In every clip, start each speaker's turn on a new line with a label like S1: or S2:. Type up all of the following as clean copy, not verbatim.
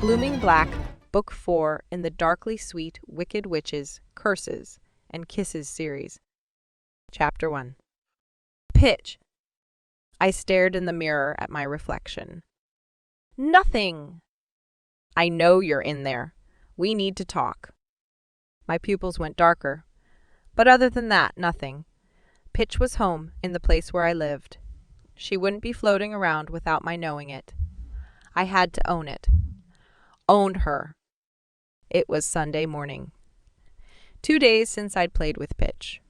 S1: Blooming Black, Book 4 in the darkly sweet Wicked Witches, Curses, and Kisses series. Chapter 1. Pitch. I stared in the mirror at my reflection. Nothing! I know you're in there. We need to talk. My pupils went darker. But other than that, nothing. Pitch was home, in the place where I lived. She wouldn't be floating around without my knowing it. I had to own it. Owned her. It was Sunday morning. 2 days since I'd played with Pitch.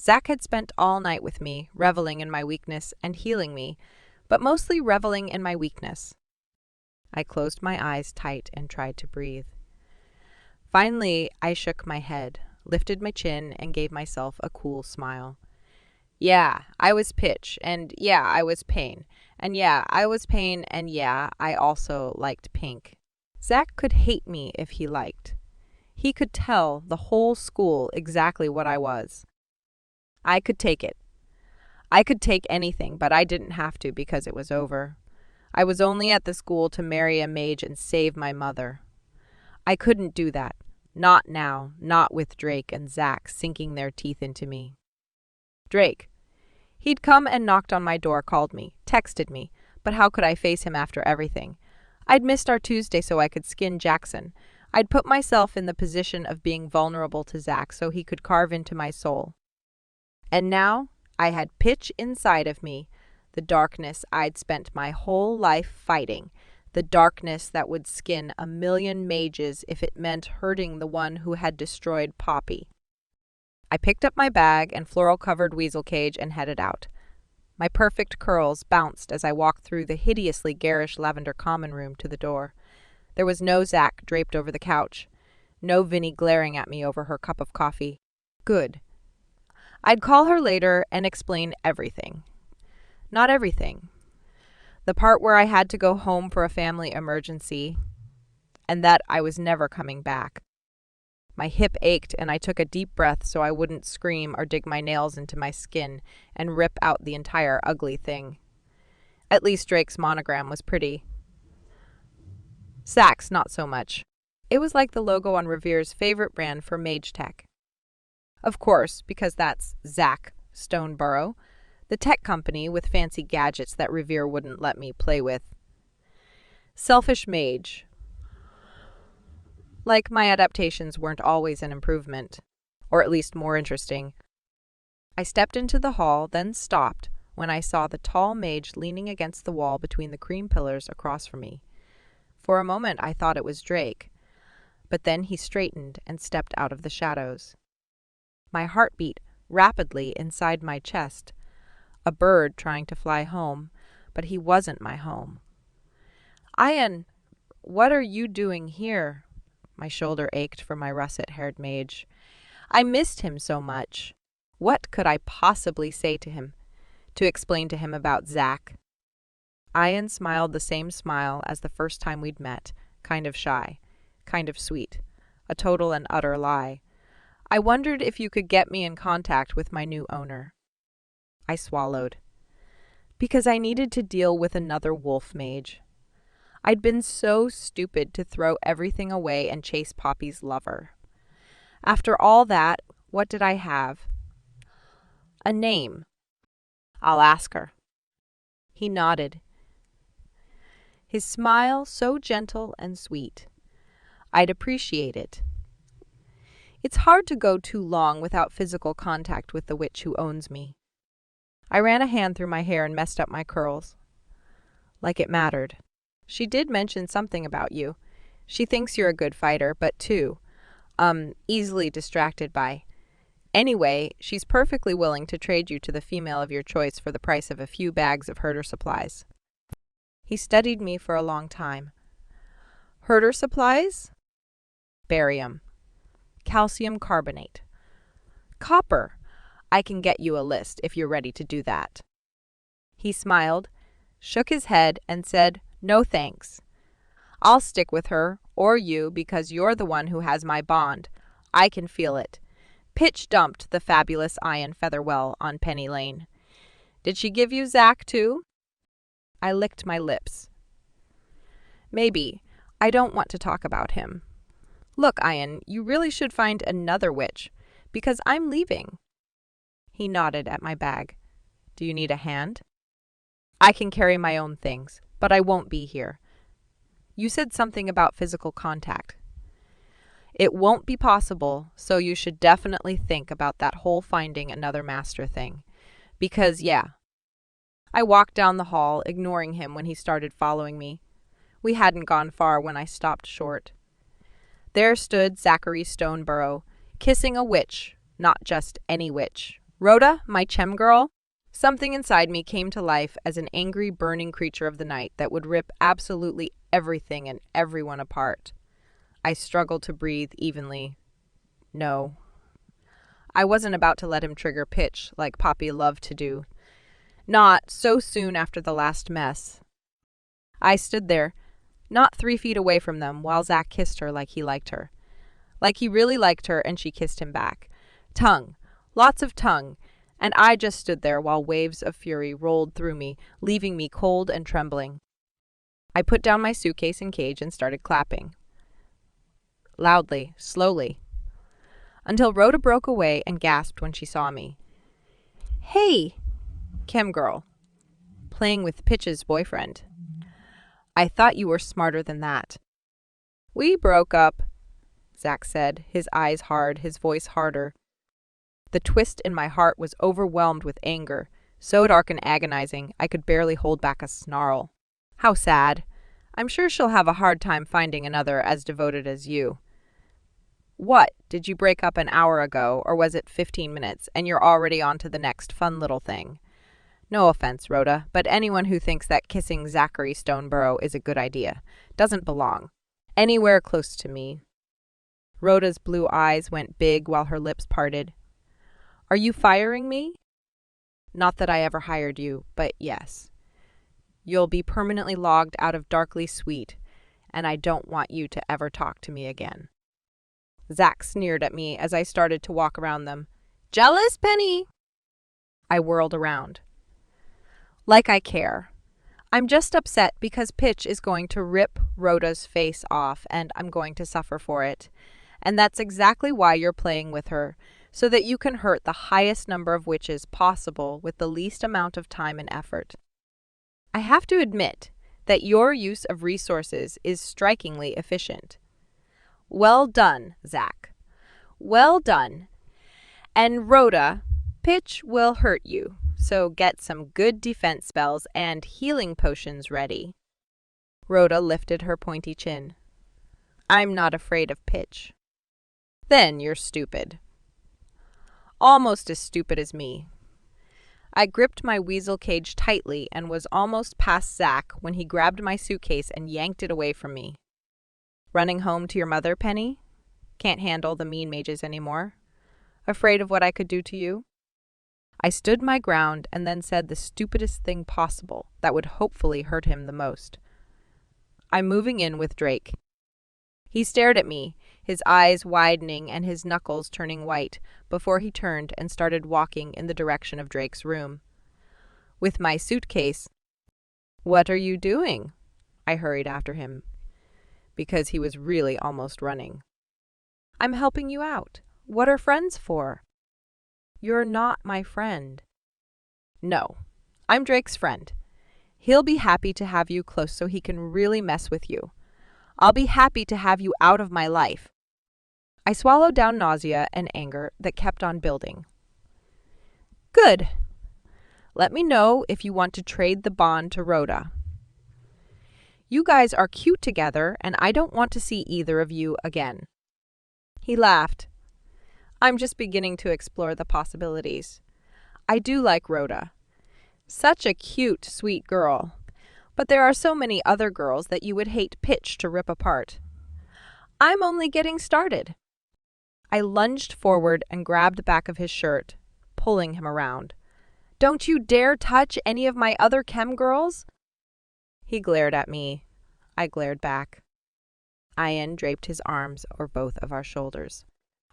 S1: Zach had spent all night with me, reveling in my weakness and healing me, but mostly reveling in my weakness. I closed my eyes tight and tried to breathe. Finally, I shook my head, lifted my chin, and gave myself a cool smile. Yeah, I was Pitch, and yeah, I was Pain, and yeah, I was Pain, and yeah, I also liked pink. Zach could hate me if he liked. He could tell the whole school exactly what I was. I could take it. I could take anything, but I didn't have to because it was over. I was only at the school to marry a mage and save my mother. I couldn't do that. Not now, not with Drake and Zach sinking their teeth into me. Drake. He'd come and knocked on my door, called me, texted me, but how could I face him after everything? I'd missed our Tuesday so I could skin Jackson. I'd put myself in the position of being vulnerable to Zach so he could carve into my soul. And now I had Pitch inside of me, the darkness I'd spent my whole life fighting, the darkness that would skin 1,000,000 mages if it meant hurting the one who had destroyed Poppy. I picked up my bag and floral-covered weasel cage and headed out. My perfect curls bounced as I walked through the hideously garish lavender common room to the door. There was no Zach draped over the couch. No Vinny glaring at me over her cup of coffee. Good. I'd call her later and explain everything. Not everything. The part where I had to go home for a family emergency, and that I was never coming back. My hip ached and I took a deep breath so I wouldn't scream or dig my nails into my skin and rip out the entire ugly thing. At least Drake's monogram was pretty. Zach's not so much. It was like the logo on Revere's favorite brand for mage tech. Of course, because that's Zach Stoneborough, the tech company with fancy gadgets that Revere wouldn't let me play with. Selfish mage. Like my adaptations weren't always an improvement, or at least more interesting. I stepped into the hall, then stopped when I saw the tall mage leaning against the wall between the cream pillars across from me. For a moment I thought it was Drake, but then he straightened and stepped out of the shadows. My heart beat rapidly inside my chest, a bird trying to fly home, but he wasn't my home. Ian, what are you doing here? My shoulder ached for my russet-haired mage. I missed him so much. What could I possibly say to him, to explain to him about Zach? Ian smiled the same smile as the first time we'd met, kind of shy, kind of sweet, a total and utter lie. I wondered if you could get me in contact with my new owner. I swallowed. Because I needed to deal with another wolf mage. I'd been so stupid to throw everything away and chase Poppy's lover. After all that, what did I have? A name. I'll ask her. He nodded. His smile so gentle and sweet. I'd appreciate it. It's hard to go too long without physical contact with the witch who owns me. I ran a hand through my hair and messed up my curls. Like it mattered. She did mention something about you. She thinks you're a good fighter, but too, easily distracted by. Anyway, she's perfectly willing to trade you to the female of your choice for the price of a few bags of herder supplies. He studied me for a long time. Herder supplies? Barium. Calcium carbonate. Copper. I can get you a list if you're ready to do that. He smiled, shook his head, and said, No thanks. I'll stick with her, or you, because you're the one who has my bond. I can feel it. Pitch dumped the fabulous Ian Featherwell on Penny Lane. Did she give you Zach, too? I licked my lips. Maybe. I don't want to talk about him. Look, Ian, you really should find another witch, because I'm leaving. He nodded at my bag. Do you need a hand? I can carry my own things, but I won't be here. You said something about physical contact. It won't be possible, so you should definitely think about that whole finding another master thing. Because, yeah. I walked down the hall, ignoring him when he started following me. We hadn't gone far when I stopped short. There stood Zachary Stoneborough, kissing a witch, not just any witch. Rhoda, my chem girl? Something inside me came to life as an angry, burning creature of the night that would rip absolutely everything and everyone apart. I struggled to breathe evenly. No. I wasn't about to let him trigger Pitch like Poppy loved to do. Not so soon after the last mess. I stood there, not 3 feet away from them, while Zach kissed her like he liked her. Like he really liked her, and she kissed him back. Tongue. Lots of tongue. And I just stood there while waves of fury rolled through me, leaving me cold and trembling. I put down my suitcase and cage and started clapping. Loudly, slowly. Until Rhoda broke away and gasped when she saw me. Hey, chem girl. Playing with Pitch's boyfriend. I thought you were smarter than that. We broke up, Zach said, his eyes hard, his voice harder. The twist in my heart was overwhelmed with anger, so dark and agonizing I could barely hold back a snarl. How sad. I'm sure she'll have a hard time finding another as devoted as you. What, did you break up an hour ago, or was it 15 minutes, and you're already on to the next fun little thing? No offense, Rhoda, but anyone who thinks that kissing Zachary Stoneborough is a good idea doesn't belong anywhere close to me. Rhoda's blue eyes went big while her lips parted. Are you firing me? Not that I ever hired you, but yes. You'll be permanently logged out of Darkly Sweet, and I don't want you to ever talk to me again. Zach sneered at me as I started to walk around them. Jealous, Penny? I whirled around. Like I care. I'm just upset because Pitch is going to rip Rhoda's face off, and I'm going to suffer for it. And that's exactly why you're playing with her, so that you can hurt the highest number of witches possible with the least amount of time and effort. I have to admit that your use of resources is strikingly efficient. Well done, Zach. Well done. And Rhoda, Pitch will hurt you, so get some good defense spells and healing potions ready. Rhoda lifted her pointy chin. I'm not afraid of Pitch. Then you're stupid. Almost as stupid as me. I gripped my weasel cage tightly and was almost past Zach when he grabbed my suitcase and yanked it away from me. Running home to your mother, Penny? Can't handle the mean mages anymore? Afraid of what I could do to you? I stood my ground and then said the stupidest thing possible that would hopefully hurt him the most. I'm moving in with Drake. He stared at me, his eyes widening and his knuckles turning white, before he turned and started walking in the direction of Drake's room. With my suitcase. What are you doing? I hurried after him, because he was really almost running. I'm helping you out. What are friends for? You're not my friend. No, I'm Drake's friend. He'll be happy to have you close so he can really mess with you. I'll be happy to have you out of my life. I swallowed down nausea and anger that kept on building. Good. Let me know if you want to trade the bond to Rhoda. You guys are cute together, and I don't want to see either of you again. He laughed. I'm just beginning to explore the possibilities. I do like Rhoda. Such a cute, sweet girl. But there are so many other girls that you would hate Pitch to rip apart. I'm only getting started. I lunged forward and grabbed the back of his shirt, pulling him around. Don't you dare touch any of my other chem girls? He glared at me. I glared back. Ian draped his arms over both of our shoulders.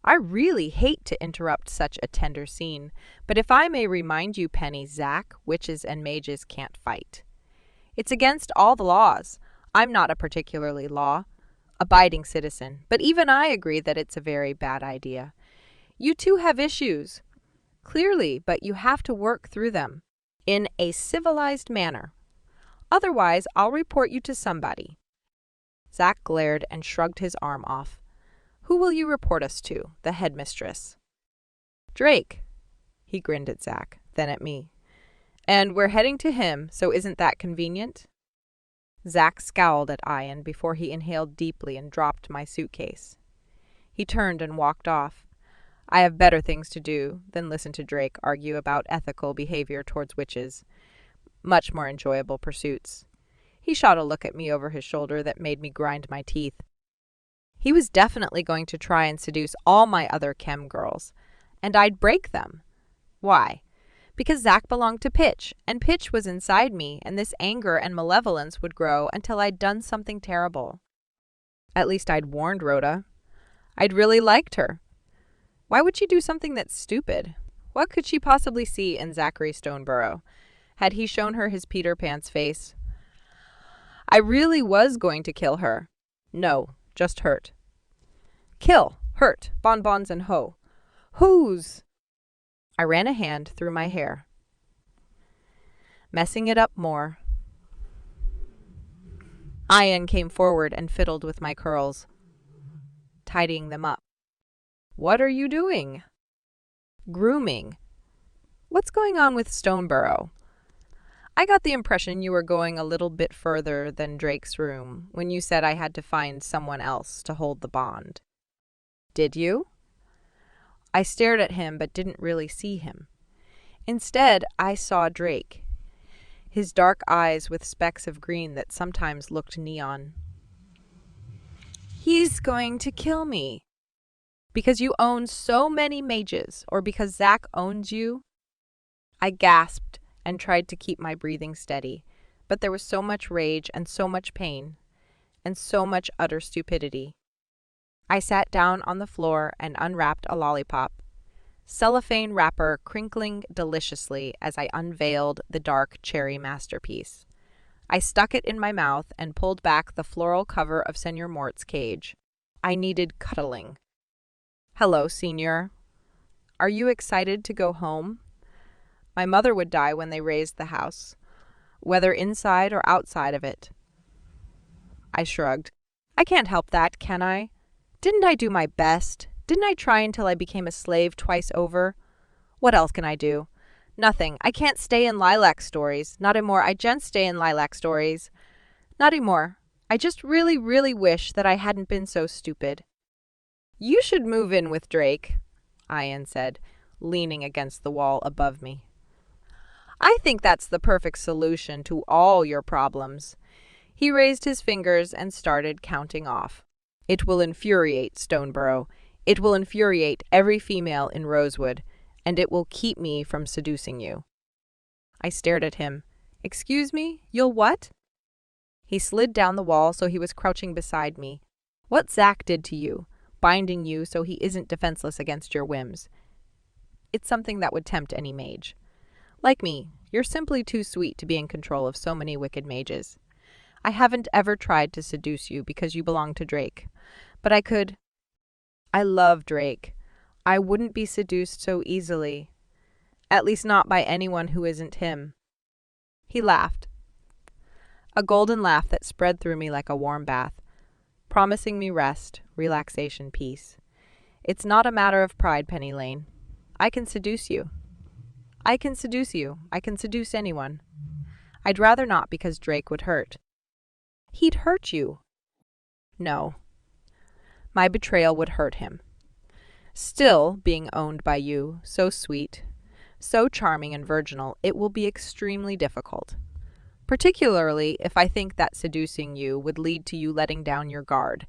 S1: I really hate to interrupt such a tender scene, but if I may remind you, Penny, Zach, witches and mages can't fight. It's against all the laws. I'm not a particularly law. abiding citizen, but even I agree that it's a very bad idea. You too have issues, clearly, but you have to work through them in a civilized manner. Otherwise, I'll report you to somebody. Zack glared and shrugged his arm off. Who will you report us to? The headmistress. Drake. He grinned at Zack, then at me. And we're heading to him, so isn't that convenient? Zack scowled at Ian before he inhaled deeply and dropped my suitcase. He turned and walked off. I have better things to do than listen to Drake argue about ethical behavior towards witches. Much more enjoyable pursuits. He shot a look at me over his shoulder that made me grind my teeth. He was definitely going to try and seduce all my other chem girls, and I'd break them. Why? Because Zack belonged to Pitch, and Pitch was inside me, and this anger and malevolence would grow until I'd done something terrible. At least I'd warned Rhoda. I'd really liked her. Why would she do something that's stupid? What could she possibly see in Zachary Stoneborough? Had he shown her his Peter Pan's face? I really was going to kill her. No, just hurt. Kill, hurt, bonbons and hoe. Whose? I ran a hand through my hair, messing it up more. Ian came forward and fiddled with my curls, tidying them up. What are you doing? Grooming. What's going on with Stoneborough? I got the impression you were going a little bit further than Drake's room when you said I had to find someone else to hold the bond. Did you? I stared at him but didn't really see him. Instead, I saw Drake, his dark eyes with specks of green that sometimes looked neon. He's going to kill me. Because you own so many mages, or because Zack owns you? I gasped and tried to keep my breathing steady, but there was so much rage and so much pain, and so much utter stupidity. I sat down on the floor and unwrapped a lollipop, cellophane wrapper crinkling deliciously as I unveiled the dark cherry masterpiece. I stuck it in my mouth and pulled back the floral cover of Senor Mort's cage. I needed cuddling. Hello, Senor. Are you excited to go home? My mother would die when they raised the house, whether inside or outside of it. I shrugged. I can't help that, can I? Didn't I do my best? Didn't I try until I became a slave twice over? What else can I do? Nothing. I can't stay in lilac stories. Not anymore. I can't stay in lilac stories. Not anymore. I just really, really wish that I hadn't been so stupid. You should move in with Drake, Ian said, leaning against the wall above me. I think that's the perfect solution to all your problems. He raised his fingers and started counting off. It will infuriate Stoneborough. It will infuriate every female in Rosewood, and it will keep me from seducing you. I stared at him. Excuse me? You'll what? He slid down the wall so he was crouching beside me. What Zack did to you, binding you so he isn't defenseless against your whims. It's something that would tempt any mage. Like me, you're simply too sweet to be in control of so many wicked mages. I haven't ever tried to seduce you because you belong to Drake. But I could. I love Drake. I wouldn't be seduced so easily. At least not by anyone who isn't him. He laughed. A golden laugh that spread through me like a warm bath, promising me rest, relaxation, peace. It's not a matter of pride, Penny Lane. I can seduce you. I can seduce you. I can seduce anyone. I'd rather not because Drake would hurt. He'd hurt you. No. My betrayal would hurt him. Still, being owned by you, so sweet, so charming and virginal, it will be extremely difficult. Particularly if I think that seducing you would lead to you letting down your guard,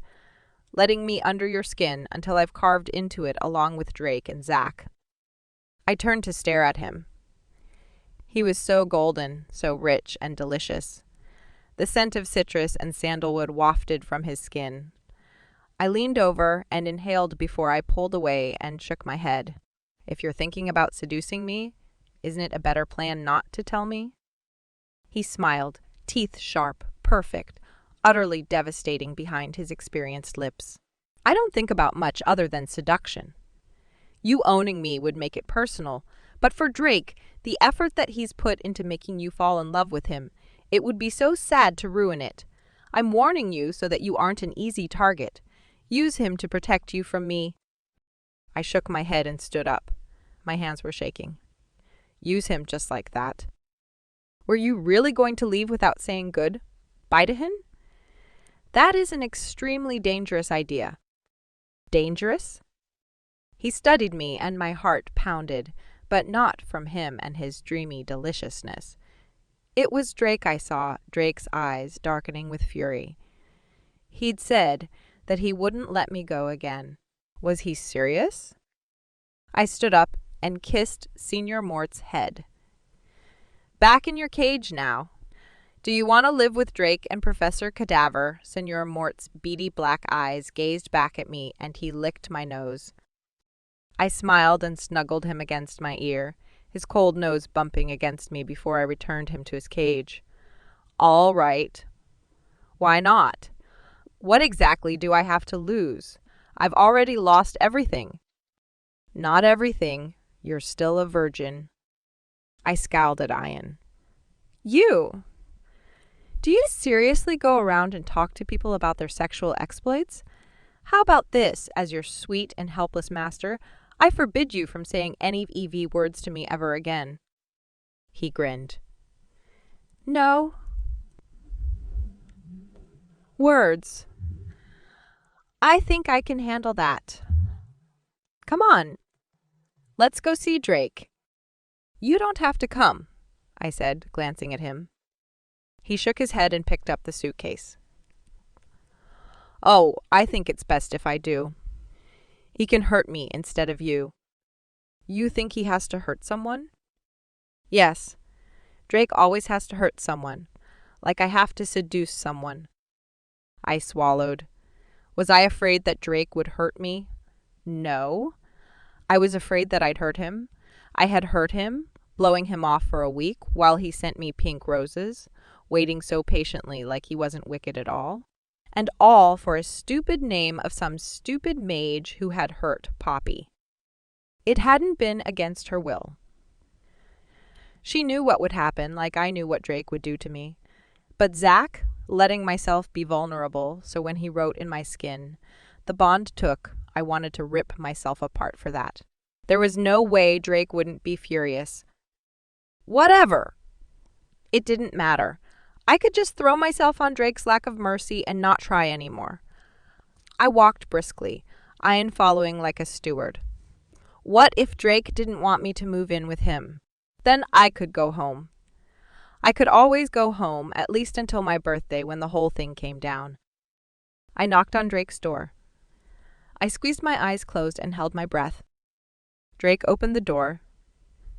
S1: letting me under your skin until I've carved into it along with Drake and Zack. I turned to stare at him. He was so golden, so rich and delicious. The scent of citrus and sandalwood wafted from his skin. I leaned over and inhaled before I pulled away and shook my head. If you're thinking about seducing me, isn't it a better plan not to tell me? He smiled, teeth sharp, perfect, utterly devastating behind his experienced lips. I don't think about much other than seduction. You owning me would make it personal, but for Drake, the effort that he's put into making you fall in love with him, it would be so sad to ruin it. I'm warning you so that you aren't an easy target. Use him to protect you from me. I shook my head and stood up. My hands were shaking. Use him just like that. Were you really going to leave without saying goodbye to him? That is an extremely dangerous idea. Dangerous? He studied me, and my heart pounded, but not from him and his dreamy deliciousness. It was Drake I saw, Drake's eyes darkening with fury. He'd said that he wouldn't let me go again. Was he serious? I stood up and kissed Senior Mort's head. Back in your cage now. Do you want to live with Drake and Professor Cadaver? Senior Mort's beady black eyes gazed back at me, and he licked my nose. I smiled and snuggled him against my ear, his cold nose bumping against me before I returned him to his cage. All right. Why not? What exactly do I have to lose? I've already lost everything. Not everything. You're still a virgin. I scowled at Ian. You! Do you seriously go around and talk to people about their sexual exploits? How about this, as your sweet and helpless master? I forbid you from saying any EV words to me ever again. He grinned. No. Words. I think I can handle that. Come on. Let's go see Drake. You don't have to come, I said, glancing at him. He shook his head and picked up the suitcase. Oh, I think it's best if I do. He can hurt me instead of you. You think he has to hurt someone? Yes. Drake always has to hurt someone, like I have to seduce someone. I swallowed. Was I afraid that Drake would hurt me? No. I was afraid that I'd hurt him. I had hurt him, blowing him off for a week while he sent me pink roses, waiting so patiently like he wasn't wicked at all. And all for a stupid name of some stupid mage who had hurt Poppy. It hadn't been against her will. She knew what would happen, like I knew what Drake would do to me. But Zach, letting myself be vulnerable, so when he wrote in my skin, the bond took, I wanted to rip myself apart for that. There was no way Drake wouldn't be furious. Whatever! It didn't matter. I could just throw myself on Drake's lack of mercy and not try anymore. I walked briskly, Ian following like a steward. What if Drake didn't want me to move in with him? Then I could go home. I could always go home, at least until my birthday when the whole thing came down. I knocked on Drake's door. I squeezed my eyes closed and held my breath. Drake opened the door,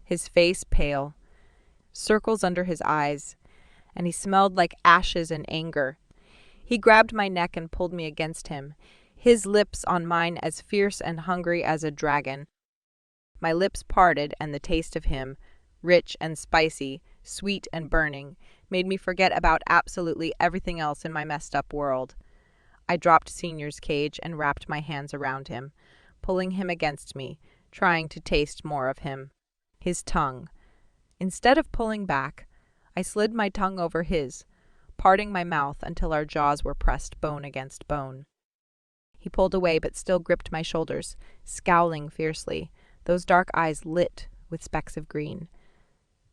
S1: his face pale, circles under his eyes, and he smelled like ashes and anger. He grabbed my neck and pulled me against him, his lips on mine as fierce and hungry as a dragon. My lips parted, and the taste of him, rich and spicy, sweet and burning, made me forget about absolutely everything else in my messed up world. I dropped Senior's cage and wrapped my hands around him, pulling him against me, trying to taste more of him. His tongue. Instead of pulling back, I slid my tongue over his, parting my mouth until our jaws were pressed bone against bone. He pulled away but still gripped my shoulders, scowling fiercely, those dark eyes lit with specks of green.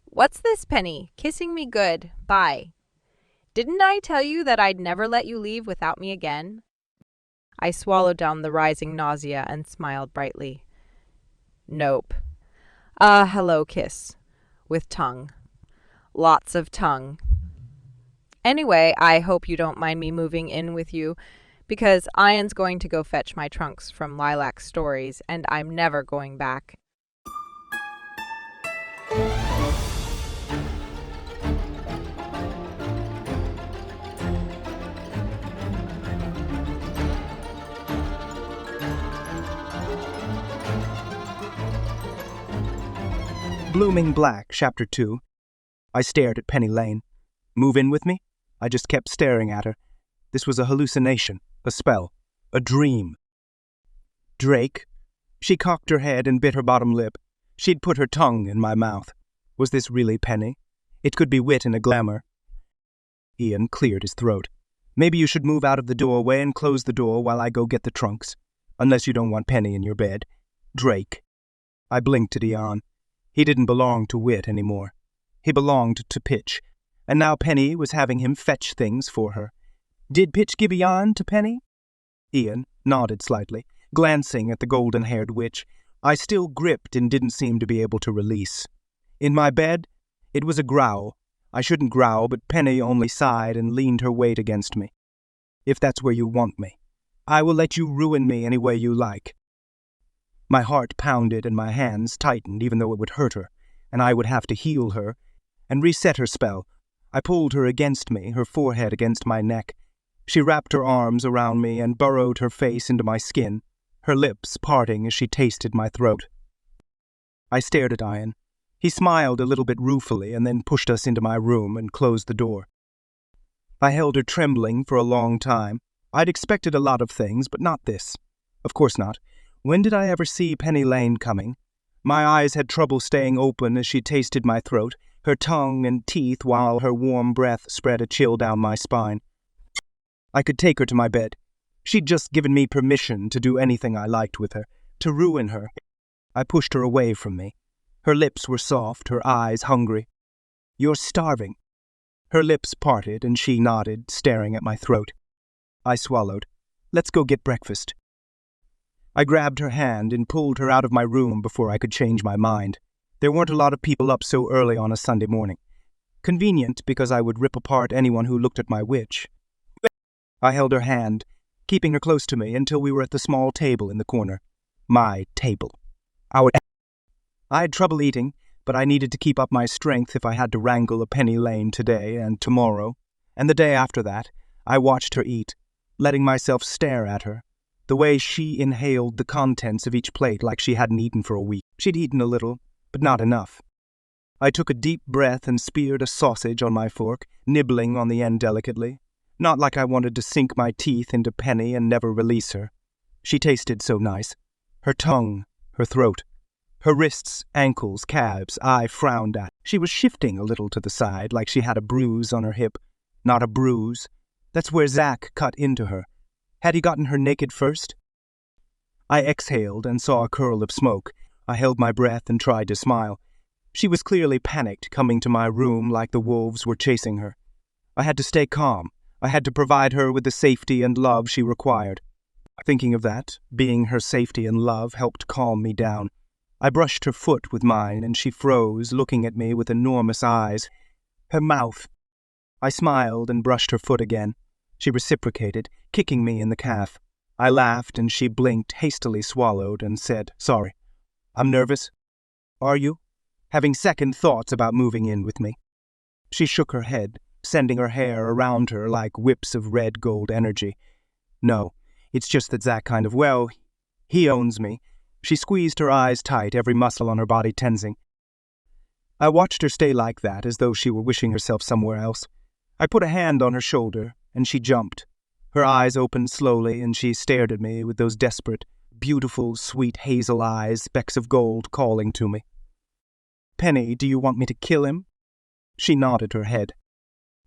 S1: What's this, Penny? Kissing me good. Bye. Didn't I tell you that I'd never let you leave without me again? I swallowed down the rising nausea and smiled brightly. Nope. Hello kiss. With tongue. Lots of tongue. Anyway, I hope you don't mind me moving in with you, because Ian's going to go fetch my trunks from Lilac Stories, and I'm never going back.
S2: Blooming Black, Chapter 2. I stared at Penny Lane. Move in with me? I just kept staring at her. This was a hallucination, a spell, a dream. Drake? She cocked her head and bit her bottom lip. She'd put her tongue in my mouth. Was this really Penny? It could be wit in a glamour. Ian cleared his throat. Maybe you should move out of the doorway and close the door while I go get the trunks. Unless you don't want Penny in your bed. Drake. I blinked at Ian. He didn't belong to Wit anymore. He belonged to Pitch. And now Penny was having him fetch things for her. Did Pitch give Ian to Penny? Ian nodded slightly, glancing at the golden-haired witch. I still gripped and didn't seem to be able to release. In my bed, it was a growl. I shouldn't growl, but Penny only sighed and leaned her weight against me. If that's where you want me, I will let you ruin me any way you like. My heart pounded and my hands tightened, even though it would hurt her, and I would have to heal her and reset her spell. I pulled her against me, her forehead against my neck. She wrapped her arms around me and burrowed her face into my skin, her lips parting as she tasted my throat. I stared at Ian. He smiled a little bit ruefully and then pushed us into my room and closed the door. I held her trembling for a long time. I'd expected a lot of things, but not this. Of course not. When did I ever see Penny Lane coming? My eyes had trouble staying open as she tasted my throat, her tongue and teeth, while her warm breath spread a chill down my spine. I could take her to my bed. She'd just given me permission to do anything I liked with her, to ruin her. I pushed her away from me. Her lips were soft, her eyes hungry. You're starving. Her lips parted and she nodded, staring at my throat. I swallowed. Let's go get breakfast. I grabbed her hand and pulled her out of my room before I could change my mind. There weren't a lot of people up so early on a Sunday morning. Convenient because I would rip apart anyone who looked at my witch. I held her hand, keeping her close to me until we were at the small table in the corner. My table. I had trouble eating, but I needed to keep up my strength if I had to wrangle a Penny Lane today and tomorrow, and the day after that. I watched her eat, letting myself stare at her, the way she inhaled the contents of each plate like she hadn't eaten for a week. She'd eaten a little, but not enough. I took a deep breath and speared a sausage on my fork, nibbling on the end delicately, not like I wanted to sink my teeth into Penny and never release her. She tasted so nice. Her tongue, her throat, her wrists, ankles, calves, I frowned at. She was shifting a little to the side, like she had a bruise on her hip. Not a bruise. That's where Zach cut into her. Had he gotten her naked first? I exhaled and saw a curl of smoke. I held my breath and tried to smile. She was clearly panicked, coming to my room like the wolves were chasing her. I had to stay calm. I had to provide her with the safety and love she required. Thinking of that, being her safety and love helped calm me down. I brushed her foot with mine, and she froze, looking at me with enormous eyes. Her mouth. I smiled and brushed her foot again. She reciprocated, kicking me in the calf. I laughed, and she blinked, hastily swallowed, and said, "Sorry. I'm nervous." "Are you?" "Having second thoughts about moving in with me." She shook her head, sending her hair around her like whips of red gold energy. "No, it's just that Zach kind of, well, he owns me." She squeezed her eyes tight, every muscle on her body tensing. I watched her stay like that, as though she were wishing herself somewhere else. I put a hand on her shoulder, and she jumped. Her eyes opened slowly, and she stared at me with those desperate, beautiful, sweet hazel eyes, specks of gold calling to me. "Penny, do you want me to kill him?" She nodded her head.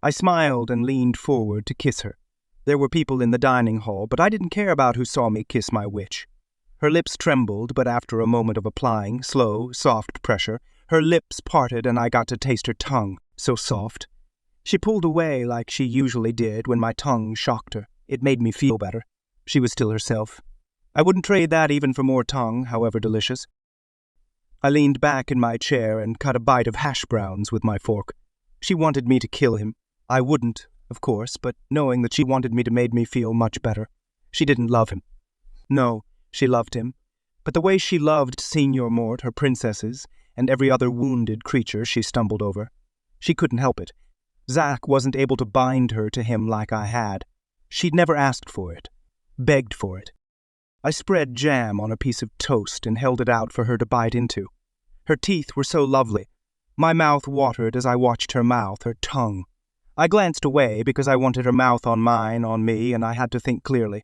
S2: I smiled and leaned forward to kiss her. There were people in the dining hall, but I didn't care about who saw me kiss my witch. Her lips trembled, but after a moment of applying slow, soft pressure, her lips parted and I got to taste her tongue, so soft. She pulled away like she usually did when my tongue shocked her. It made me feel better. She was still herself. I wouldn't trade that even for more tongue, however delicious. I leaned back in my chair and cut a bite of hash browns with my fork. She wanted me to kill him. I wouldn't, of course, but knowing that she wanted me to made me feel much better. She didn't love him. No. She loved him, but the way she loved Senior Mort, her princesses, and every other wounded creature she stumbled over. She couldn't help it. Zach wasn't able to bind her to him like I had. She'd never asked for it, begged for it. I spread jam on a piece of toast and held it out for her to bite into. Her teeth were so lovely. My mouth watered as I watched her mouth, her tongue. I glanced away because I wanted her mouth on mine, on me, and I had to think clearly.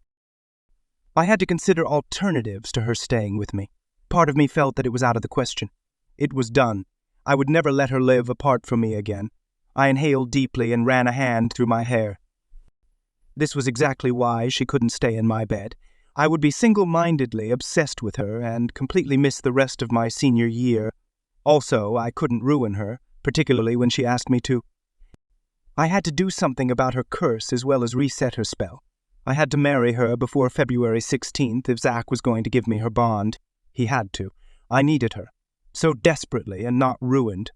S2: I had to consider alternatives to her staying with me. Part of me felt that it was out of the question. It was done. I would never let her live apart from me again. I inhaled deeply and ran a hand through my hair. This was exactly why she couldn't stay in my bed. I would be single-mindedly obsessed with her and completely miss the rest of my senior year. Also, I couldn't ruin her, particularly when she asked me to. I had to do something about her curse as well as reset her spell. I had to marry her before February 16th if Zach was going to give me her bond. He had to. I needed her. So desperately and not ruined.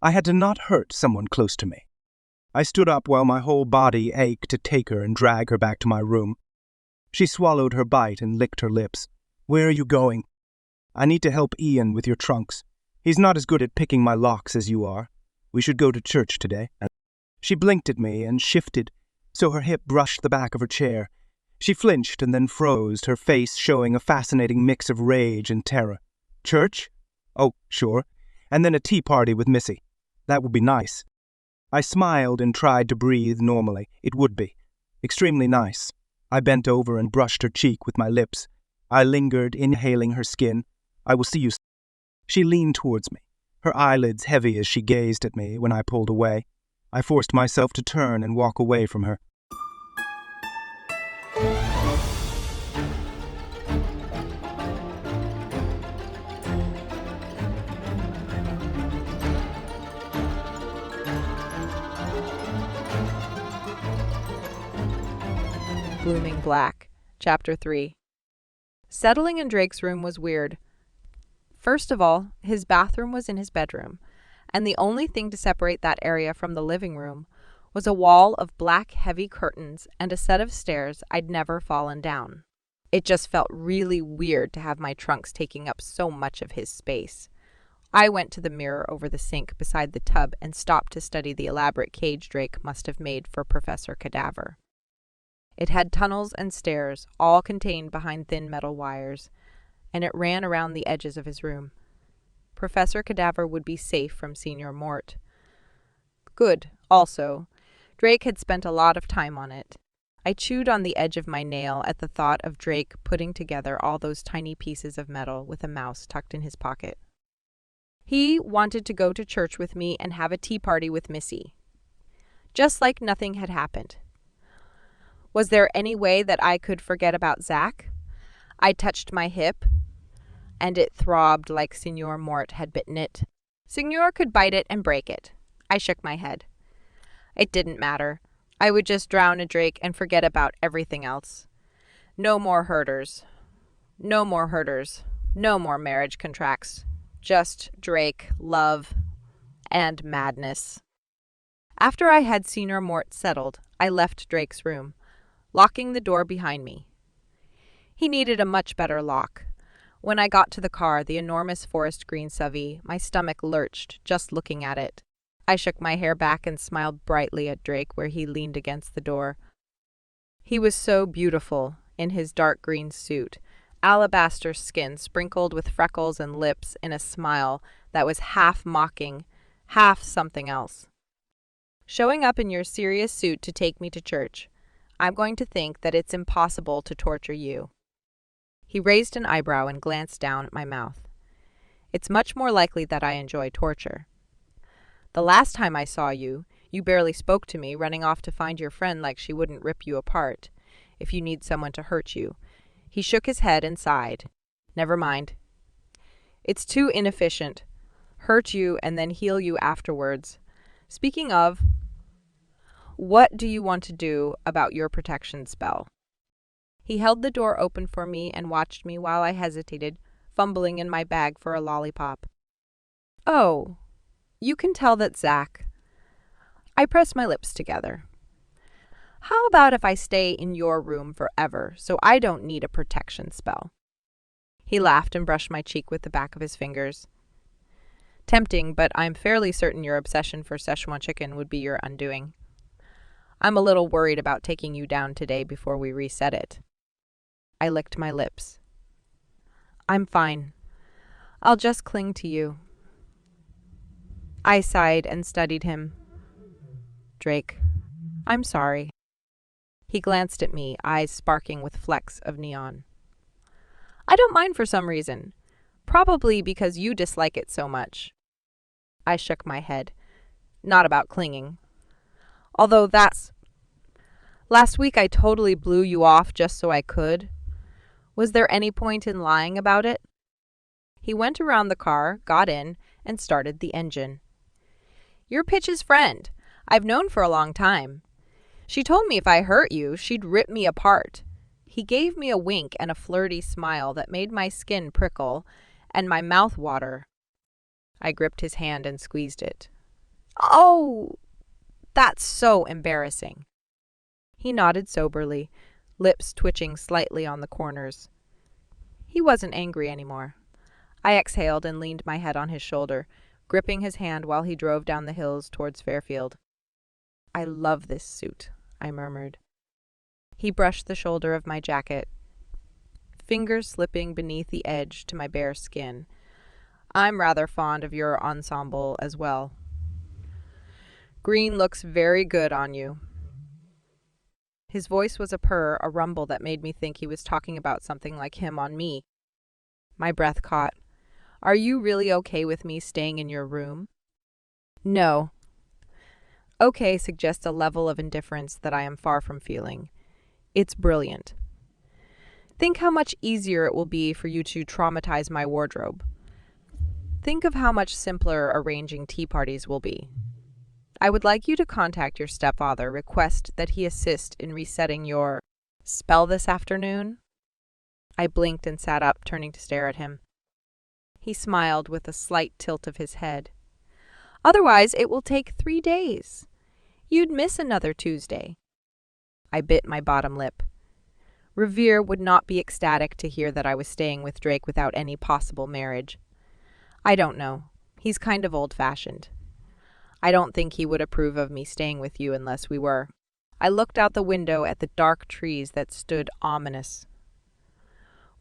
S2: I had to not hurt someone close to me. I stood up while my whole body ached to take her and drag her back to my room. She swallowed her bite and licked her lips. "Where are you going?" "I need to help Ian with your trunks. He's not as good at picking my locks as you are. We should go to church today." She blinked at me and shifted, so her hip brushed the back of her chair. She flinched and then froze, her face showing a fascinating mix of rage and terror. "Church? Oh, sure. And then a tea party with Missy. That would be nice." I smiled and tried to breathe normally. It would be. Extremely nice. I bent over and brushed her cheek with my lips. I lingered, inhaling her skin. "I will see you." She leaned towards me, her eyelids heavy as she gazed at me when I pulled away. I forced myself to turn and walk away from her.
S1: Blooming Black, Chapter 3. Settling in Drake's room was weird. First of all, his bathroom was in his bedroom, and the only thing to separate that area from the living room was a wall of black heavy curtains and a set of stairs I'd never fallen down. It just felt really weird to have my trunks taking up so much of his space. I went to the mirror over the sink beside the tub and stopped to study the elaborate cage Drake must have made for Professor Cadaver. It had tunnels and stairs, all contained behind thin metal wires, and it ran around the edges of his room. Professor Cadaver would be safe from Senior Mort. Good, also. Drake had spent a lot of time on it. I chewed on the edge of my nail at the thought of Drake putting together all those tiny pieces of metal with a mouse tucked in his pocket. He wanted to go to church with me and have a tea party with Missy. Just like nothing had happened. Was there any way that I could forget about Zach? I touched my hip, and it throbbed like Signor Mort had bitten it. Signor could bite it and break it. I shook my head. It didn't matter. I would just drown a Drake and forget about everything else. No more herders. No more herders. No more marriage contracts. Just Drake, love, and madness. After I had Signor Mort settled, I left Drake's room, locking the door behind me. He needed a much better lock. When I got to the car, the enormous forest green Savvy, my stomach lurched just looking at it. I shook my hair back and smiled brightly at Drake where he leaned against the door. He was so beautiful in his dark green suit, alabaster skin sprinkled with freckles and lips in a smile that was half mocking, half something else. "Showing up in your serious suit to take me to church. I'm going to think that it's impossible to torture you." He raised an eyebrow and glanced down at my mouth. "It's much more likely that I enjoy torture. The last time I saw you, you barely spoke to me, running off to find your friend like she wouldn't rip you apart if you need someone to hurt you." He shook his head and sighed. "Never mind. It's too inefficient. Hurt you and then heal you afterwards. Speaking of, what do you want to do about your protection spell?" He held the door open for me and watched me while I hesitated, fumbling in my bag for a lollipop. "Oh, you can tell that Zach." I pressed my lips together. "How about if I stay in your room forever so I don't need a protection spell?" He laughed and brushed my cheek with the back of his fingers. "Tempting, but I'm fairly certain your obsession for Szechuan chicken would be your undoing. I'm a little worried about taking you down today before we reset it." I licked my lips. "I'm fine. I'll just cling to you." I sighed and studied him. Drake. I'm sorry. He glanced at me, eyes sparking with flecks of neon. I don't mind for some reason. Probably because you dislike it so much. I shook my head. Not about clinging. Although that's... Last week I totally blew you off just so I could. Was there any point in lying about it? He went around the car, got in, and started the engine. You're Pitch's friend. I've known for a long time. She told me if I hurt you, she'd rip me apart. He gave me a wink and a flirty smile that made my skin prickle and my mouth water. I gripped his hand and squeezed it. Oh, that's so embarrassing. He nodded soberly, lips twitching slightly on the corners. He wasn't angry anymore. I exhaled and leaned my head on his shoulder, gripping his hand while he drove down the hills towards Fairfield. I love this suit, I murmured. He brushed the shoulder of my jacket, fingers slipping beneath the edge to my bare skin. I'm rather fond of your ensemble as well. Green looks very good on you. His voice was a purr, a rumble that made me think he was talking about something like him on me. My breath caught. Are you really okay with me staying in your room? No. Okay suggests a level of indifference that I am far from feeling. It's brilliant. Think how much easier it will be for you to traumatize my wardrobe. Think of how much simpler arranging tea parties will be. I would like you to contact your stepfather, request that he assist in resetting your spell this afternoon. I blinked and sat up, turning to stare at him. He smiled with a slight tilt of his head. Otherwise, it will take 3 days. You'd miss another Tuesday. I bit my bottom lip. Revere would not be ecstatic to hear that I was staying with Drake without any possible marriage. I don't know. He's kind of old-fashioned. I don't think he would approve of me staying with you unless we were. I looked out the window at the dark trees that stood ominous,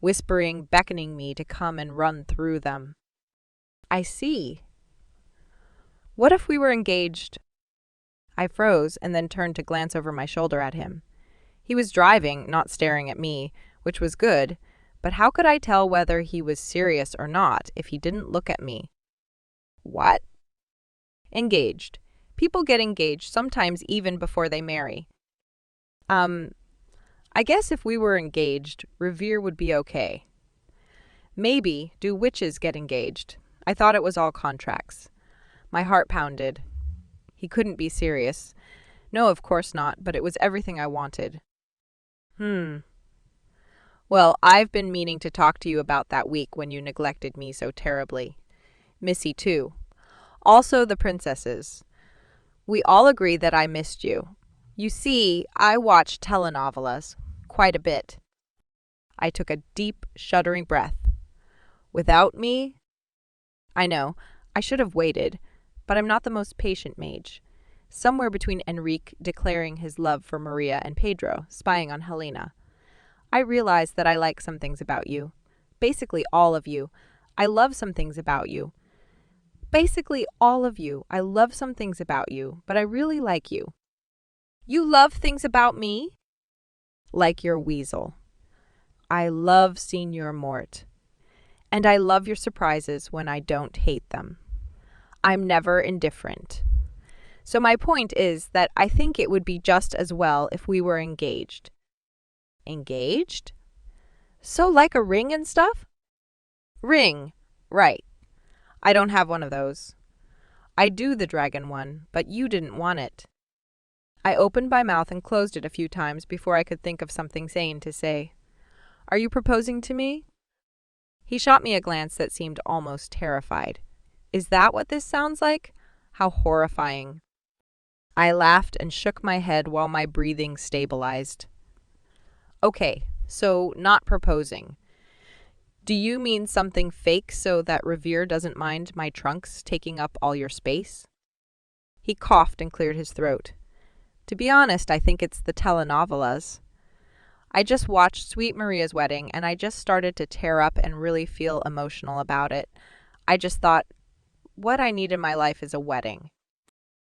S1: whispering, beckoning me to come and run through them. I see. What if we were engaged? I froze and then turned to glance over my shoulder at him. He was driving, not staring at me, which was good, but how could I tell whether he was serious or not if he didn't look at me? What? Engaged. People get engaged, sometimes even before they marry. I guess if we were engaged, Revere would be okay. Maybe do witches get engaged? I thought it was all contracts. My heart pounded. He couldn't be serious. No, of course not, but it was everything I wanted. Well, I've been meaning to talk to you about that week when you neglected me so terribly. Missy, too. Also the princesses. We all agree that I missed you. You see, I watch telenovelas quite a bit. I took a deep, shuddering breath. Without me? I know, I should have waited, but I'm not the most patient mage. Somewhere between Enrique declaring his love for Maria and Pedro spying on Helena. I realized that I like some things about you. Basically all of you. I love some things about you. Basically all of you. I love some things about you, but I really like you. You love things about me? Like your weasel. I love Senior Mort. And I love your surprises when I don't hate them. I'm never indifferent. So my point is that I think it would be just as well if we were engaged. Engaged? So like a ring and stuff? Ring, right. I don't have one of those. I do the dragon one, but you didn't want it. I opened my mouth and closed it a few times before I could think of something sane to say. Are you proposing to me? He shot me a glance that seemed almost terrified. Is that what this sounds like? How horrifying. I laughed and shook my head while my breathing stabilized. Okay, so not proposing. Do you mean something fake so that Revere doesn't mind my trunks taking up all your space? He coughed and cleared his throat. To be honest, I think it's the telenovelas. I just watched Sweet Maria's Wedding and I just started to tear up and really feel emotional about it. I just thought, what I need in my life is a wedding.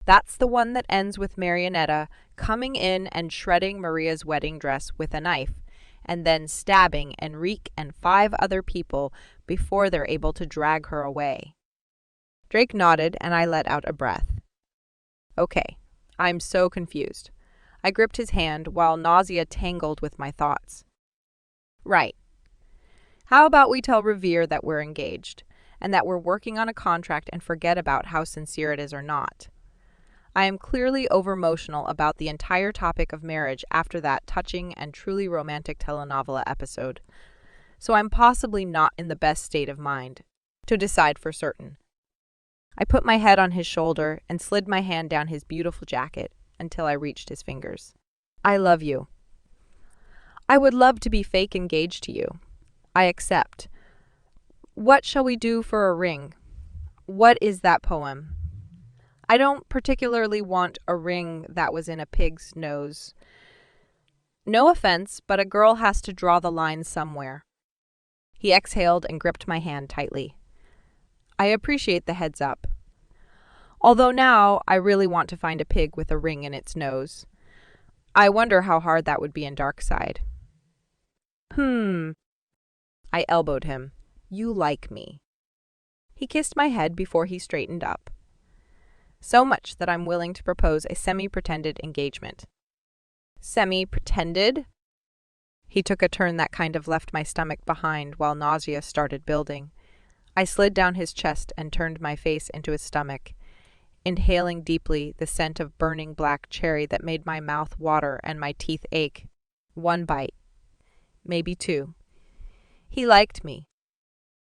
S1: That's the one that ends with Marionetta coming in and shredding Maria's wedding dress with a knife, and then stabbing Enrique and 5 other people before they're able to drag her away. Drake nodded, and I let out a breath. Okay, I'm so confused. I gripped his hand while nausea tangled with my thoughts. Right. How about we tell Revere that we're engaged, and that we're working on a contract and forget about how sincere it is or not? I am clearly over-emotional about the entire topic of marriage after that touching and truly romantic telenovela episode, so I'm possibly not in the best state of mind to decide for certain. I put my head on his shoulder and slid my hand down his beautiful jacket until I reached his fingers. I love you. I would love to be fake engaged to you. I accept. What shall we do for a ring? What is that poem? I don't particularly want a ring that was in a pig's nose. No offense, but a girl has to draw the line somewhere. He exhaled and gripped my hand tightly. I appreciate the heads up. Although now I really want to find a pig with a ring in its nose. I wonder how hard that would be in Darkside. I elbowed him. You like me. He kissed my head before he straightened up. So much that I'm willing to propose a semi-pretended engagement. Semi-pretended? He took a turn that kind of left my stomach behind while nausea started building. I slid down his chest and turned my face into his stomach, inhaling deeply the scent of burning black cherry that made my mouth water and my teeth ache. 1 bite. Maybe 2. He liked me.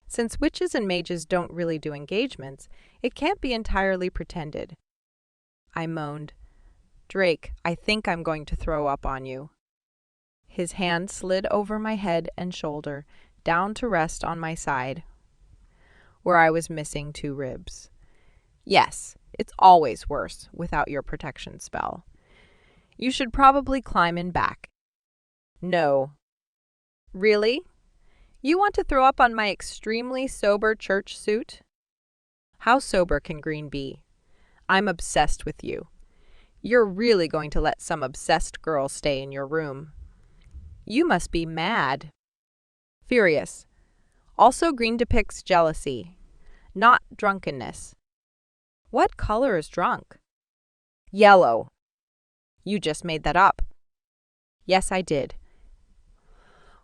S1: Since witches and mages don't really do engagements, it can't be entirely pretended. I moaned. Drake, I think I'm going to throw up on you. His hand slid over my head and shoulder, down to rest on my side, where I was missing 2 ribs. Yes, it's always worse without your protection spell. You should probably climb in back. No. Really? You want to throw up on my extremely sober church suit? How sober can Green be? I'm obsessed with you. You're really going to let some obsessed girl stay in your room. You must be mad. Furious. Also, green depicts jealousy, not drunkenness. What color is drunk? Yellow. You just made that up. Yes, I did.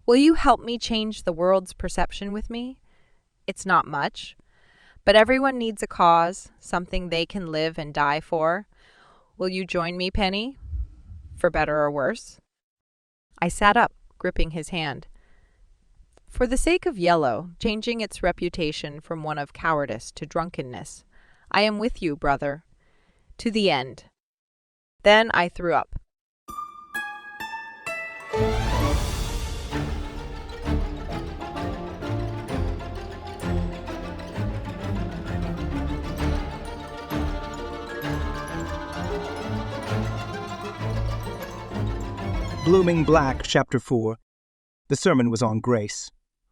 S1: Will you help me change the world's perception with me? It's not much, but everyone needs a cause, something they can live and die for. Will you join me, Penny? For better or worse? I sat up, gripping his hand. For the sake of Yellow, changing its reputation from one of cowardice to drunkenness, I am with you, brother. To the end. Then I threw up.
S2: Blooming Black, Chapter 4. The sermon was on Grace.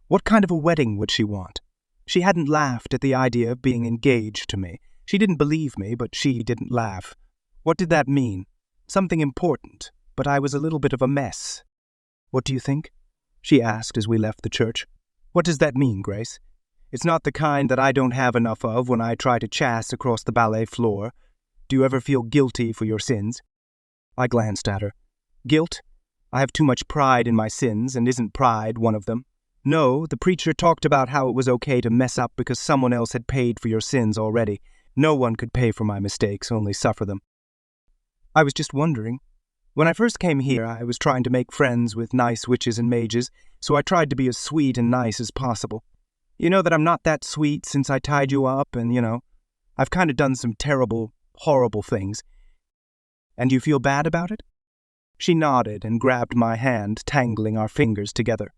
S2: What kind of a wedding would she want? She hadn't laughed at the idea of being engaged to me. She didn't believe me, but she didn't laugh. What did that mean? Something important, but I was a little bit of a mess. What do you think? She asked as we left the church. What does that mean, Grace? It's not the kind that I don't have enough of when I try to chass across the ballet floor. Do you ever feel guilty for your sins? I glanced at her. Guilt? I have too much pride in my sins, and isn't pride one of them? No, the preacher talked about how it was okay to mess up because someone else had paid for your sins already. No one could pay for my mistakes, only suffer them. I was just wondering. When I first came here, I was trying to make friends with nice witches and mages, so I tried to be as sweet and nice as possible. You know that I'm not that sweet since I tied you up, and, I've kind of done some terrible, horrible things. And you feel bad about it? She nodded and grabbed my hand, tangling our fingers together.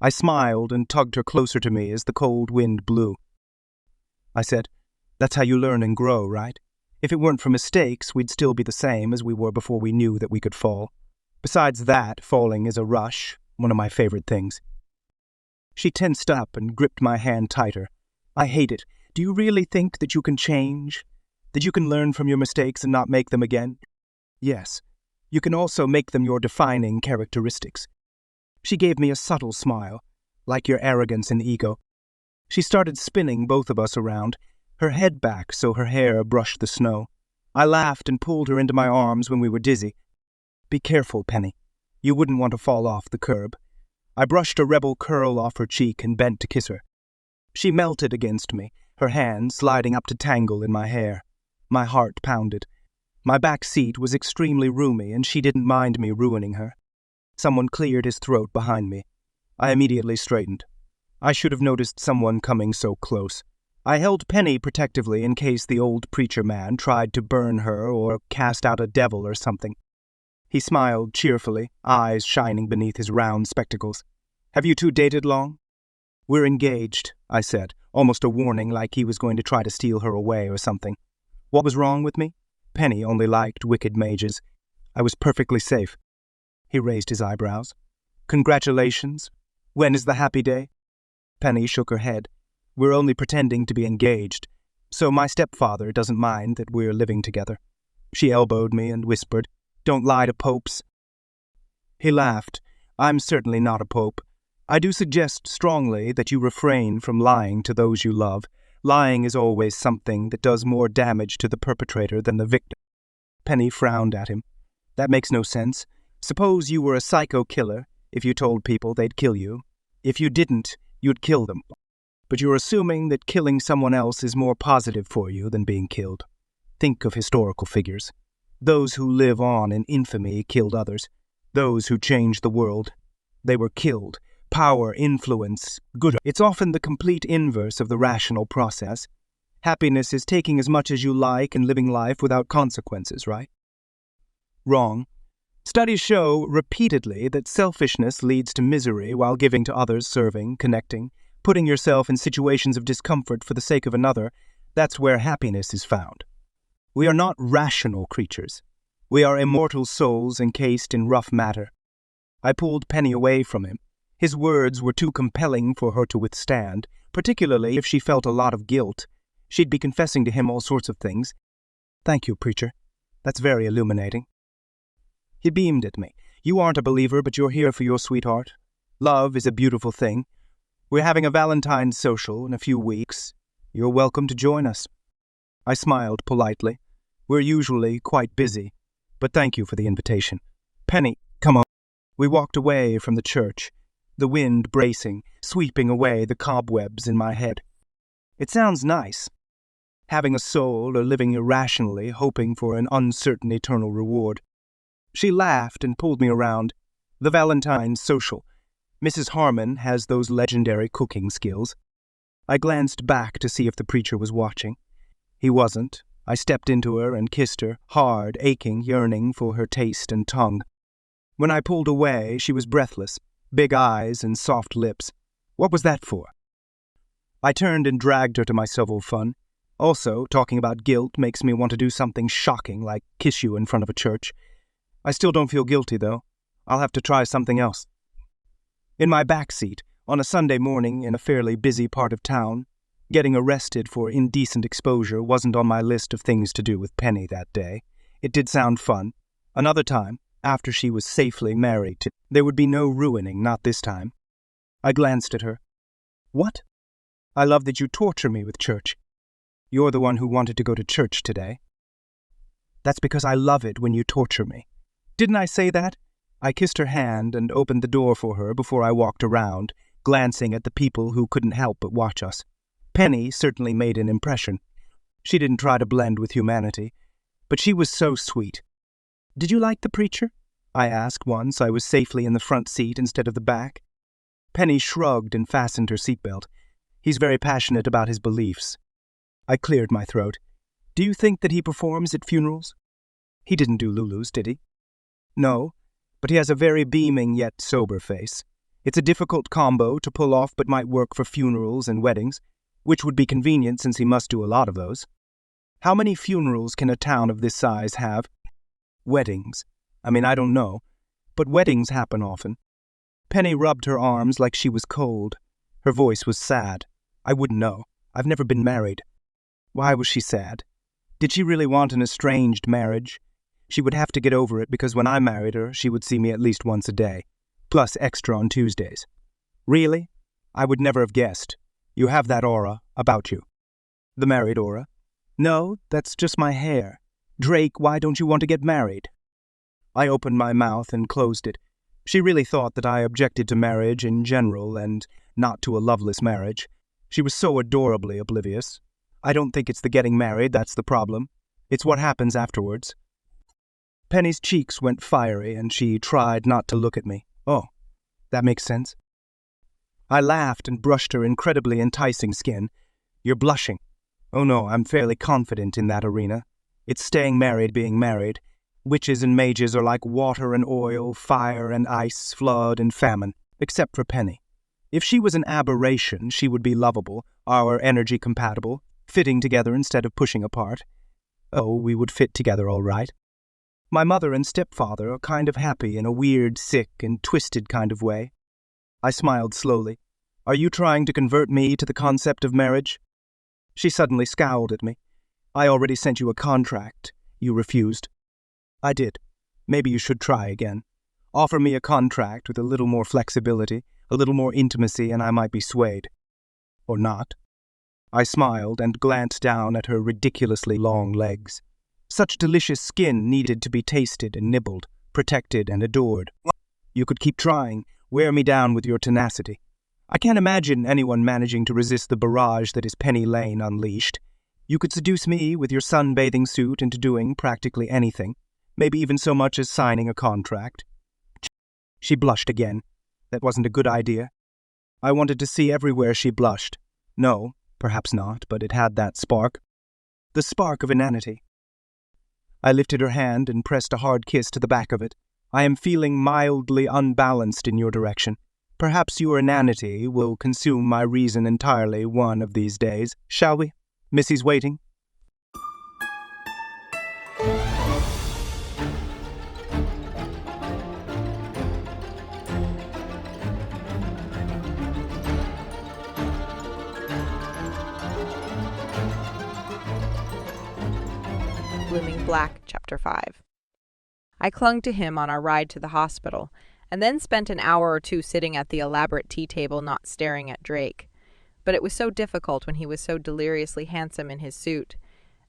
S2: I smiled and tugged her closer to me as the cold wind blew. I said, That's how you learn and grow, right? If it weren't for mistakes, we'd still be the same as we were before we knew that we could fall. Besides that, falling is a rush, one of my favorite things. She tensed up and gripped my hand tighter. I hate it. Do you really think that you can change? That you can learn from your mistakes and not make them again? Yes. You can also make them your defining characteristics. She gave me a subtle smile, like your arrogance and ego. She started spinning both of us around, her head back so her hair brushed the snow. I laughed and pulled her into my arms when we were dizzy. Be careful, Penny. You wouldn't want to fall off the curb. I brushed a rebel curl off her cheek and bent to kiss her. She melted against me, her hand sliding up to tangle in my hair. My heart pounded. My back seat was extremely roomy, and she didn't mind me ruining her. Someone cleared his throat behind me. I immediately straightened. I should have noticed someone coming so close. I held Penny protectively in case the old preacher man tried to burn her or cast out a devil or something. He smiled cheerfully, eyes shining beneath his round spectacles. Have you two dated long? We're engaged, I said, almost a warning like he was going to try to steal her away or something. What was wrong with me? Penny only liked wicked mages. I was perfectly safe. He raised his eyebrows. Congratulations. When is the happy day? Penny shook her head. We're only pretending to be engaged, so my stepfather doesn't mind that we're living together. She elbowed me and whispered, Don't lie to popes. He laughed. I'm certainly not a pope. I do suggest strongly that you refrain from lying to those you love. Lying is always something that does more damage to the perpetrator than the victim. Penny frowned at him. That makes no sense. Suppose you were a psycho killer. If you told people, they'd kill you. If you didn't, you'd kill them. But you're assuming that killing someone else is more positive for you than being killed. Think of historical figures. Those who live on in infamy killed others. Those who changed the world. They were killed. Power, influence, good. It's often the complete inverse of the rational process. Happiness is taking as much as you like and living life without consequences, right? Wrong. Studies show repeatedly that selfishness leads to misery while giving to others, serving, connecting, putting yourself in situations of discomfort for the sake of another. That's where happiness is found. We are not rational creatures. We are immortal souls encased in rough matter. I pulled Penny away from him. His words were too compelling for her to withstand, particularly if she felt a lot of guilt. She'd be confessing to him all sorts of things. Thank you, preacher. That's very illuminating. He beamed at me. You aren't a believer, but you're here for your sweetheart. Love is a beautiful thing. We're having a Valentine's social in a few weeks. You're welcome to join us. I smiled politely. We're usually quite busy, but thank you for the invitation. Penny, come on. We walked away from the church, the wind bracing, sweeping away the cobwebs in my head. It sounds nice. Having a soul or living irrationally, hoping for an uncertain eternal reward. She laughed and pulled me around. The Valentine's social. Mrs. Harmon has those legendary cooking skills. I glanced back to see if the preacher was watching. He wasn't. I stepped into her and kissed her, hard, aching, yearning for her taste and tongue. When I pulled away, she was breathless, big eyes and soft lips. What was that for? I turned and dragged her to my civil fun. Also, talking about guilt makes me want to do something shocking, like kiss you in front of a church. I still don't feel guilty, though. I'll have to try something else. In my back seat, on a Sunday morning in a fairly busy part of town, getting arrested for indecent exposure wasn't on my list of things to do with Penny that day. It did sound fun. Another time, after she was safely married, there would be no ruining, not this time. I glanced at her. What? I love that you torture me with church. You're the one who wanted to go to church today. That's because I love it when you torture me. Didn't I say that? I kissed her hand and opened the door for her before I walked around, glancing at the people who couldn't help but watch us. Penny certainly made an impression. She didn't try to blend with humanity, but she was so sweet. Did you like the preacher? I asked once I was safely in the front seat instead of the back. Penny shrugged and fastened her seatbelt. He's very passionate about his beliefs. I cleared my throat. Do you think that he performs at funerals? He didn't do Lulu's, did he? No, but he has a very beaming yet sober face. It's a difficult combo to pull off but might work for funerals and weddings, which would be convenient since he must do a lot of those. How many funerals can a town of this size have? Weddings. I don't know, but weddings happen often. Penny rubbed her arms like she was cold. Her voice was sad. I wouldn't know. I've never been married. Why was she sad? Did she really want an estranged marriage? She would have to get over it because when I married her, she would see me at least once a day, plus extra on Tuesdays. Really? I would never have guessed. You have that aura about you. The married aura? No, that's just my hair. Drake, why don't you want to get married? I opened my mouth and closed it. She really thought that I objected to marriage in general and not to a loveless marriage. She was so adorably oblivious. I don't think it's the getting married that's the problem. It's what happens afterwards. Penny's cheeks went fiery and she tried not to look at me. Oh, that makes sense. I laughed and brushed her incredibly enticing skin. You're blushing. Oh no, I'm fairly confident in that arena. It's staying married being married. Witches and mages are like water and oil, fire and ice, flood and famine, except for Penny. If she was an aberration, she would be lovable, our energy compatible, fitting together instead of pushing apart. Oh, we would fit together all right. My mother and stepfather are kind of happy in a weird, sick, and twisted kind of way. I smiled slowly. Are you trying to convert me to the concept of marriage? She suddenly scowled at me. I already sent you a contract. You refused. I did. Maybe you should try again. Offer me a contract with a little more flexibility, a little more intimacy, and I might be swayed. Or not. I smiled and glanced down at her ridiculously long legs. Such delicious skin needed to be tasted and nibbled, protected and adored. You could keep trying, wear me down with your tenacity. I can't imagine anyone managing to resist the barrage that is Penny Lane unleashed. You could seduce me with your sunbathing suit into doing practically anything, maybe even so much as signing a contract. She blushed again. That wasn't a good idea. I wanted to see everywhere she blushed. No, perhaps not, but it had that spark. The spark of inanity. I lifted her hand and pressed a hard kiss to the back of it. I am feeling mildly unbalanced in your direction. Perhaps your inanity will consume my reason entirely one of these days. Shall we? Missy's waiting.
S1: Blooming Black, Chapter 5. I clung to him on our ride to the hospital, and then spent an hour or two sitting at the elaborate tea table not staring at Drake. But it was so difficult when he was so deliriously handsome in his suit,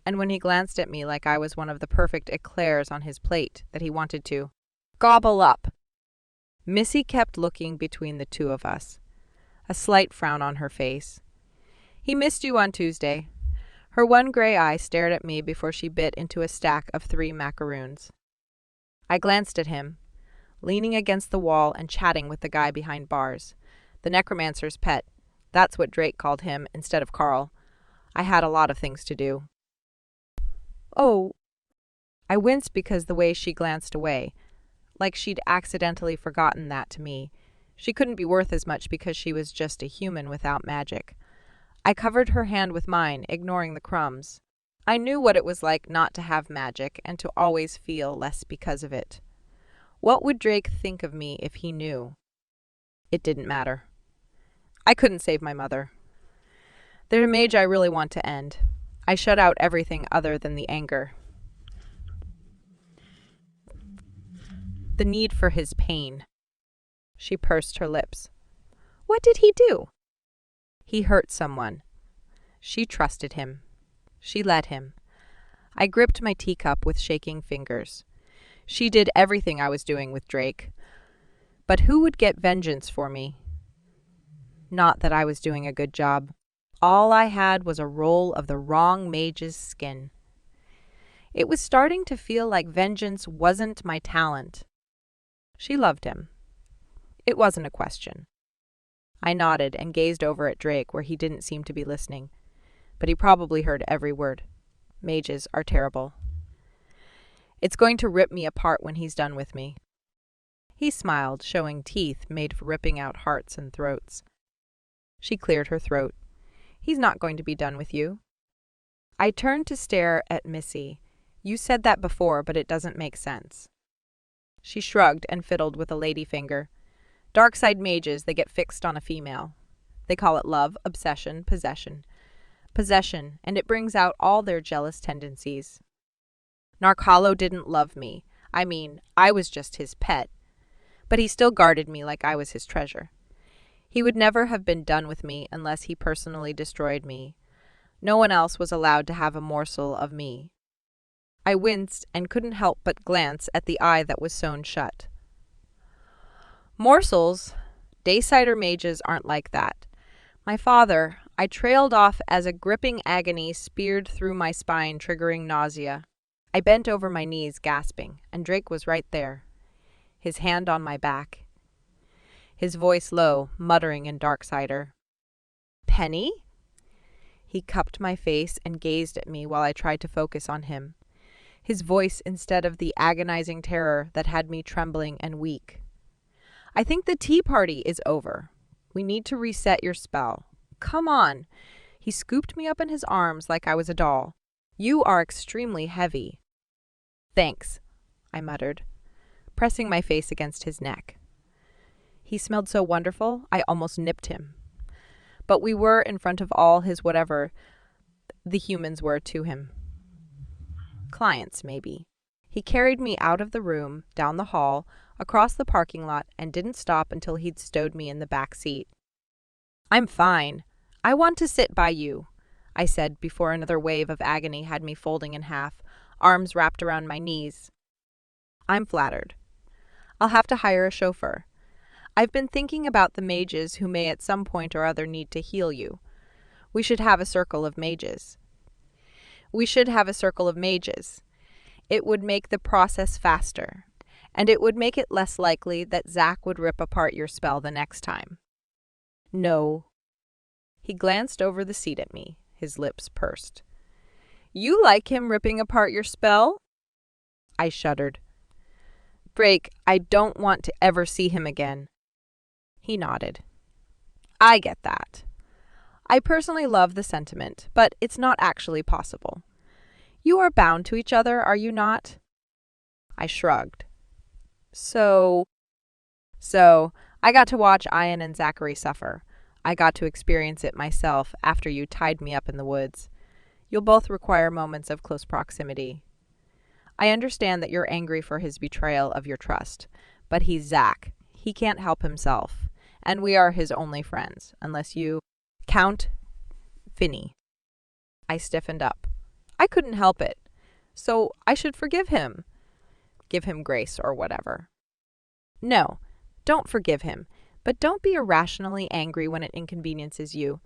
S1: and when he glanced at me like I was one of the perfect eclairs on his plate that he wanted to gobble up. Missy kept looking between the two of us, a slight frown on her face. He missed you on Tuesday. Her one gray eye stared at me before she bit into a stack of 3 macaroons. I glanced at him, leaning against the wall and chatting with the guy behind bars, the necromancer's pet. That's what Drake called him instead of Carl. I had a lot of things to do. Oh, I winced because the way she glanced away, like she'd accidentally forgotten that to me. She couldn't be worth as much because she was just a human without magic. I covered her hand with mine, ignoring the crumbs. I knew what it was like not to have magic and to always feel less because of it. What would Drake think of me if he knew? It didn't matter. I couldn't save my mother. There's a mage I really want to end. I shut out everything other than the anger. The need for his pain. She pursed her lips. What did he do? He hurt someone. She trusted him. She let him. I gripped my teacup with shaking fingers. She did everything I was doing with Drake. But who would get vengeance for me? Not that I was doing a good job. All I had was a roll of the wrong mage's skin. It was starting to feel like vengeance wasn't my talent. She loved him. It wasn't a question. I nodded and gazed over at Drake where he didn't seem to be listening, but he probably heard every word. Mages are terrible. It's going to rip me apart when he's done with me. He smiled, showing teeth made for ripping out hearts and throats. She cleared her throat. He's not going to be done with you. I turned to stare at Missy. You said that before, but it doesn't make sense. She shrugged and fiddled with a lady finger. Dark-side mages, they get fixed on a female. They call it love, obsession, possession. possession, and it brings out all their jealous tendencies. Narcalo didn't love me. I mean, I was just his pet. But he still guarded me like I was his treasure. He would never have been done with me unless he personally destroyed me. No one else was allowed to have a morsel of me. I winced and couldn't help but glance at the eye that was sewn shut. Morsels? Daysider mages aren't like that. My father, I trailed off as a gripping agony speared through my spine, triggering nausea. I bent over my knees, gasping, and Drake was right there, his hand on my back, his voice low, muttering in Darksider. Penny? He cupped my face and gazed at me while I tried to focus on him, his voice instead of the agonizing terror that had me trembling and weak. I think the tea party is over. We need to reset your spell. Come on. He scooped me up in his arms like I was a doll. You are extremely heavy. Thanks, I muttered, pressing my face against his neck. He smelled so wonderful, I almost nipped him. But we were in front of all his whatever the humans were to him. Clients, maybe. He carried me out of the room, down the hall, across the parking lot, and didn't stop until he'd stowed me in the back seat. I'm fine. I want to sit by you, I said before another wave of agony had me folding in half, arms wrapped around my knees. I'm flattered. I'll have to hire a chauffeur. I've been thinking about the mages who may at some point or other need to heal you. We should have a circle of mages. It would make the process faster, and it would make it less likely that Zach would rip apart your spell the next time. No. He glanced over the seat at me, his lips pursed. You like him ripping apart your spell? I shuddered. Drake, I don't want to ever see him again. He nodded. I get that. I personally love the sentiment, but it's not actually possible. You are bound to each other, are you not? I shrugged. So, I got to watch Ian and Zachary suffer. I got to experience it myself after you tied me up in the woods. You'll both require moments of close proximity. I understand that you're angry for his betrayal of your trust, but he's Zach. He can't help himself, and we are his only friends, unless you... Count Finney. I stiffened up. I couldn't help it, so I should forgive him. Give him grace or whatever. No, don't forgive him, but don't be irrationally angry when it inconveniences you.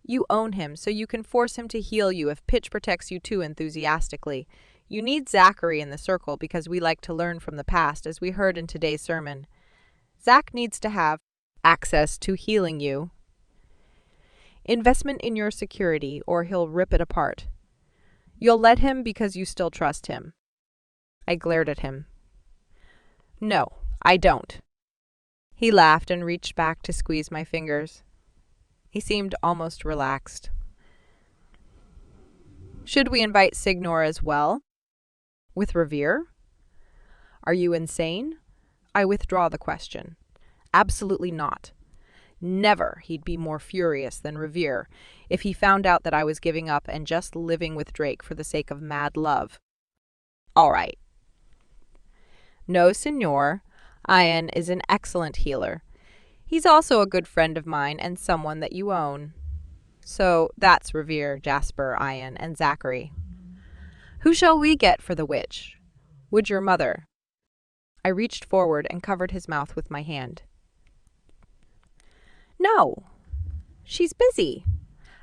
S1: You own him, so you can force him to heal you if Pitch protects you too enthusiastically. You need Zachary in the circle because we like to learn from the past, as we heard in today's sermon. Zach needs to have access to healing you. Investment in your security, or he'll rip it apart. You'll let him because you still trust him. I glared at him. No, I don't. He laughed and reached back to squeeze my fingers. He seemed almost relaxed. Should we invite Signor as well? With Revere? Are you insane? I withdraw the question. Absolutely not. Never he'd be more furious than Revere if he found out that I was giving up and just living with Drake for the sake of mad love. All right. No, Signor. Ian is an excellent healer. He's also a good friend of mine and someone that you own. So that's Revere, Jasper, Ian, and Zachary. Who shall we get for the witch? Would your mother? I reached forward and covered his mouth with my hand. No, she's busy.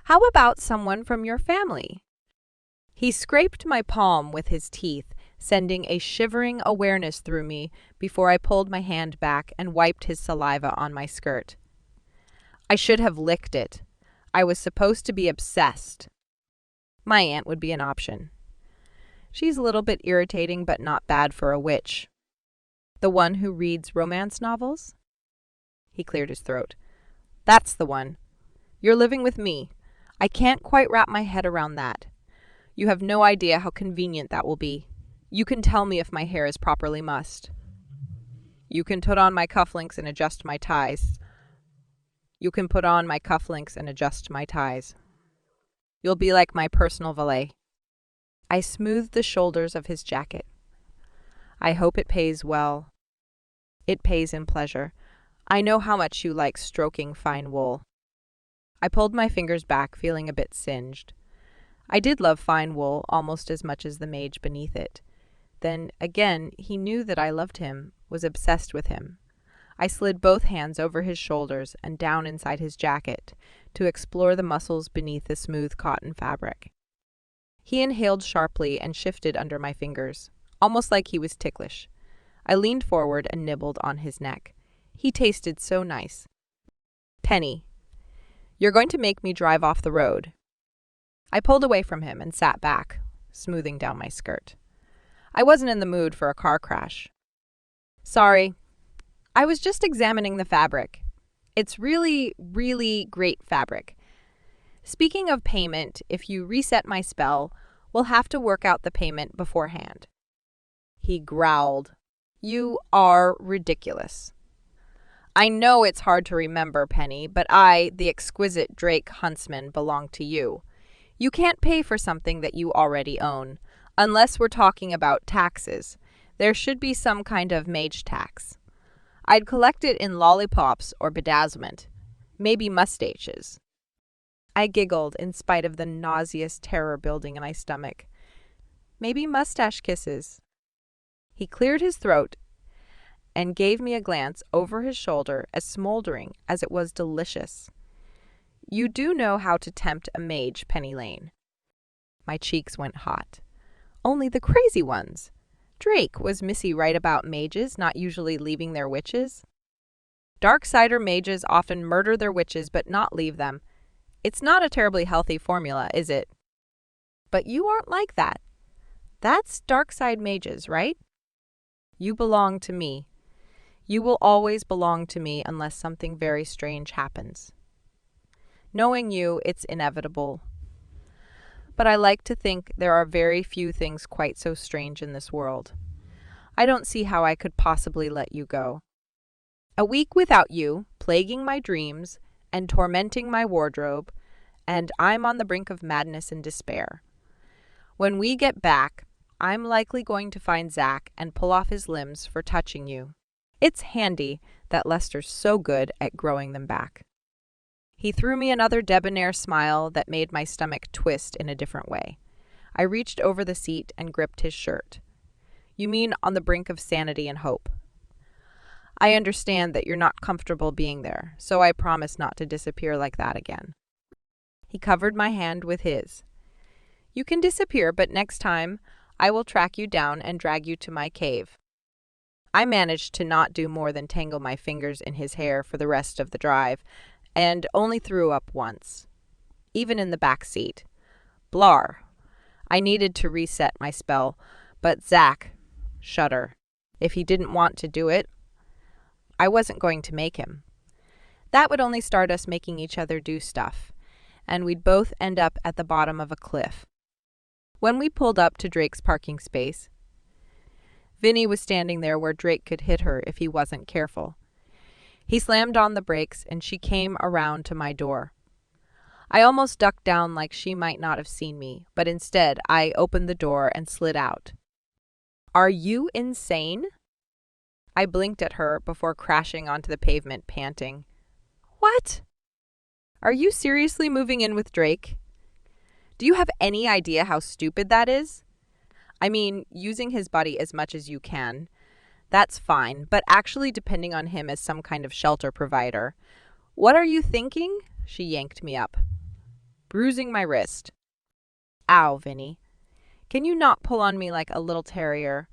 S1: How about someone from your family? He scraped my palm with his teeth, sending a shivering awareness through me before I pulled my hand back and wiped his saliva on my skirt. I should have licked it. I was supposed to be obsessed. My aunt would be an option. She's a little bit irritating, but not bad for a witch. The one who reads romance novels? He cleared his throat. That's the one. You're living with me. I can't quite wrap my head around that. You have no idea how convenient that will be. You can tell me if my hair is properly mussed. You can put on my cufflinks and adjust my ties. You'll You'll be like my personal valet. I smoothed the shoulders of his jacket. I hope it pays well. It pays in pleasure. I know how much you like stroking fine wool. I pulled my fingers back, feeling a bit singed. I did love fine wool almost as much as the mage beneath it. Then, again, he knew that I loved him, was obsessed with him. I slid both hands over his shoulders and down inside his jacket to explore the muscles beneath the smooth cotton fabric. He inhaled sharply and shifted under my fingers, almost like he was ticklish. I leaned forward and nibbled on his neck. He tasted so nice. Penny, you're going to make me drive off the road. I pulled away from him and sat back, smoothing down my skirt. I wasn't in the mood for a car crash. Sorry. I was just examining the fabric. It's really, really great fabric. Speaking of payment, if you reset my spell, we'll have to work out the payment beforehand. He growled. You are ridiculous. I know it's hard to remember, Penny, but I, the exquisite Drake huntsman, belong to you. You can't pay for something that you already own, unless we're talking about taxes. There should be some kind of mage tax. I'd collect it in lollipops or bedazzlement, maybe mustaches. I giggled in spite of the nauseous terror building in my stomach. Maybe mustache kisses. He cleared his throat and gave me a glance over his shoulder as smoldering as it was delicious. You do know how to tempt a mage, Penny Lane. My cheeks went hot. Only the crazy ones. Drake, was Missy right about mages not usually leaving their witches? Darksider mages often murder their witches but not leave them. It's not a terribly healthy formula, is it? But you aren't like that. That's darkside mages, right? You belong to me. You will always belong to me unless something very strange happens. Knowing you, it's inevitable. But I like to think there are very few things quite so strange in this world. I don't see how I could possibly let you go. A week without you, plaguing my dreams and tormenting my wardrobe, and I'm on the brink of madness and despair. When we get back, I'm likely going to find Zach and pull off his limbs for touching you. It's handy that Lester's so good at growing them back. He threw me another debonair smile that made my stomach twist in a different way. I reached over the seat and gripped his shirt. You mean on the brink of sanity and hope? I understand that you're not comfortable being there, so I promise not to disappear like that again. He covered my hand with his. You can disappear, but next time I will track you down and drag you to my cave. I managed to not do more than tangle my fingers in his hair for the rest of the drive, and only threw up once, even in the back seat. Blar. I needed to reset my spell, but Zach, shudder. If he didn't want to do it, I wasn't going to make him. That would only start us making each other do stuff, and we'd both end up at the bottom of a cliff. When we pulled up to Drake's parking space, Vinny was standing there where Drake could hit her if he wasn't careful. He slammed on the brakes and she came around to my door. I almost ducked down like she might not have seen me, but instead I opened the door and slid out. Are you insane? I blinked at her before crashing onto the pavement, panting. What? Are you seriously moving in with Drake? Do you have any idea how stupid that is? I mean, using his body as much as you can. That's fine, but actually depending on him as some kind of shelter provider. What are you thinking? She yanked me up, bruising my wrist. Ow, Vinny. Can you not pull on me like a little terrier?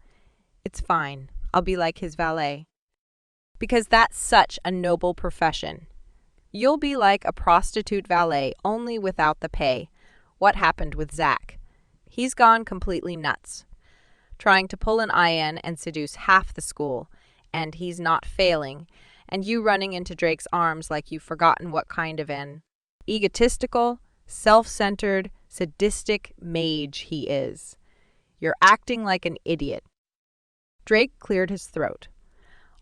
S1: It's fine. I'll be like his valet. Because that's such a noble profession. You'll be like a prostitute valet, only without the pay. What happened with Zach? He's gone completely nuts, trying to pull an IN and seduce half the school, and he's not failing, and you running into Drake's arms like you've forgotten what kind of an egotistical, self-centered, sadistic mage he is. You're acting like an idiot. Drake cleared his throat.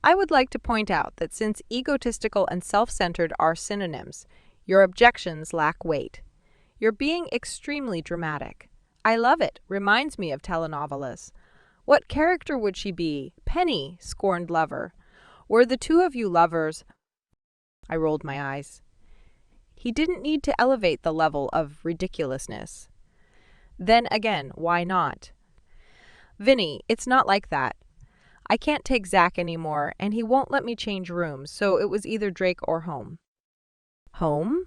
S1: I would like to point out that since egotistical and self-centered are synonyms, your objections lack weight. You're being extremely dramatic. I love it. Reminds me of telenovelas. What character would she be? Penny, scorned lover. Were the two of you lovers? I rolled my eyes. He didn't need to elevate the level of ridiculousness. Then again, why not? Vinny, it's not like that. I can't take Zach anymore, and he won't let me change rooms, so it was either Drake or home. Home?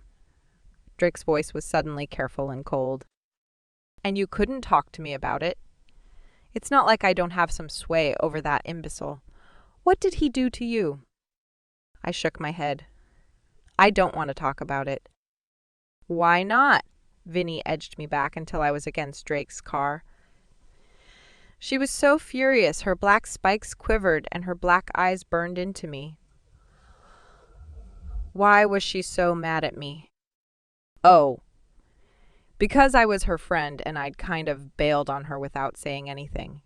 S1: Drake's voice was suddenly careful and cold. And you couldn't talk to me about it? It's not like I don't have some sway over that imbecile. What did he do to you? I shook my head. I don't want to talk about it. Why not? Vinny edged me back until I was against Drake's car. She was so furious, her black spikes quivered and her black eyes burned into me. Why was she so mad at me? Oh, because I was her friend and I'd kind of bailed on her without saying anything.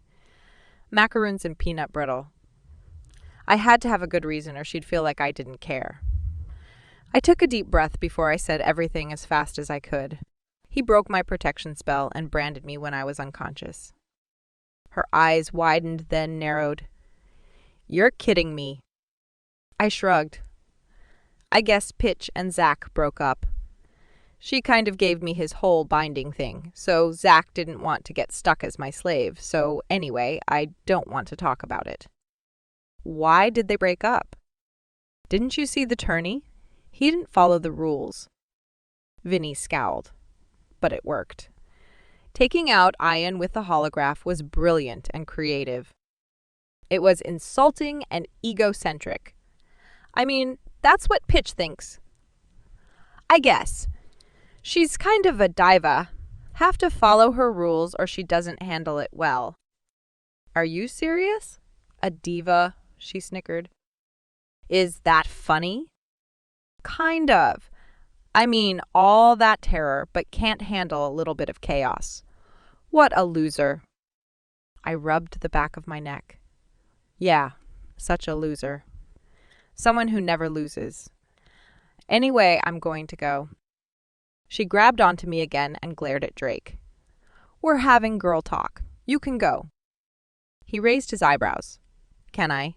S1: Macaroons and peanut brittle. I had to have a good reason or she'd feel like I didn't care. I took a deep breath before I said everything as fast as I could. He broke my protection spell and branded me when I was unconscious. Her eyes widened, then narrowed. You're kidding me. I shrugged. I guess Pitch and Zach broke up. She kind of gave me his whole binding thing, so Zach didn't want to get stuck as my slave, so anyway, I don't want to talk about it. Why did they break up? Didn't you see the tourney? He didn't follow the rules. Vinny scowled. But it worked. Taking out Ian with the holograph was brilliant and creative. It was insulting and egocentric. I mean, that's what Pitch thinks. I guess. She's kind of a diva. Have to follow her rules or she doesn't handle it well. Are you serious? A diva, she snickered. Is that funny? Kind of. I mean, all that terror, but can't handle a little bit of chaos. What a loser. I rubbed the back of my neck. Yeah, such a loser. Someone who never loses. Anyway, I'm going to go. She grabbed onto me again and glared at Drake. We're having girl talk. You can go. He raised his eyebrows. Can I?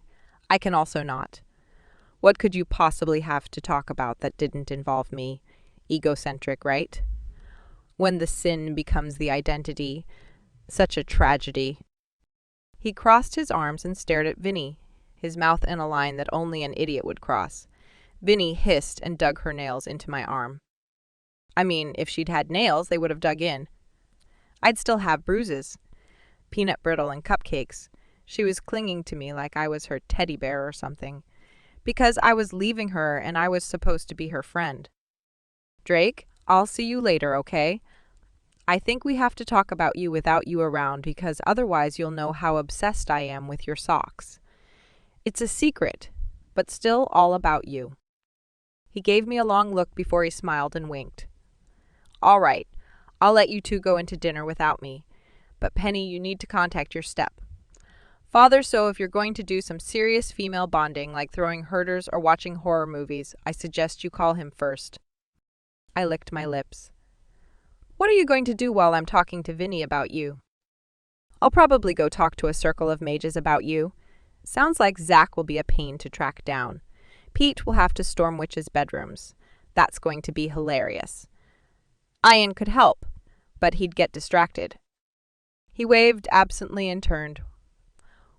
S1: I can also not. What could you possibly have to talk about that didn't involve me? Egocentric, right? When the sin becomes the identity. Such a tragedy. He crossed his arms and stared at Vinny, his mouth in a line that only an idiot would cross. Vinny hissed and dug her nails into my arm. I mean, if she'd had nails, they would have dug in. I'd still have bruises. Peanut brittle and cupcakes. She was clinging to me like I was her teddy bear or something. Because I was leaving her and I was supposed to be her friend. Drake, I'll see you later, okay? I think we have to talk about you without you around because otherwise you'll know how obsessed I am with your socks. It's a secret, but still all about you. He gave me a long look before he smiled and winked. All right, I'll let you two go into dinner without me. But Penny, you need to contact your step. Father, so if you're going to do some serious female bonding like throwing herders or watching horror movies, I suggest you call him first. I licked my lips. What are you going to do while I'm talking to Vinny about you? I'll probably go talk to a circle of mages about you. Sounds like Zach will be a pain to track down. Pete will have to storm witches' bedrooms. That's going to be hilarious. Ian could help, but he'd get distracted. He waved absently and turned,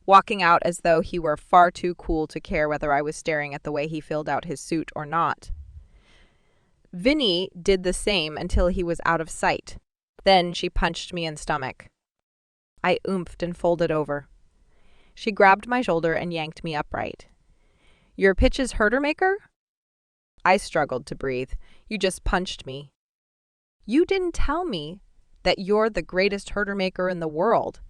S1: walking out as though he were far too cool to care whether I was staring at the way he filled out his suit or not. Vinny did the same until he was out of sight. Then she punched me in the stomach. I oomphed and folded over. She grabbed my shoulder and yanked me upright. You're Pitch's herder maker? I struggled to breathe. You just punched me. You didn't tell me that you're the greatest herder maker in the world.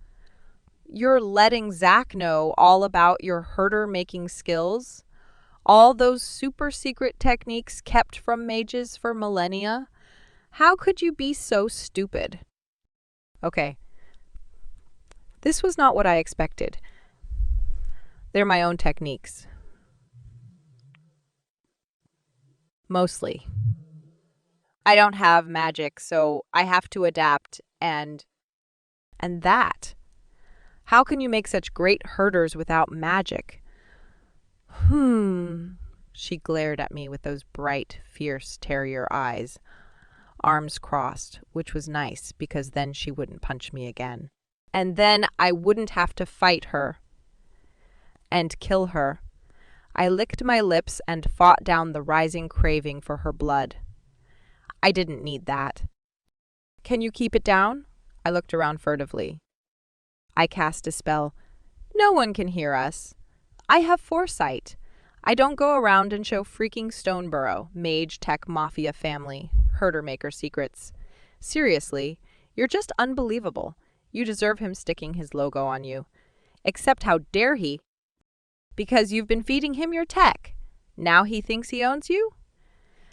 S1: You're letting Zach know all about your herder making skills? All those super secret techniques kept from mages for millennia? How could you be so stupid? Okay. This was not what I expected. They're my own techniques. Mostly. I don't have magic, so I have to adapt and that. How can you make such great herders without magic? She glared at me with those bright, fierce terrier eyes, arms crossed, which was nice because then she wouldn't punch me again. And then I wouldn't have to fight her and kill her. I licked my lips and fought down the rising craving for her blood. I didn't need that. Can you keep it down? I looked around furtively. I cast a spell. No one can hear us. I have foresight. I don't go around and show freaking Stoneborough, mage tech mafia family, herder maker secrets. Seriously, you're just unbelievable. You deserve him sticking his logo on you. Except how dare he? Because you've been feeding him your tech. Now he thinks he owns you?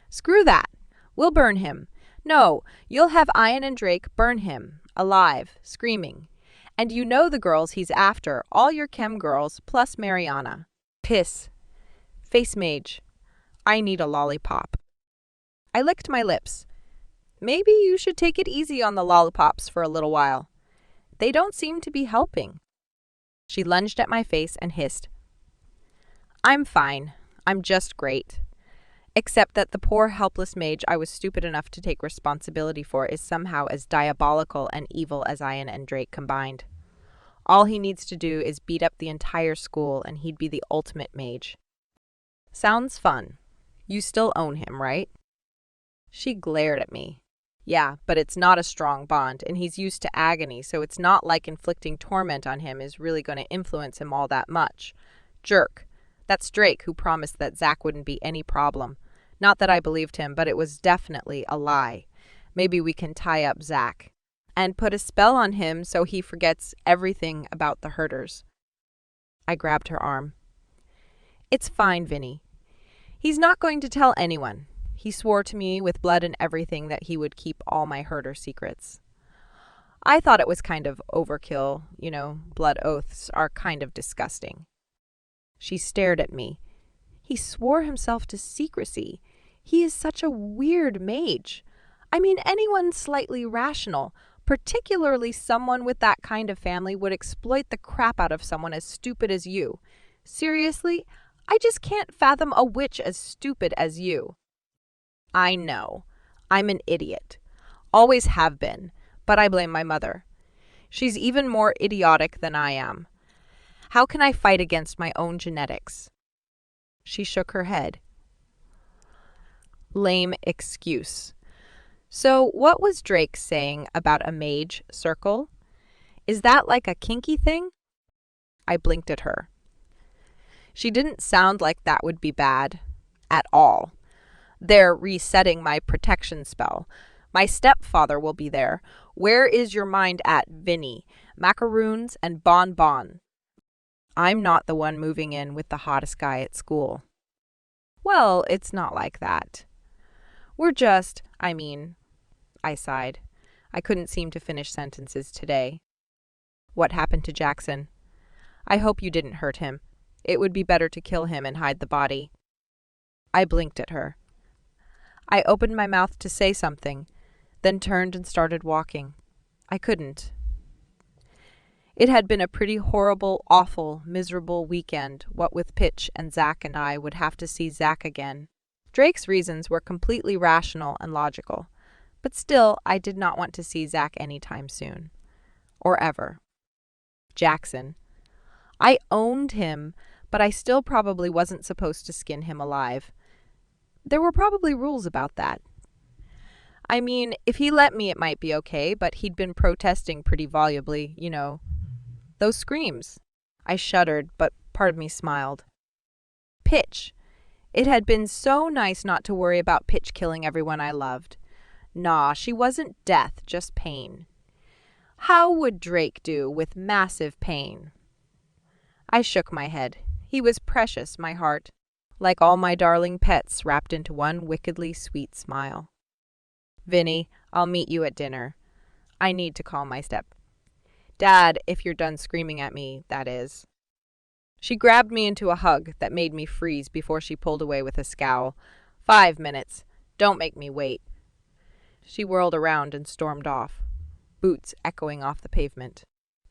S1: Screw that. We'll burn him. No, you'll have Ian and Drake burn him, alive, screaming. And you know the girls he's after, all your chem girls, plus Mariana. Piss. Face mage. I need a lollipop. I licked my lips. Maybe you should take it easy on the lollipops for a little while. They don't seem to be helping. She lunged at my face and hissed. I'm fine. I'm just great. Except that the poor helpless mage I was stupid enough to take responsibility for is somehow as diabolical and evil as Ian and Drake combined. All he needs to do is beat up the entire school and he'd be the ultimate mage. Sounds fun. You still own him, right? She glared at me. Yeah, but it's not a strong bond, and he's used to agony, so it's not like inflicting torment on him is really going to influence him all that much. Jerk. That's Drake who promised that Zach wouldn't be any problem. Not that I believed him, but it was definitely a lie. Maybe we can tie up Zach and put a spell on him so he forgets everything about the herders. I grabbed her arm. It's fine, Vinny. He's not going to tell anyone. He swore to me with blood and everything that he would keep all my herder secrets. I thought it was kind of overkill. You know, blood oaths are kind of disgusting. She stared at me. He swore himself to secrecy. He is such a weird mage. I mean, anyone slightly rational, particularly someone with that kind of family, would exploit the crap out of someone as stupid as you. Seriously, I just can't fathom a witch as stupid as you. I know. I'm an idiot. Always have been, but I blame my mother. She's even more idiotic than I am. How can I fight against my own genetics? She shook her head. Lame excuse. So what was Drake saying about a mage circle? Is that like a kinky thing? I blinked at her. She didn't sound like that would be bad. At all. They're resetting my protection spell. My stepfather will be there. Where is your mind at, Vinny? Macaroons and bonbon. I'm not the one moving in with the hottest guy at school. Well, it's not like that. We're just, I sighed. I couldn't seem to finish sentences today. What happened to Jackson? I hope you didn't hurt him. It would be better to kill him and hide the body. I blinked at her. I opened my mouth to say something, then turned and started walking. I couldn't. It had been a pretty horrible, awful, miserable weekend, what with Pitch and Zach and I would have to see Zach again. Drake's reasons were completely rational and logical, but still I did not want to see Zach anytime soon. Or ever. Jackson. I owned him, but I still probably wasn't supposed to skin him alive. There were probably rules about that. I mean, if he let me, it might be okay, but he'd been protesting pretty volubly, you know. Those screams. I shuddered, but part of me smiled. Pitch. It had been so nice not to worry about Pitch killing everyone I loved. Nah, she wasn't death, just pain. How would Drake do with massive pain? I shook my head. He was precious, my heart, like all my darling pets wrapped into one wickedly sweet smile. Vinny, I'll meet you at dinner. I need to call my Dad, if you're done screaming at me, that is. She grabbed me into a hug that made me freeze before she pulled away with a scowl. 5 minutes. Don't make me wait. She whirled around and stormed off, boots echoing off the pavement.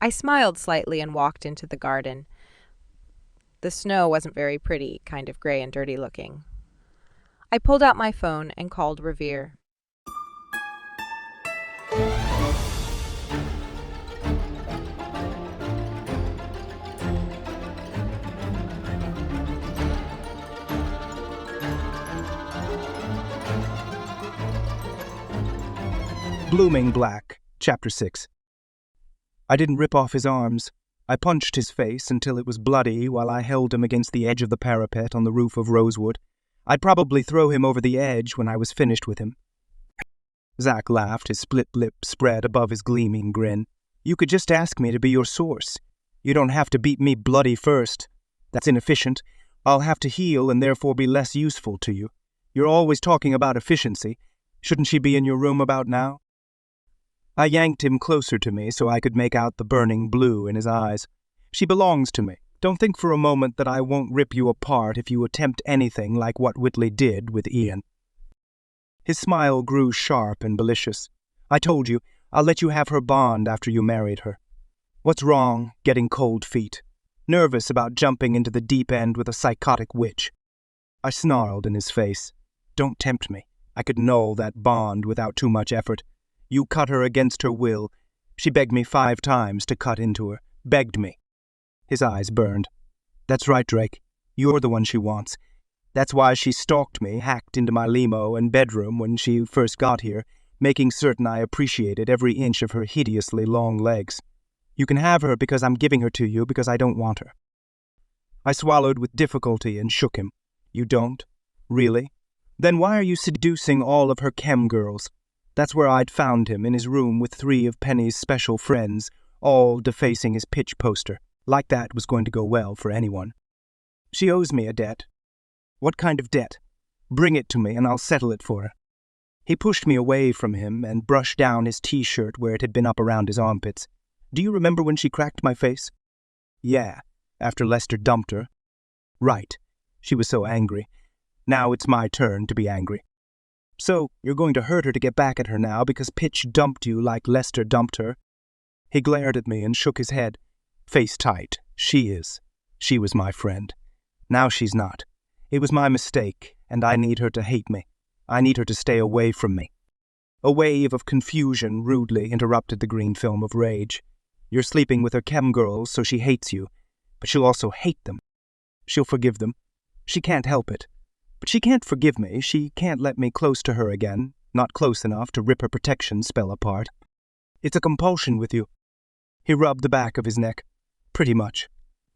S1: I smiled slightly and walked into the garden. The snow wasn't very pretty, kind of gray and dirty looking. I pulled out my phone and called Revere.
S2: Blooming Black, Chapter 6. I didn't rip off his arms. I punched his face until it was bloody while I held him against the edge of the parapet on the roof of Rosewood. I'd probably throw him over the edge when I was finished with him. Zack laughed, his split lip spread above his gleaming grin. You could just ask me to be your source. You don't have to beat me bloody first. That's inefficient. I'll have to heal and therefore be less useful to you. You're always talking about efficiency. Shouldn't she be in your room about now? I yanked him closer to me so I could make out the burning blue in his eyes. She belongs to me. Don't think for a moment that I won't rip you apart if you attempt anything like what Whitley did with Ian. His smile grew sharp and malicious. I told you, I'll let you have her bond after you married her. What's wrong, getting cold feet? Nervous about jumping into the deep end with a psychotic witch? I snarled in his face. Don't tempt me. I could null that bond without too much effort. You cut her against her will. She begged me 5 times to cut into her. Begged me. His eyes burned. That's right, Drake. You're the one she wants. That's why she stalked me, hacked into my limo and bedroom when she first got here, making certain I appreciated every inch of her hideously long legs. You can have her because I'm giving her to you because I don't want her. I swallowed with difficulty and shook him. You don't? Really? Then why are you seducing all of her chem girls? That's where I'd found him, in his room with 3 of Penny's special friends, all defacing his pitch poster. Like that was going to go well for anyone. She owes me a debt. What kind of debt? Bring it to me and I'll settle it for her. He pushed me away from him and brushed down his t-shirt where it had been up around his armpits. Do you remember when she cracked my face? Yeah, after Lester dumped her. Right. She was so angry. Now it's my turn to be angry. So, you're going to hurt her to get back at her now because Pitch dumped you like Lester dumped her? He glared at me and shook his head. Face tight. She is. She was my friend. Now she's not. It was my mistake, and I need her to hate me. I need her to stay away from me. A wave of confusion rudely interrupted the green film of rage. You're sleeping with her chem girls, so she hates you. But she'll also hate them. She'll forgive them. She can't help it. But she can't forgive me. She can't let me close to her again, not close enough to rip her protection spell apart. It's a compulsion with you. He rubbed the back of his neck. Pretty much.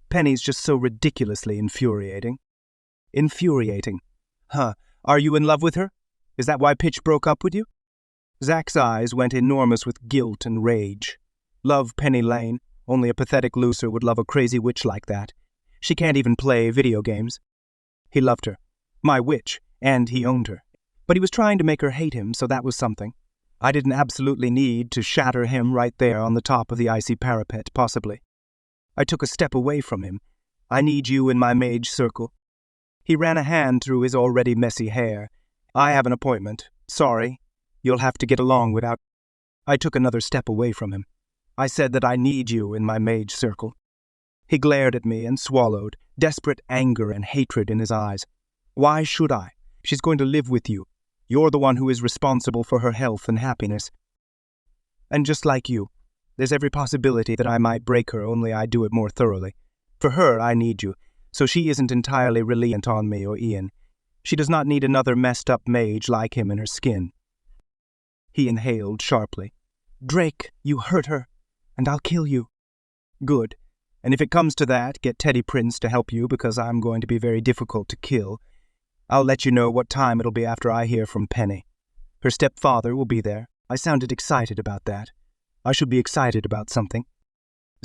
S2: Penny's just so ridiculously infuriating. Infuriating. Huh. Are you in love with her? Is that why Pitch broke up with you? Zack's eyes went enormous with guilt and rage. Love Penny Lane. Only a pathetic loser would love a crazy witch like that. She can't even play video games. He loved her. My witch, and he owned her. But he was trying to make her hate him, so that was something. I didn't absolutely need to shatter him right there on the top of the icy parapet, possibly. I took a step away from him. I need you in my mage circle. He ran a hand through his already messy hair. I have an appointment. Sorry. You'll have to get along without... I took another step away from him. I said that I need you in my mage circle. He glared at me and swallowed, desperate anger and hatred in his eyes. Why should I? She's going to live with you. You're the one who is responsible for her health and happiness. And just like you, there's every possibility that I might break her, only I do it more thoroughly. For her, I need you, so she isn't entirely reliant on me or Ian. She does not need another messed-up mage like him in her skin. He inhaled sharply. Drake, you hurt her, and I'll kill you. Good. And if it comes to that, get Teddy Prince to help you because I'm going to be very difficult to kill. I'll let you know what time it'll be after I hear from Penny. Her stepfather will be there. I sounded excited about that. I should be excited about something.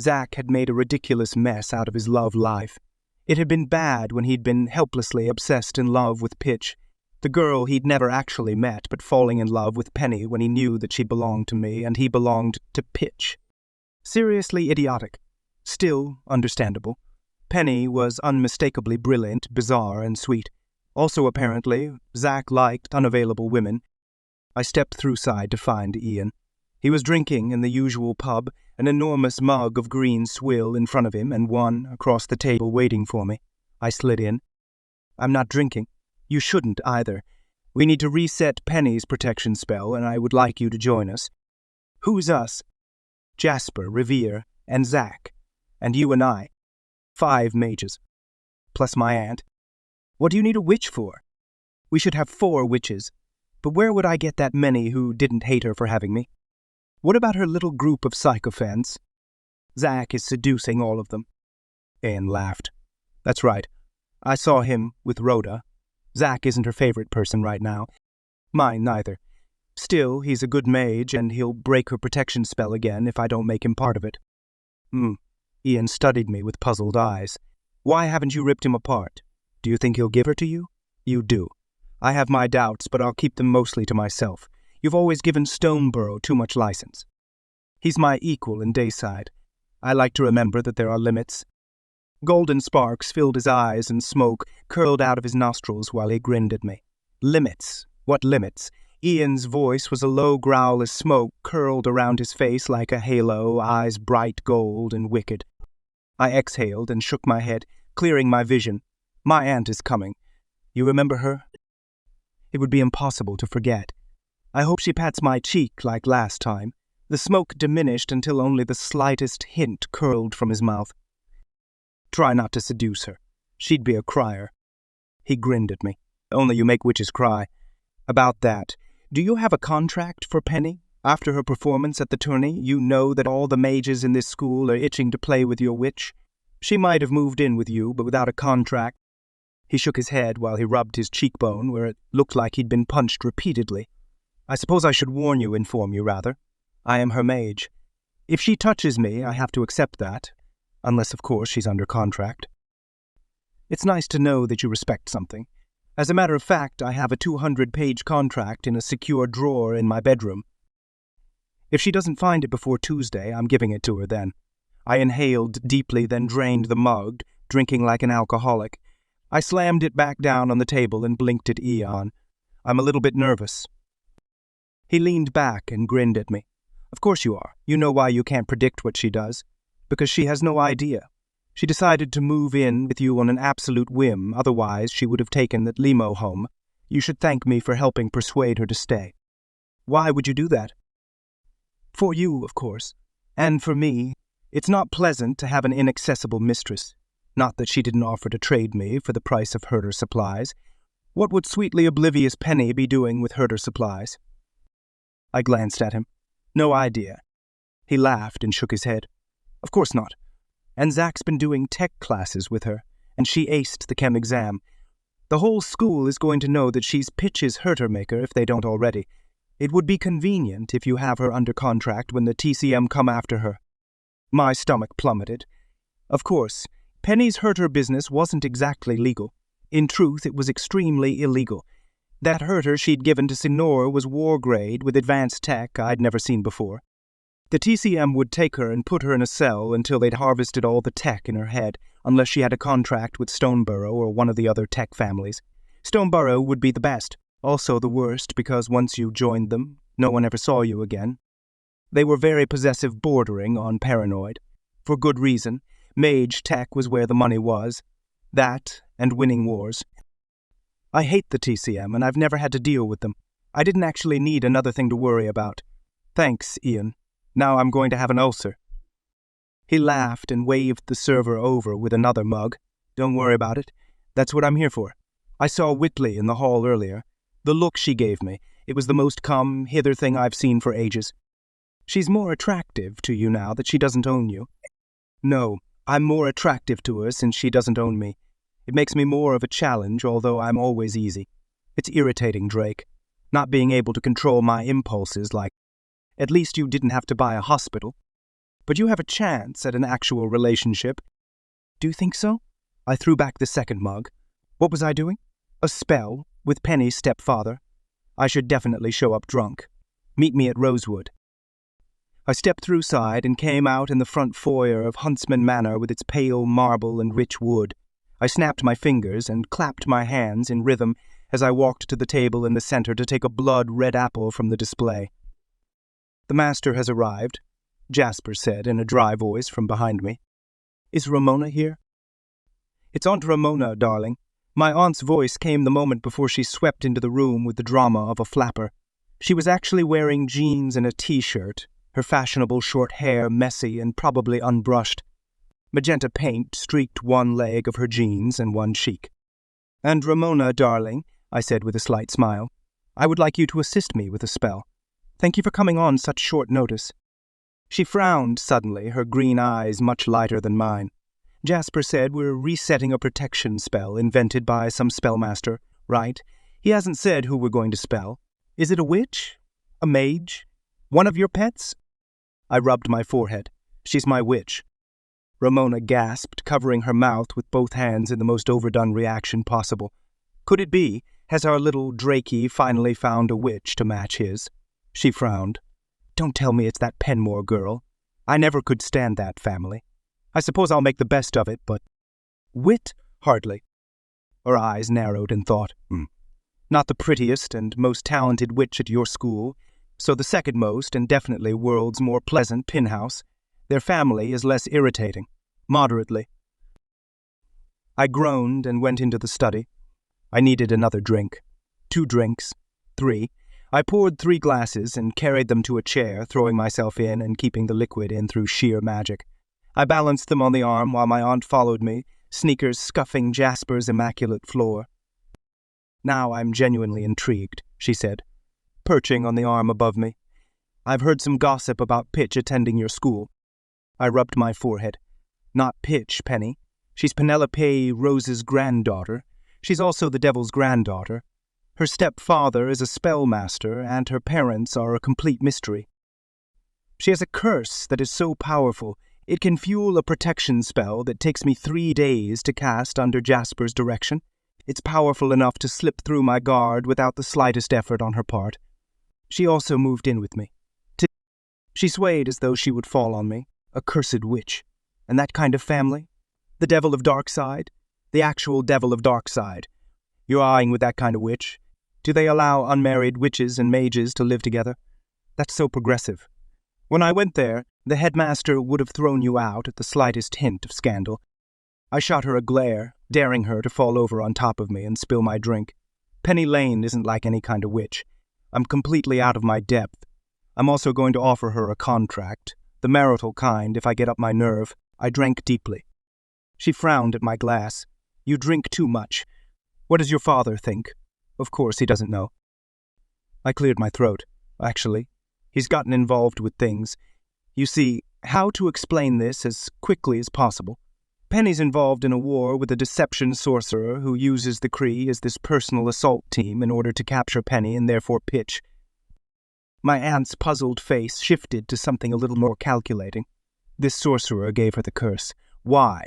S2: Zack had made a ridiculous mess out of his love life. It had been bad when he'd been helplessly obsessed in love with Pitch, the girl he'd never actually met, but falling in love with Penny when he knew that she belonged to me and he belonged to Pitch. Seriously idiotic. Still understandable. Penny was unmistakably brilliant, bizarre, and sweet. Also, apparently, Zack liked unavailable women. I stepped through side to find Ian. He was drinking in the usual pub, an enormous mug of green swill in front of him and one across the table waiting for me. I slid in. I'm not drinking. You shouldn't either. We need to reset Penny's protection spell, and I would like you to join us. Who's us? Jasper, Revere, and Zach. And you and I. 5 mages. Plus my aunt. What do you need a witch for? We should have 4 witches. But where would I get that many who didn't hate her for having me? What about her little group of sycophants? Zach is seducing all of them. Anne laughed. That's right. I saw him with Rhoda. Zach isn't her favorite person right now. Mine neither. Still, he's a good mage, and he'll break her protection spell again if I don't make him part of it. Ian studied me with puzzled eyes. Why haven't you ripped him apart? Do you think he'll give her to you? You do. I have my doubts, but I'll keep them mostly to myself. You've always given Stoneborough too much license. He's my equal in Dayside. I like to remember that there are limits. Golden sparks filled his eyes and smoke curled out of his nostrils while he grinned at me. Limits? What limits? Ian's voice was a low growl as smoke curled around his face like a halo, eyes bright gold and wicked. I exhaled and shook my head, clearing my vision. My aunt is coming. You remember her? It would be impossible to forget. I hope she pats my cheek like last time. The smoke diminished until only the slightest hint curled from his mouth. Try not to seduce her. She'd be a crier. He grinned at me. Only you make witches cry. About that, do you have a contract for Penny? After her performance at the tourney, you know that all the mages in this school are itching to play with your witch. She might have moved in with you, but without a contract. He shook his head while he rubbed his cheekbone, where it looked like he'd been punched repeatedly. I suppose I should inform you, rather. I am her mage. If she touches me, I have to accept that. Unless, of course, she's under contract. It's nice to know that you respect something. As a matter of fact, I have a 200-page contract in a secure drawer in my bedroom. If she doesn't find it before Tuesday, I'm giving it to her then. I inhaled deeply, then drained the mug, drinking like an alcoholic. I slammed it back down on the table and blinked at Eon. I'm a little bit nervous. He leaned back and grinned at me. Of course you are. You know why you can't predict what she does. Because she has no idea. She decided to move in with you on an absolute whim, otherwise she would have taken that limo home. You should thank me for helping persuade her to stay. Why would you do that? For you, of course. And for me. It's not pleasant to have an inaccessible mistress. Not that she didn't offer to trade me for the price of herder supplies. What would sweetly oblivious Penny be doing with herder supplies? I glanced at him. No idea. He laughed and shook his head. Of course not. And Zach's been doing tech classes with her, and she aced the chem exam. The whole school is going to know that she's Pitch's herder maker if they don't already. It would be convenient if you have her under contract when the TCM come after her. My stomach plummeted. Of course, Penny's herder business wasn't exactly legal. In truth, it was extremely illegal. That herder she'd given to Sinor was war grade with advanced tech I'd never seen before. The TCM would take her and put her in a cell until they'd harvested all the tech in her head, unless she had a contract with Stoneborough or one of the other tech families. Stoneborough would be the best, also the worst, because once you joined them, no one ever saw you again. They were very possessive, bordering on paranoid. For good reason. Mage tech was where the money was. That, and winning wars. I hate the TCM, and I've never had to deal with them. I didn't actually need another thing to worry about. Thanks, Ian. Now I'm going to have an ulcer. He laughed and waved the server over with another mug. Don't worry about it. That's what I'm here for. I saw Whitley in the hall earlier. The look she gave me, it was the most come-hither thing I've seen for ages. She's more attractive to you now that she doesn't own you. No, I'm more attractive to her since she doesn't own me. It makes me more of a challenge, although I'm always easy. It's irritating, Drake. Not being able to control my impulses like, at least you didn't have to buy a hospital. But you have a chance at an actual relationship. Do you think so? I threw back the second mug. What was I doing? A spell, with Penny's stepfather. I should definitely show up drunk. Meet me at Rosewood. I stepped through side and came out in the front foyer of Huntsman Manor with its pale marble and rich wood. I snapped my fingers and clapped my hands in rhythm, as I walked to the table in the center to take a blood-red apple from the display. "The master has arrived," Jasper said in a dry voice from behind me. "Is Ramona here?" "It's Aunt Ramona, darling." My aunt's voice came the moment before she swept into the room with the drama of a flapper. She was actually wearing jeans and a t-shirt, her fashionable short hair messy and probably unbrushed. Magenta paint streaked one leg of her jeans and one cheek. "And Ramona, darling," I said with a slight smile, "I would like you to assist me with a spell. Thank you for coming on such short notice." She frowned suddenly, her green eyes much lighter than mine. "Jasper said we're resetting a protection spell invented by some spellmaster, right? He hasn't said who we're going to spell. Is it a witch? A mage? One of your pets?" I rubbed my forehead. "She's my witch." Ramona gasped, covering her mouth with both hands in the most overdone reaction possible. "Could it be? Has our little Drakey finally found a witch to match his?" She frowned. "Don't tell me it's that Penmore girl. I never could stand that family. I suppose I'll make the best of it, but—" "Wit? Hardly." Her eyes narrowed in thought. "Not the prettiest and most talented witch at your school, so the second most and definitely world's more pleasant pinhouse. Their family is less irritating. Moderately." I groaned and went into the study. I needed another drink. 2 drinks. 3. I poured 3 glasses and carried them to a chair, throwing myself in and keeping the liquid in through sheer magic. I balanced them on the arm while my aunt followed me, sneakers scuffing Jasper's immaculate floor. "Now I'm genuinely intrigued," she said, perching on the arm above me. "I've heard some gossip about Pitch attending your school." I rubbed my forehead. "Not Pitch, Penny. She's Penelope Rose's granddaughter. She's also the devil's granddaughter. Her stepfather is a spellmaster, and her parents are a complete mystery. She has a curse that is so powerful, it can fuel a protection spell that takes me 3 days to cast under Jasper's direction. It's powerful enough to slip through my guard without the slightest effort on her part. She also moved in with me. She swayed as though she would fall on me. A cursed witch. And that kind of family? The devil of Darkside? The actual devil of Darkside. You're eyeing with that kind of witch? Do they allow unmarried witches and mages to live together? That's so progressive. When I went there, the headmaster would have thrown you out at the slightest hint of scandal. I shot her a glare, daring her to fall over on top of me and spill my drink. Penny Lane isn't like any kind of witch. I'm completely out of my depth. I'm also going to offer her a contract. The marital kind, if I get up my nerve. I drank deeply. She frowned at my glass. "You drink too much. What does your father think?" "Of course he doesn't know." I cleared my throat. "Actually, he's gotten involved with things. You see, how to explain this as quickly as possible? Penny's involved in a war with a deception sorcerer who uses the Kree as this personal assault team in order to capture Penny and therefore Pitch." My aunt's puzzled face shifted to something a little more calculating. This sorcerer gave her the curse. Why?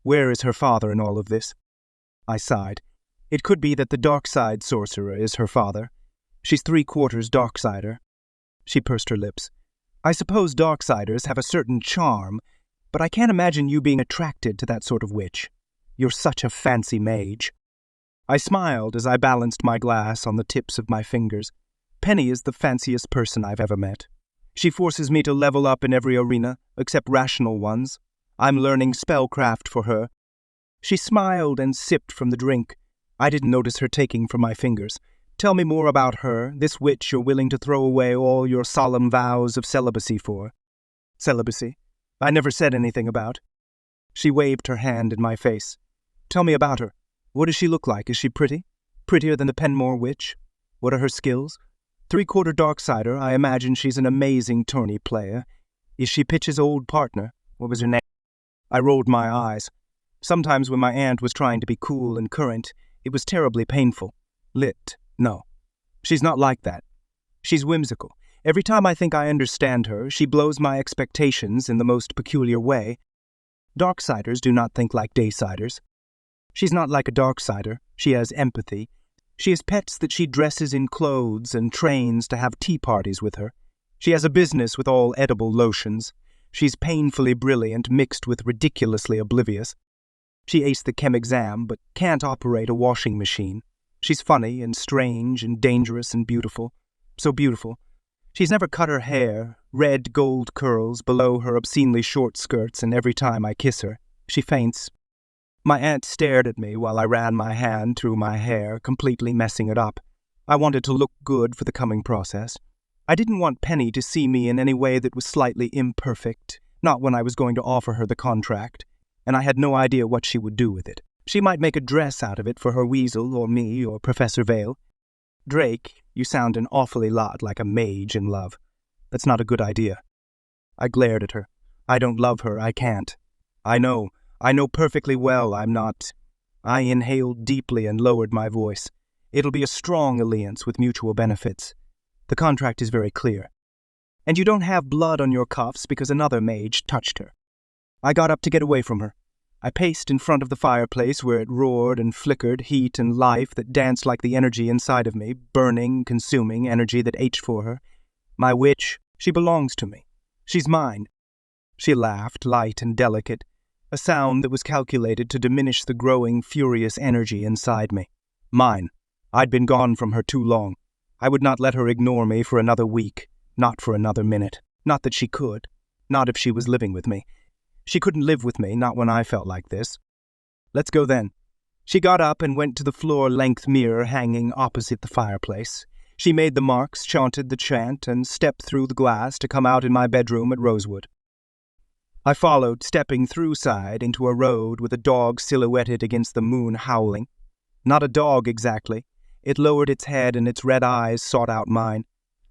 S2: Where is her father in all of this? I sighed. It could be that the Darkside sorcerer is her father. She's 3/4 Darksider. She pursed her lips. "I suppose Darksiders have a certain charm, but I can't imagine you being attracted to that sort of witch. You're such a fancy mage." I smiled as I balanced my glass on the tips of my fingers. Penny is the fanciest person I've ever met. She forces me to level up in every arena, except rational ones. I'm learning spellcraft for her. She smiled and sipped from the drink. I didn't notice her taking from my fingers. "Tell me more about her, this witch you're willing to throw away all your solemn vows of celibacy for." "Celibacy? I never said anything about." She waved her hand in my face. "Tell me about her. What does she look like? Is she pretty? Prettier than the Penmore witch? What are her skills? 3/4 Darksider, I imagine she's an amazing tourney player. Is she Pitch's old partner? What was her name?" I rolled my eyes. Sometimes when my aunt was trying to be cool and current, it was terribly painful. Lit. No. She's not like that. She's whimsical. Every time I think I understand her, she blows my expectations in the most peculiar way. Darksiders do not think like Daysiders. She's not like a Darksider. She has empathy. She has pets that she dresses in clothes and trains to have tea parties with her. She has a business with all edible lotions. She's painfully brilliant mixed with ridiculously oblivious. She aced the chem exam, but can't operate a washing machine. She's funny and strange and dangerous and beautiful. So beautiful. She's never cut her hair, red gold curls below her obscenely short skirts, and every time I kiss her, she faints. My aunt stared at me while I ran my hand through my hair, completely messing it up. I wanted to look good for the coming process. I didn't want Penny to see me in any way that was slightly imperfect, not when I was going to offer her the contract, and I had no idea what she would do with it. She might make a dress out of it for her weasel or me or Professor Vale. Drake, you sound an awfully lot like a mage in love. That's not a good idea. I glared at her. I don't love her, I can't. I know perfectly well I'm not. I inhaled deeply and lowered my voice. It'll be a strong alliance with mutual benefits. The contract is very clear. And you don't have blood on your cuffs because another mage touched her. I got up to get away from her. I paced in front of the fireplace where it roared and flickered heat and life that danced like the energy inside of me, burning, consuming energy that ached for her. My witch, she belongs to me. She's mine. She laughed, light and delicate, a sound that was calculated to diminish the growing, furious energy inside me. Mine. I'd been gone from her too long. I would not let her ignore me for another week, not for another minute. Not that she could. Not if she was living with me. She couldn't live with me, not when I felt like this. Let's go then. She got up and went to the floor-length mirror hanging opposite the fireplace. She made the marks, chanted the chant, and stepped through the glass to come out in my bedroom at Rosewood. I followed, stepping through side into a road with a dog silhouetted against the moon howling. Not a dog exactly. It lowered its head and its red eyes sought out mine.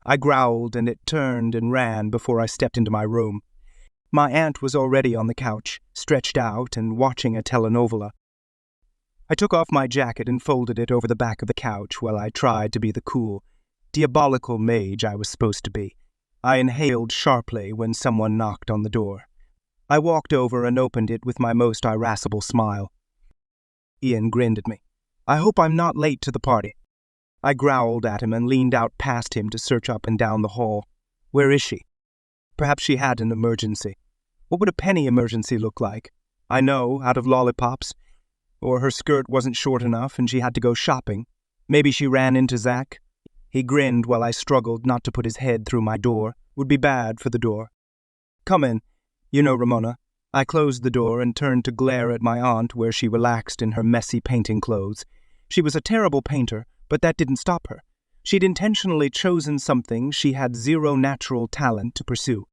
S2: I growled and it turned and ran before I stepped into my room. My aunt was already on the couch, stretched out and watching a telenovela. I took off my jacket and folded it over the back of the couch while I tried to be the cool, diabolical mage I was supposed to be. I inhaled sharply when someone knocked on the door. I walked over and opened it with my most irascible smile. Ian grinned at me. I hope I'm not late to the party. I growled at him and leaned out past him to search up and down the hall. Where is she? Perhaps she had an emergency. What would a Penny emergency look like? I know, out of lollipops. Or her skirt wasn't short enough and she had to go shopping. Maybe she ran into Zach. He grinned while I struggled not to put his head through my door. Would be bad for the door. Come in. You know, Ramona. I closed the door and turned to glare at my aunt where she relaxed in her messy painting clothes. She was a terrible painter, but that didn't stop her. She'd intentionally chosen something she had zero natural talent to pursue.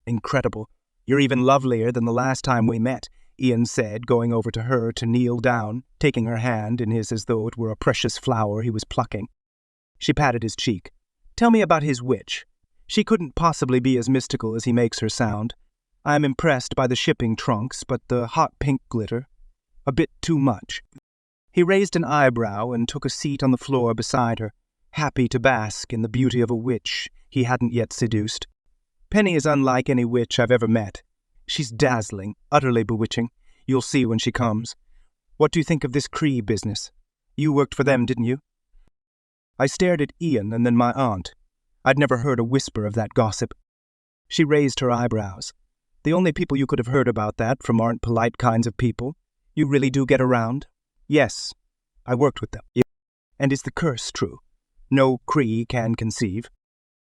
S2: Incredible. You're even lovelier than the last time we met, Ian said, going over to her to kneel down, taking her hand in his as though it were a precious flower he was plucking. She patted his cheek. Tell me about his witch. She couldn't possibly be as mystical as he makes her sound. I am impressed by the shipping trunks, but the hot pink glitter, a bit too much. He raised an eyebrow and took a seat on the floor beside her, happy to bask in the beauty of a witch he hadn't yet seduced. Penny is unlike any witch I've ever met. She's dazzling, utterly bewitching. You'll see when she comes. What do you think of this Cree business? You worked for them, didn't you? I stared at Ian and then my aunt. I'd never heard a whisper of that gossip. She raised her eyebrows. The only people you could have heard about that from aren't polite kinds of people. You really do get around? Yes, I worked with them. And is the curse true? No Cree can conceive.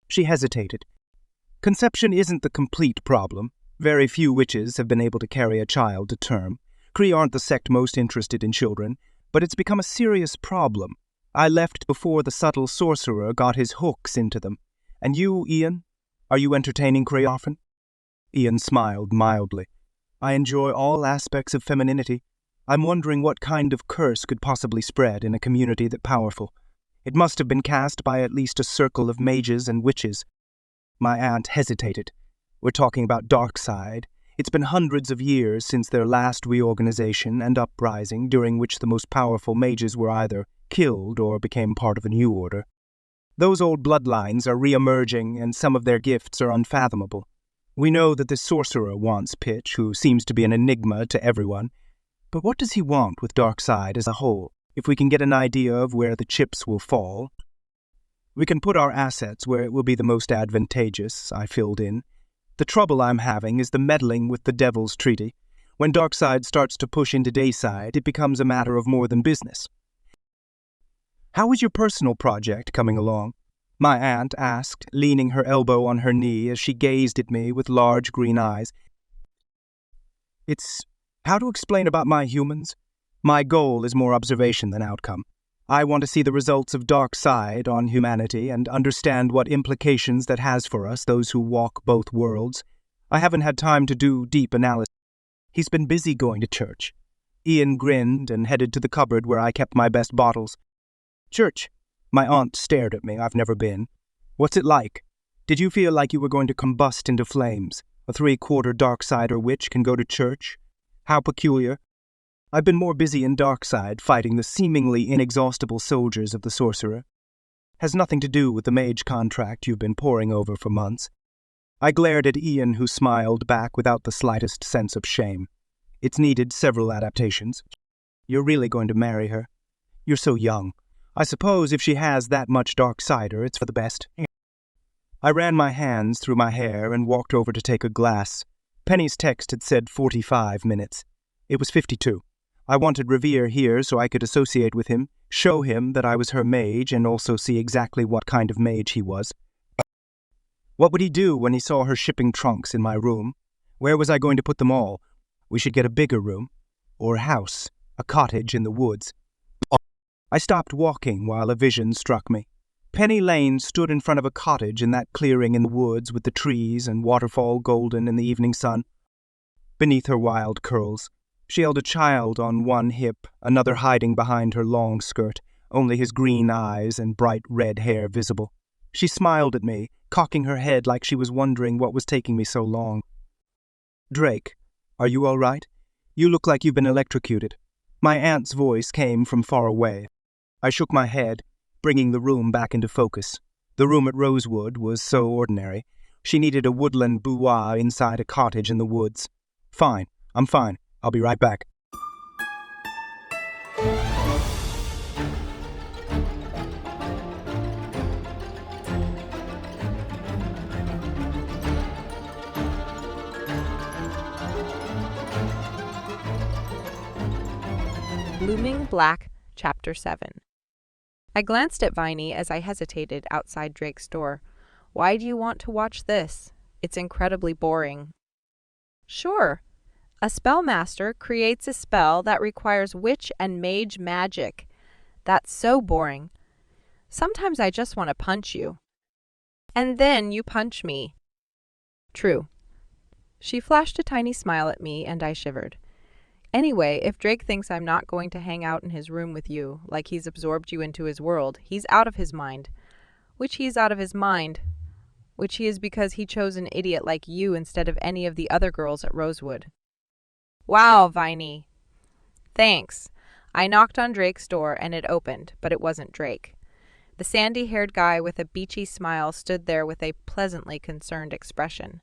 S2: She hesitated. Conception isn't the complete problem. Very few witches have been able to carry a child to term. Cree aren't the sect most interested in children, but it's become a serious problem. I left before the subtle sorcerer got his hooks into them. And you, Ian? Are you entertaining Cree often? Ian smiled mildly. I enjoy all aspects of femininity. I'm wondering what kind of curse could possibly spread in a community that powerful. It must have been cast by at least a circle of mages and witches. My aunt hesitated. We're talking about Darkside. It's been hundreds of years since their last reorganization and uprising, during which the most powerful mages were either killed or became part of a new order. Those old bloodlines are re-emerging, and some of their gifts are unfathomable. We know that the sorcerer wants Pitch, who seems to be an enigma to everyone. But what does he want with Darkside as a whole? If we can get an idea of where the chips will fall, we can put our assets where it will be the most advantageous, I filled in. The trouble I'm having is the meddling with the Devil's Treaty. When Darkside starts to push into Dayside, it becomes a matter of more than business. How is your personal project coming along? My aunt asked, leaning her elbow on her knee as she gazed at me with large green eyes. It's how to explain about my humans? My goal is more observation than outcome. I want to see the results of dark side on humanity and understand what implications that has for us, those who walk both worlds. I haven't had time to do deep analysis. He's been busy going to church. Ian grinned and headed to the cupboard where I kept my best bottles. Church? My aunt stared at me. I've never been. What's it like? Did you feel like you were going to combust into flames? A 3/4 Darksider witch can go to church? How peculiar. I've been more busy in Darkside fighting the seemingly inexhaustible soldiers of the sorcerer. Has nothing to do with the mage contract you've been poring over for months. I glared at Ian, who smiled back without the slightest sense of shame. It's needed several adaptations. You're really going to marry her? You're so young. I suppose if she has that much Darksider, it's for the best. I ran my hands through my hair and walked over to take a glass. Penny's text had said 45 minutes. It was 52. I wanted Revere here so I could associate with him, show him that I was her mage, and also see exactly what kind of mage he was. What would he do when he saw her shipping trunks in my room? Where was I going to put them all? We should get a bigger room. Or a house, a cottage in the woods. I stopped walking while a vision struck me. Penny Lane stood in front of a cottage in that clearing in the woods with the trees and waterfall golden in the evening sun. Beneath her wild curls, she held a child on one hip, another hiding behind her long skirt, only his green eyes and bright red hair visible. She smiled at me, cocking her head like she was wondering what was taking me so long. Drake, are you all right? You look like you've been electrocuted. My aunt's voice came from far away. I shook my head, bringing the room back into focus. The room at Rosewood was so ordinary. She needed a woodland boudoir inside a cottage in the woods. Fine, I'm fine. I'll be right back.
S1: Looming Black, Chapter 7. I glanced at Viney as I hesitated outside Drake's door. Why do you want to watch this? It's incredibly boring. Sure. A spellmaster creates a spell that requires witch and mage magic. That's so boring. Sometimes I just want to punch you. And then you punch me. True. She flashed a tiny smile at me, and I shivered. Anyway, if Drake thinks I'm not going to hang out in his room with you, like he's absorbed you into his world, he's out of his mind. Which he is because he chose an idiot like you instead of any of the other girls at Rosewood. Wow, Viney. Thanks. I knocked on Drake's door and it opened, but it wasn't Drake. The sandy-haired guy with a beachy smile stood there with a pleasantly concerned expression.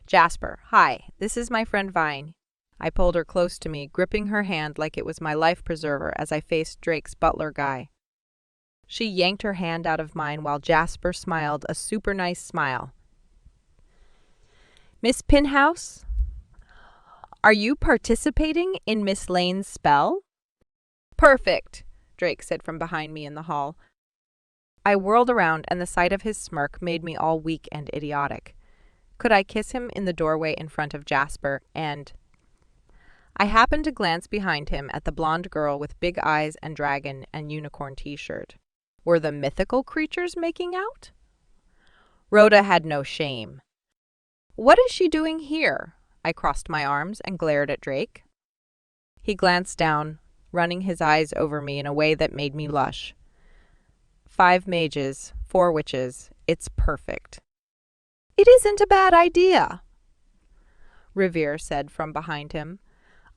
S1: Jasper, hi, this is my friend Vine. I pulled her close to me, gripping her hand like it was my life preserver as I faced Drake's butler guy. She yanked her hand out of mine while Jasper smiled a super nice smile. Miss Pinhouse, are you participating in Miss Lane's spell? Perfect, Drake said from behind me in the hall. I whirled around and the sight of his smirk made me all weak and idiotic. Could I kiss him in the doorway in front of Jasper and... I happened to glance behind him at the blonde girl with big eyes and dragon and unicorn t-shirt. Were the mythical creatures making out? Rhoda had no shame. What is she doing here? I crossed my arms and glared at Drake. He glanced down, running his eyes over me in a way that made me blush. 5 mages, 4 witches. It's perfect. It isn't a bad idea, Revere said from behind him.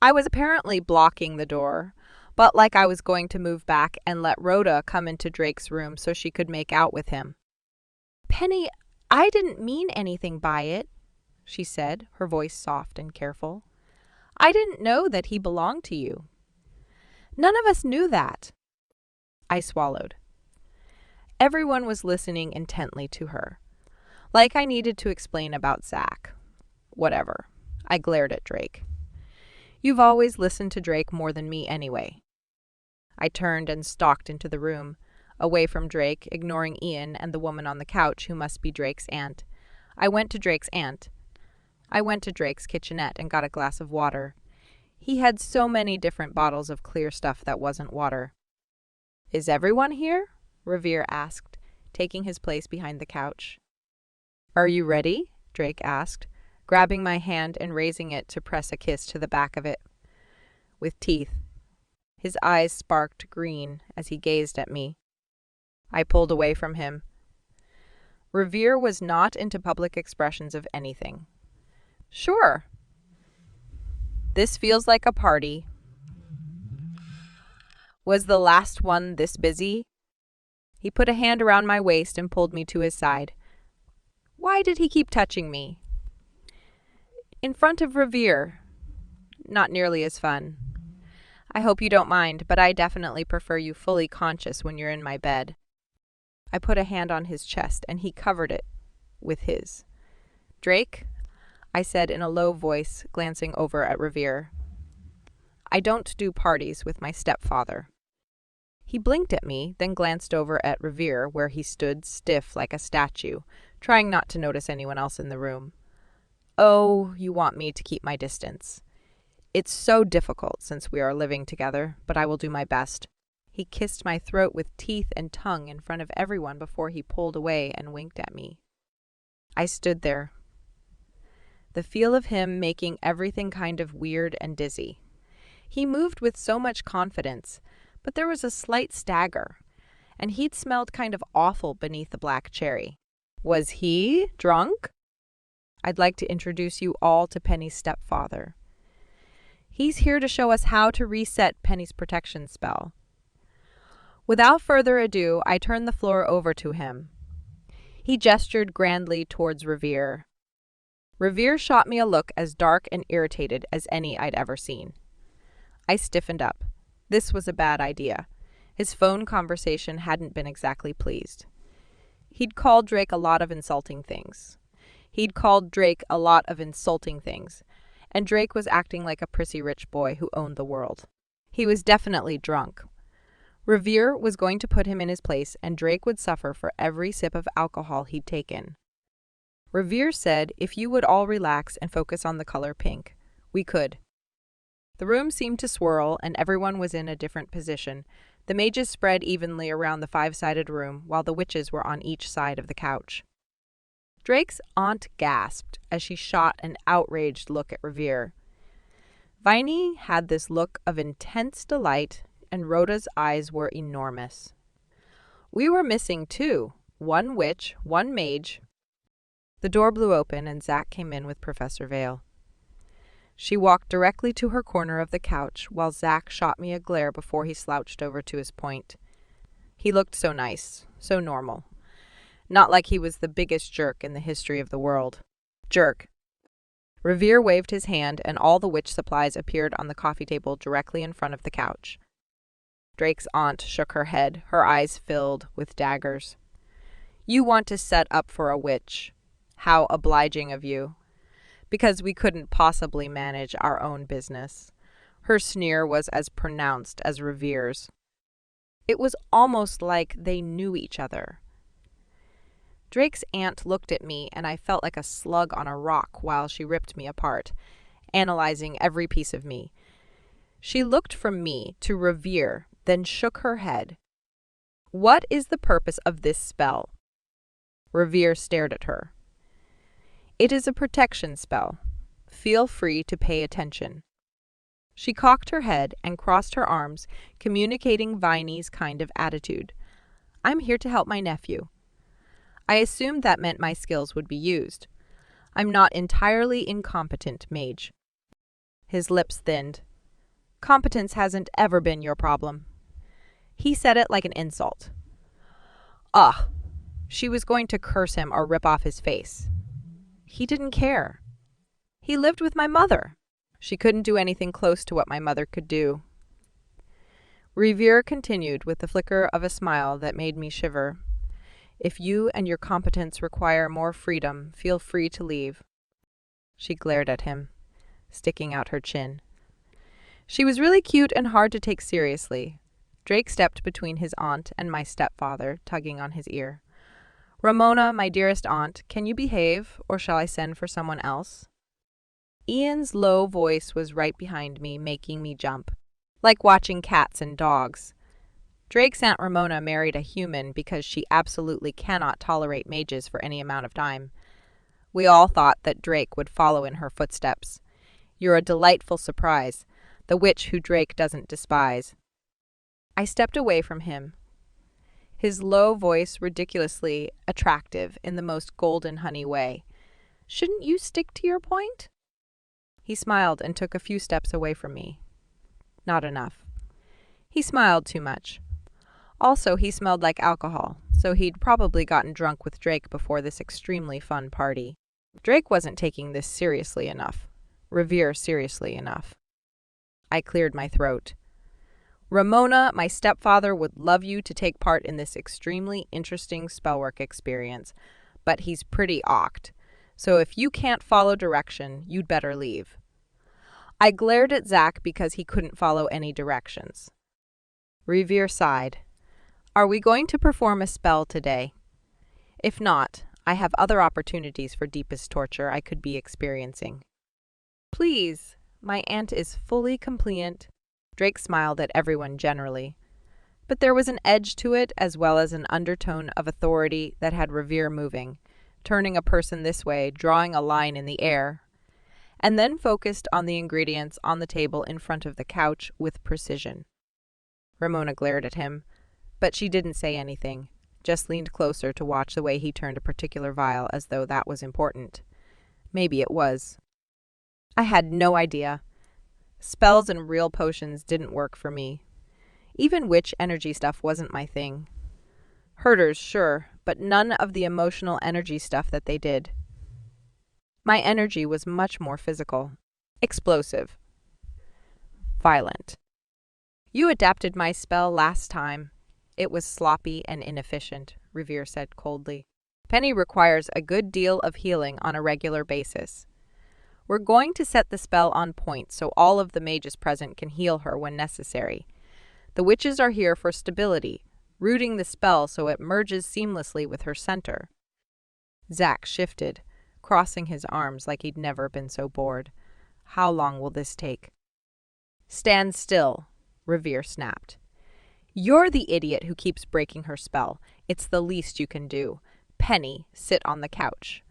S1: I was apparently blocking the door, but like I was going to move back and let Rhoda come into Drake's room so she could make out with him. Penny, I didn't mean anything by it, she said, her voice soft and careful. I didn't know that he belonged to you. None of us knew that. I swallowed. Everyone was listening intently to her. Like I needed to explain about Zach. Whatever. I glared at Drake. You've always listened to Drake more than me anyway. I turned and stalked into the room. away from Drake, ignoring Ian and the woman on the couch who must be Drake's aunt. I went to Drake's kitchenette and got a glass of water. He had so many different bottles of clear stuff that wasn't water. "Is everyone here?" Revere asked, taking his place behind the couch. "Are you ready?" Drake asked, grabbing my hand and raising it to press a kiss to the back of it. With teeth. His eyes sparked green as he gazed at me. I pulled away from him. Revere was not into public expressions of anything. "Sure. This feels like a party. Was the last one this busy?" He put a hand around my waist and pulled me to his side. Why did he keep touching me? In front of Revere. Not nearly as fun. I hope you don't mind, but I definitely prefer you fully conscious when you're in my bed. I put a hand on his chest, and he covered it with his. "Drake," I said in a low voice, glancing over at Revere. "I don't do parties with my stepfather." He blinked at me, then glanced over at Revere, where he stood stiff like a statue, trying not to notice anyone else in the room. "Oh, you want me to keep my distance. It's so difficult since we are living together, but I will do my best." He kissed my throat with teeth and tongue in front of everyone before he pulled away and winked at me. I stood there. The feel of him making everything kind of weird and dizzy. He moved with so much confidence, but there was a slight stagger, and he'd smelled kind of awful beneath the black cherry. Was he drunk? I'd like to introduce you all to Penny's stepfather. He's here to show us how to reset Penny's protection spell. Without further ado, I turned the floor over to him. He gestured grandly towards Revere. Revere shot me a look as dark and irritated as any I'd ever seen. I stiffened up. This was a bad idea. His phone conversation hadn't been exactly pleased. He'd called Drake a lot of insulting things. And Drake was acting like a prissy rich boy who owned the world. He was definitely drunk. Revere was going to put him in his place, and Drake would suffer for every sip of alcohol he'd taken. Revere said if you would all relax and focus on the color pink, we could. The room seemed to swirl, and everyone was in a different position. The mages spread evenly around the five-sided room, while the witches were on each side of the couch. Drake's aunt gasped as she shot an outraged look at Revere. Viney had this look of intense delight, and Rhoda's eyes were enormous. We were missing two, one witch, one mage. The door blew open, and Zach came in with Professor Vale. She walked directly to her corner of the couch, while Zach shot me a glare before he slouched over to his point. He looked so nice, so normal. Not like he was the biggest jerk in the history of the world. Jerk. Revere waved his hand, and all the witch supplies appeared on the coffee table directly in front of the couch. Drake's aunt shook her head, her eyes filled with daggers. "You want to set up for a witch. How obliging of you. Because we couldn't possibly manage our own business." Her sneer was as pronounced as Revere's. It was almost like they knew each other. Drake's aunt looked at me, and I felt like a slug on a rock while she ripped me apart, analyzing every piece of me. She looked from me to Revere, then shook her head. "What is the purpose of this spell?" Revere stared at her. "It is a protection spell. Feel free to pay attention." She cocked her head and crossed her arms, communicating Viney's kind of attitude. "I'm here to help my nephew." I assumed that meant my skills would be used. "I'm not entirely incompetent, mage." His lips thinned. "Competence hasn't ever been your problem." He said it like an insult. Ugh! She was going to curse him or rip off his face. He didn't care. He lived with my mother. She couldn't do anything close to what my mother could do. Revere continued with the flicker of a smile that made me shiver. "If you and your competence require more freedom, feel free to leave." She glared at him, sticking out her chin. She was really cute and hard to take seriously. Drake stepped between his aunt and my stepfather, tugging on his ear. Ramona, my dearest aunt, can you behave, or shall I send for someone else? Ian's low voice was right behind me, making me jump, like watching cats and dogs. Drake's Aunt Ramona married a human because she absolutely cannot tolerate mages for any amount of time. We all thought that Drake would follow in her footsteps. You're a delightful surprise, the witch who Drake doesn't despise. I stepped away from him, his low voice ridiculously attractive in the most golden honey way. Shouldn't you stick to your point? He smiled and took a few steps away from me. Not enough. He smiled too much. Also, he smelled like alcohol, so he'd probably gotten drunk with Drake before this extremely fun party. Drake wasn't taking this seriously enough. Revere seriously enough. I cleared my throat. Ramona, my stepfather, would love you to take part in this extremely interesting spellwork experience, but he's pretty awked, so if you can't follow direction, you'd better leave. I glared at Zach because he couldn't follow any directions. Revere sighed. Are we going to perform a spell today? If not, I have other opportunities for deepest torture I could be experiencing. Please, my aunt is fully compliant. Drake smiled at everyone generally, but there was an edge to it as well as an undertone of authority that had Revere moving, turning a person this way, drawing a line in the air, and then focused on the ingredients on the table in front of the couch with precision. Ramona glared at him, but she didn't say anything, just leaned closer to watch the way he turned a particular vial as though that was important. Maybe it was. I had no idea. Spells and real potions didn't work for me. Even witch energy stuff wasn't my thing. Herders, sure, but none of the emotional energy stuff that they did. My energy was much more physical, explosive, violent. You adapted my spell last time. It was sloppy and inefficient, Revere said coldly. Penny requires a good deal of healing on a regular basis. We're going to set the spell on point so all of the mages present can heal her when necessary. The witches are here for stability, rooting the spell so it merges seamlessly with her center. Zach shifted, crossing his arms like he'd never been so bored. How long will this take? Stand still, Revere snapped. You're the idiot who keeps breaking her spell. It's the least you can do. Penny, sit on the couch.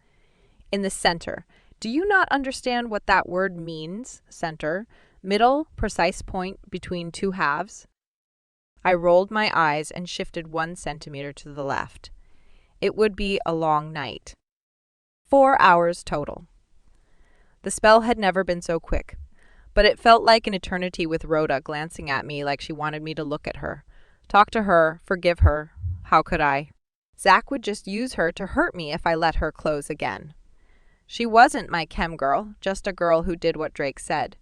S1: In the center. Do you not understand what that word means, center? Middle, precise point between two halves? I rolled my eyes and shifted 1 centimeter to the left. It would be a long night. 4 hours total. The spell had never been so quick, but it felt like an eternity with Rhoda glancing at me like she wanted me to look at her. Talk to her, forgive her. How could I? Zach would just use her to hurt me if I let her close again. She wasn't my chem girl, just a girl who did what Drake said.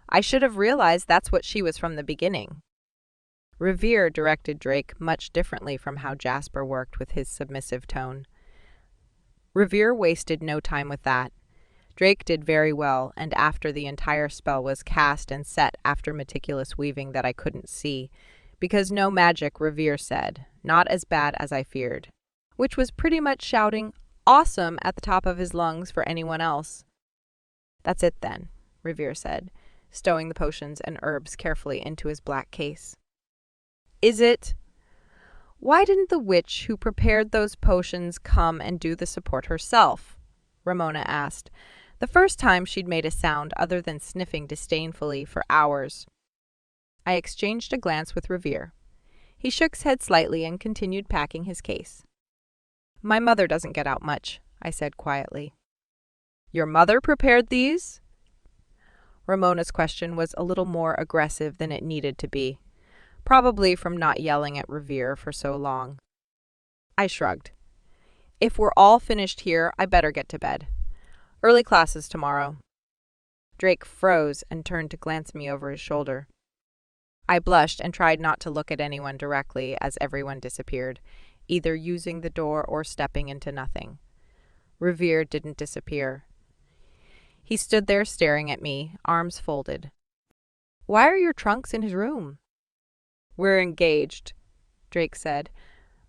S1: I should have realized that's what she was from the beginning. Revere directed Drake much differently from how Jasper worked with his submissive tone. Revere wasted no time with that. Drake did very well, and after the entire spell was cast and set after meticulous weaving that I couldn't see, because no magic, Revere said, not as bad as I feared, which was pretty much shouting, awesome at the top of his lungs for anyone else. That's it then, Revere said, stowing the potions and herbs carefully into his black case. Is it? Why didn't the witch who prepared those potions come and do the support herself? Ramona asked, the first time she'd made a sound other than sniffing disdainfully for hours. I exchanged a glance with Revere. He shook his head slightly and continued packing his case. My mother doesn't get out much, I said quietly. Your mother prepared these? Ramona's question was a little more aggressive than it needed to be, probably from not yelling at Revere for so long. I shrugged. If we're all finished here, I better get to bed. Early classes tomorrow. Drake froze and turned to glance me over his shoulder. I blushed and tried not to look at anyone directly as everyone disappeared, either using the door or stepping into nothing. Revere didn't disappear. He stood there staring at me, arms folded. Why are your trunks in his room? We're engaged, Drake said,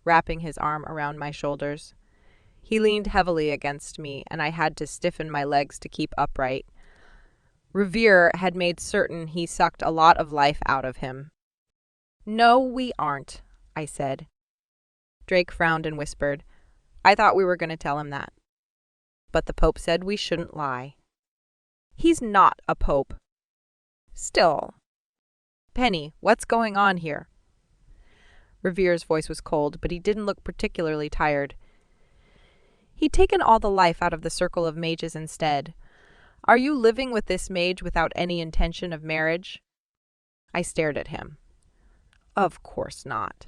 S1: wrapping his arm around my shoulders. He leaned heavily against me, and I had to stiffen my legs to keep upright. Revere had made certain he sucked a lot of life out of him. No, we aren't, I said. Drake frowned and whispered, I thought we were going to tell him that. But the Pope said we shouldn't lie. He's not a pope. Still. Penny, what's going on here? Revere's voice was cold, but he didn't look particularly tired. He'd taken all the life out of the circle of mages instead. Are you living with this mage without any intention of marriage? I stared at him. Of course not.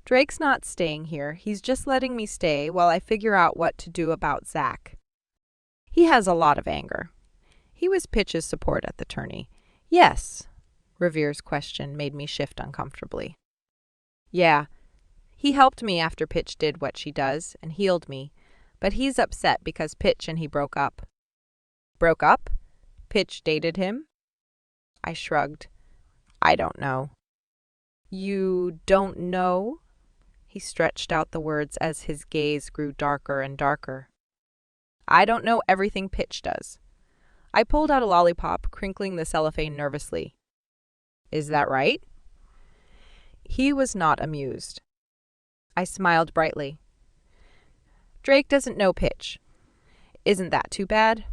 S1: Drake's not staying here. He's just letting me stay while I figure out what to do about Zach. He has a lot of anger. He was Pitch's support at the tourney. Yes. Revere's question made me shift uncomfortably. Yeah. He helped me after Pitch did what she does and healed me, but he's upset because Pitch and he broke up. Broke up? Pitch dated him? I shrugged. I don't know. You don't know? He stretched out the words as his gaze grew darker and darker. I don't know everything Pitch does. I pulled out a lollipop, crinkling the cellophane nervously. Is that right? He was not amused. I smiled brightly. Drake doesn't know Pitch. Isn't that too bad?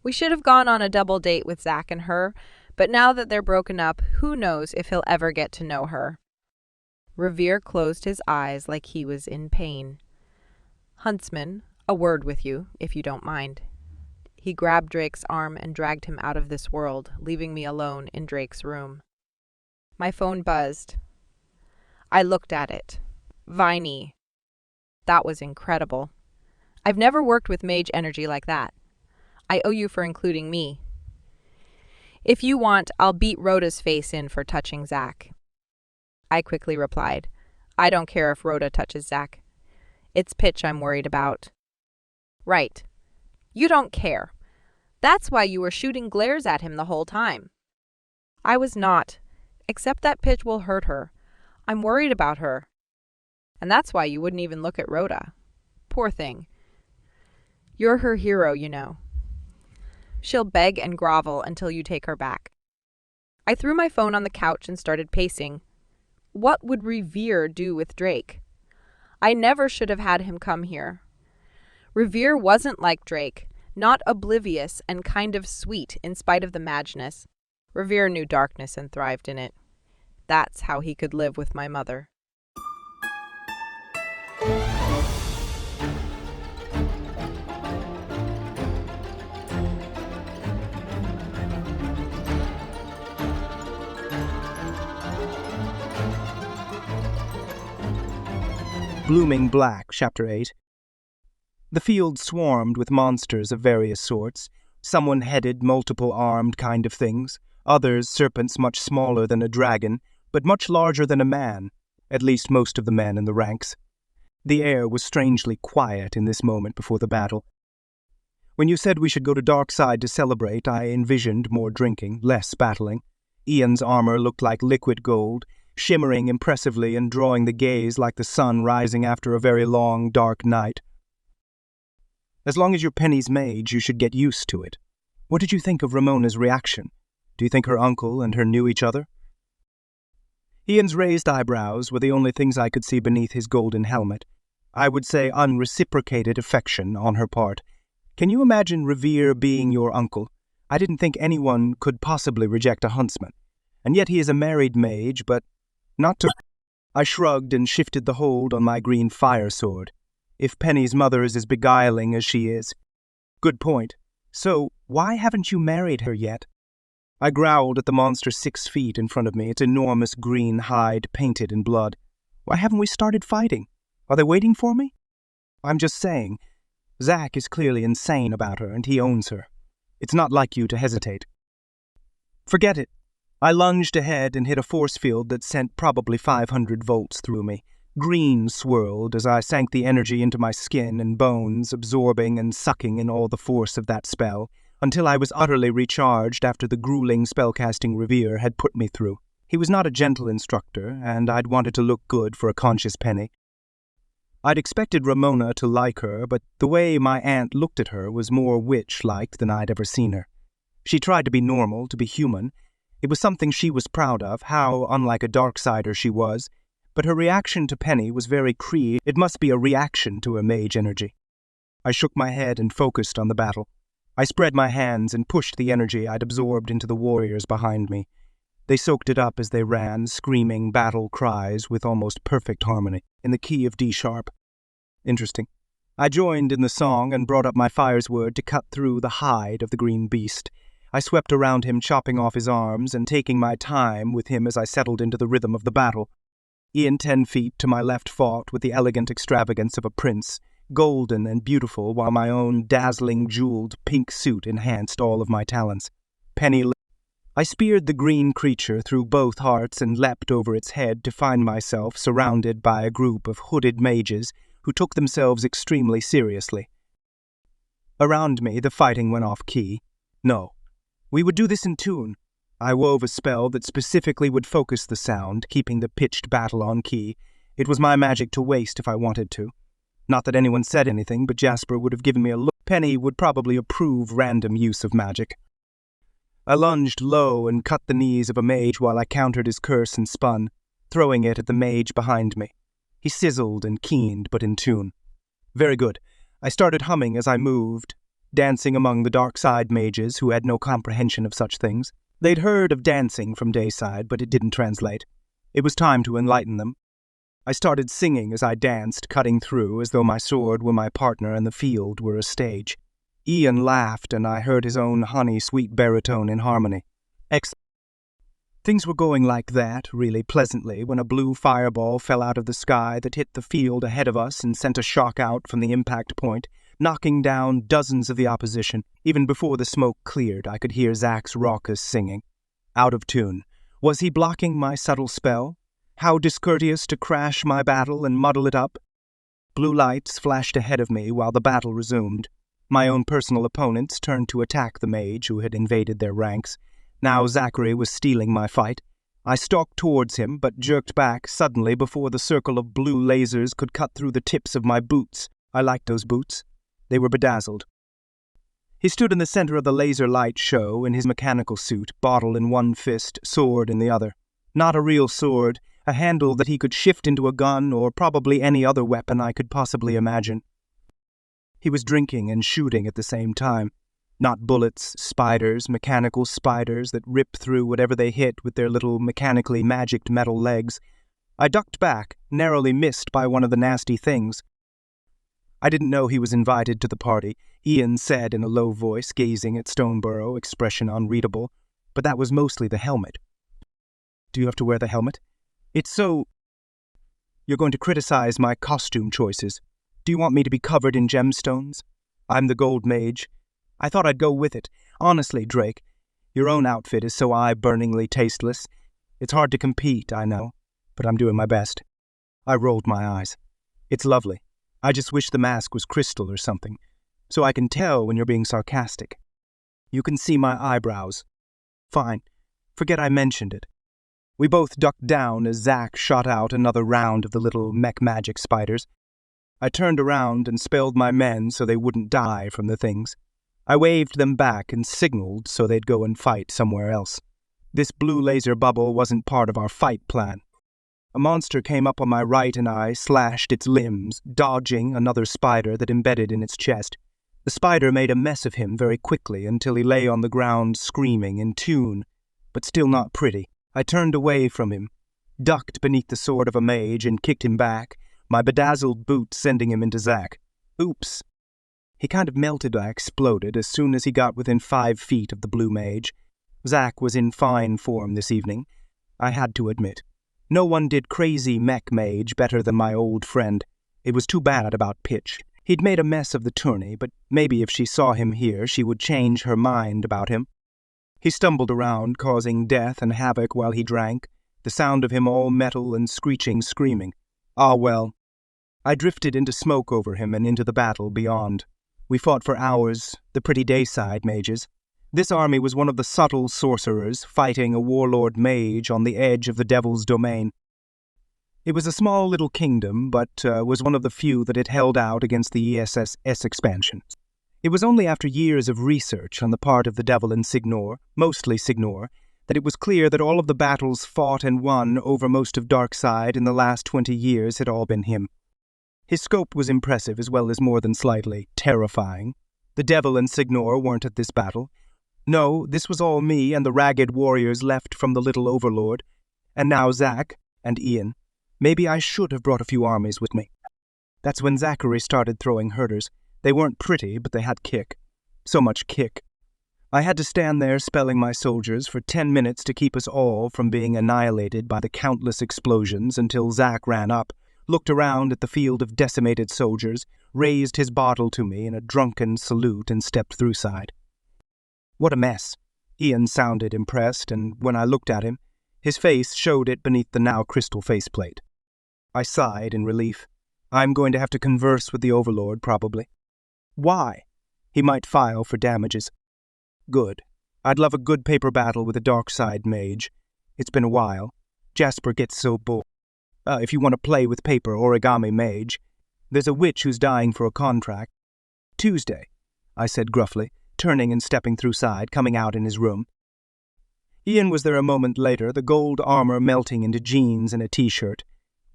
S1: We should have gone on a double date with Zach and her, but now that they're broken up, who knows if he'll ever get to know her. Revere closed his eyes like he was in pain. Huntsman, a word with you, if you don't mind. He grabbed Drake's arm and dragged him out of this world, leaving me alone in Drake's room. My phone buzzed. I looked at it. Viney. That was incredible. I've never worked with mage energy like that. I owe you for including me. If you want, I'll beat Rhoda's face in for touching Zach. I quickly replied, I don't care if Rhoda touches Zach. It's Pitch I'm worried about. Right. You don't care. That's why you were shooting glares at him the whole time. I was not, except that Pitch will hurt her. I'm worried about her. And that's why you wouldn't even look at Rhoda. Poor thing. You're her hero, you know. She'll beg and grovel until you take her back. I threw my phone on the couch and started pacing. What would Revere do with Drake? I never should have had him come here. Revere wasn't like Drake, not oblivious and kind of sweet in spite of the madness. Revere knew darkness and thrived in it. That's how he could live with my mother.
S2: Blooming Black, Chapter 8. The field swarmed with monsters of various sorts, some one-headed, multiple-armed kind of things, others serpents much smaller than a dragon, but much larger than a man, at least most of the men in the ranks. The air was strangely quiet in this moment before the battle. When you said we should go to Darkside to celebrate, I envisioned more drinking, less battling. Ian's armor looked like liquid gold, shimmering impressively and drawing the gaze like the sun rising after a very long, dark night. As long as you're Penny's mage, you should get used to it. What did you think of Ramona's reaction? Do you think her uncle and her knew each other? Ian's raised eyebrows were the only things I could see beneath his golden helmet. I would say unreciprocated affection on her part. Can you imagine Revere being your uncle? I didn't think anyone could possibly reject a huntsman. And yet he is a married mage, but not to... I shrugged and shifted the hold on my green fire sword. If Penny's mother is as beguiling as she is. Good point. So, why haven't you married her yet? I growled at the monster 6 feet in front of me, its enormous green hide painted in blood. Why haven't we started fighting? Are they waiting for me? I'm just saying. Zach is clearly insane about her, and he owns her. It's not like you to hesitate. Forget it. I lunged ahead and hit a force field that sent probably 500 volts through me. Green swirled as I sank the energy into my skin and bones, absorbing and sucking in all the force of that spell, until I was utterly recharged after the grueling spellcasting Revere had put me through. He was not a gentle instructor, and I'd wanted to look good for a conscious penny. I'd expected Ramona to like her, but the way my aunt looked at her was more witch-like than I'd ever seen her. She tried to be normal, to be human. It was something she was proud of, how unlike a Darksider she was, but her reaction to Penny was very Cree. It must be a reaction to her mage energy. I shook my head and focused on the battle. I spread my hands and pushed the energy I'd absorbed into the warriors behind me. They soaked it up as they ran, screaming battle cries with almost perfect harmony, in the key of D-sharp. Interesting. I joined in the song and brought up my fire's word to cut through the hide of the green beast. I swept around him, chopping off his arms and taking my time with him as I settled into the rhythm of the battle. Ian 10 feet to my left fought with the elegant extravagance of a prince, golden and beautiful, while my own dazzling, jeweled pink suit enhanced all of my talents. Penny. I speared the green creature through both hearts and leapt over its head to find myself surrounded by a group of hooded mages who took themselves extremely seriously. Around me, the fighting went off key. No, we would do this in tune. I wove a spell that specifically would focus the sound, keeping the pitched battle on key. It was my magic to waste if I wanted to. Not that anyone said anything, but Jasper would have given me a look. Penny would probably approve random use of magic. I lunged low and cut the knees of a mage while I countered his curse and spun, throwing it at the mage behind me. He sizzled and keened, but in tune. Very good. I started humming as I moved, dancing among the dark side mages who had no comprehension of such things. They'd heard of dancing from Dayside, but it didn't translate. It was time to enlighten them. I started singing as I danced, cutting through as though my sword were my partner and the field were a stage. Ian laughed, and I heard his own honey-sweet baritone in harmony. Things were going like that, really pleasantly, when a blue fireball fell out of the sky that hit the field ahead of us and sent a shock out from the impact point, knocking down dozens of the opposition. Even before the smoke cleared, I could hear Zach's raucous singing. Out of tune. Was he blocking my subtle spell? How discourteous to crash my battle and muddle it up. Blue lights flashed ahead of me while the battle resumed. My own personal opponents turned to attack the mage who had invaded their ranks. Now Zachary was stealing my fight. I stalked towards him, but jerked back suddenly before the circle of blue lasers could cut through the tips of my boots. I liked those boots. They were bedazzled. He stood in the center of the laser light show in his mechanical suit, bottle in one fist, sword in the other. Not a real sword, a handle that he could shift into a gun or probably any other weapon I could possibly imagine. He was drinking and shooting at the same time. Not bullets, spiders, mechanical spiders that rip through whatever they hit with their little mechanically magicked metal legs. I ducked back, narrowly missed by one of the nasty things. I didn't know he was invited to the party, Ian said in a low voice, gazing at Stoneborough, expression unreadable, but that was mostly the helmet. Do you have to wear the helmet? It's so... You're going to criticize my costume choices. Do you want me to be covered in gemstones? I'm the gold mage. I thought I'd go with it. Honestly, Drake, your own outfit is so eye-burningly tasteless. It's hard to compete, I know, but I'm doing my best. I rolled my eyes. It's lovely. I just wish the mask was crystal or something, so I can tell when you're being sarcastic. You can see my eyebrows. Fine. Forget I mentioned it. We both ducked down as Zach shot out another round of the little mech magic spiders. I turned around and spelled my men so they wouldn't die from the things. I waved them back and signaled so they'd go and fight somewhere else. This blue laser bubble wasn't part of our fight plan. A monster came up on my right and I slashed its limbs, dodging another spider that embedded in its chest. The spider made a mess of him very quickly until he lay on the ground screaming in tune, but still not pretty. I turned away from him, ducked beneath the sword of a mage and kicked him back, my bedazzled boot sending him into Zach. Oops. He kind of melted. I exploded as soon as he got within 5 feet of the blue mage. Zach was in fine form this evening, I had to admit. No one did crazy mech mage better than my old friend. It was too bad about Pitch. He'd made a mess of the tourney, but maybe if she saw him here, she would change her mind about him. He stumbled around, causing death and havoc while he drank, the sound of him all metal and screeching, screaming. Ah, well. I drifted into smoke over him and into the battle beyond. We fought for hours, the pretty Dayside mages. This army was one of the subtle sorcerers fighting a warlord mage on the edge of the devil's domain. It was a small little kingdom, but was one of the few that had held out against the ESS expansion. It was only after years of research on the part of the devil and Signor, mostly Signor, that it was clear that all of the battles fought and won over most of Darkside in the last 20 years had all been him. His scope was impressive as well as more than slightly terrifying. The devil and Signor weren't at this battle. No, this was all me and the ragged warriors left from the little overlord, and now Zack and Ian. Maybe I should have brought a few armies with me. That's when Zachary started throwing herders. They weren't pretty, but they had kick. So much kick. I had to stand there spelling my soldiers for 10 minutes to keep us all from being annihilated by the countless explosions until Zack ran up, looked around at the field of decimated soldiers, raised his bottle to me in a drunken salute and stepped through side. What a mess. Ian sounded impressed, and when I looked at him, his face showed it beneath the now crystal faceplate. I sighed in relief. I'm going to have to converse with the Overlord, probably. Why? He might file for damages. Good. I'd love a good paper battle with a Darkside mage. It's been a while. Jasper gets so bored. If you want to play with paper, origami mage. There's a witch who's dying for a contract. Tuesday, I said gruffly, turning and stepping through side, coming out in his room. Ian was there a moment later, the gold armor melting into jeans and a t-shirt.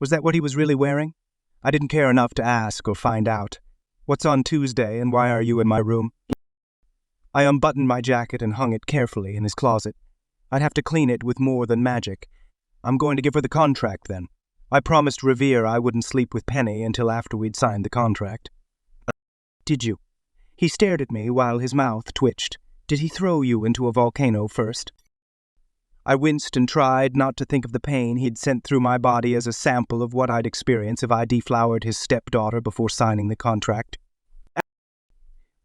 S2: Was that what he was really wearing? I didn't care enough to ask or find out. What's on Tuesday, and why are you in my room? I unbuttoned my jacket and hung it carefully in his closet. I'd have to clean it with more than magic. I'm going to give her the contract, then. I promised Revere I wouldn't sleep with Penny until after we'd signed the contract. Did you? He stared at me while his mouth twitched. Did he throw you into a volcano first? I winced and tried not to think of the pain he'd sent through my body as a sample of what I'd experience if I deflowered his stepdaughter before signing the contract.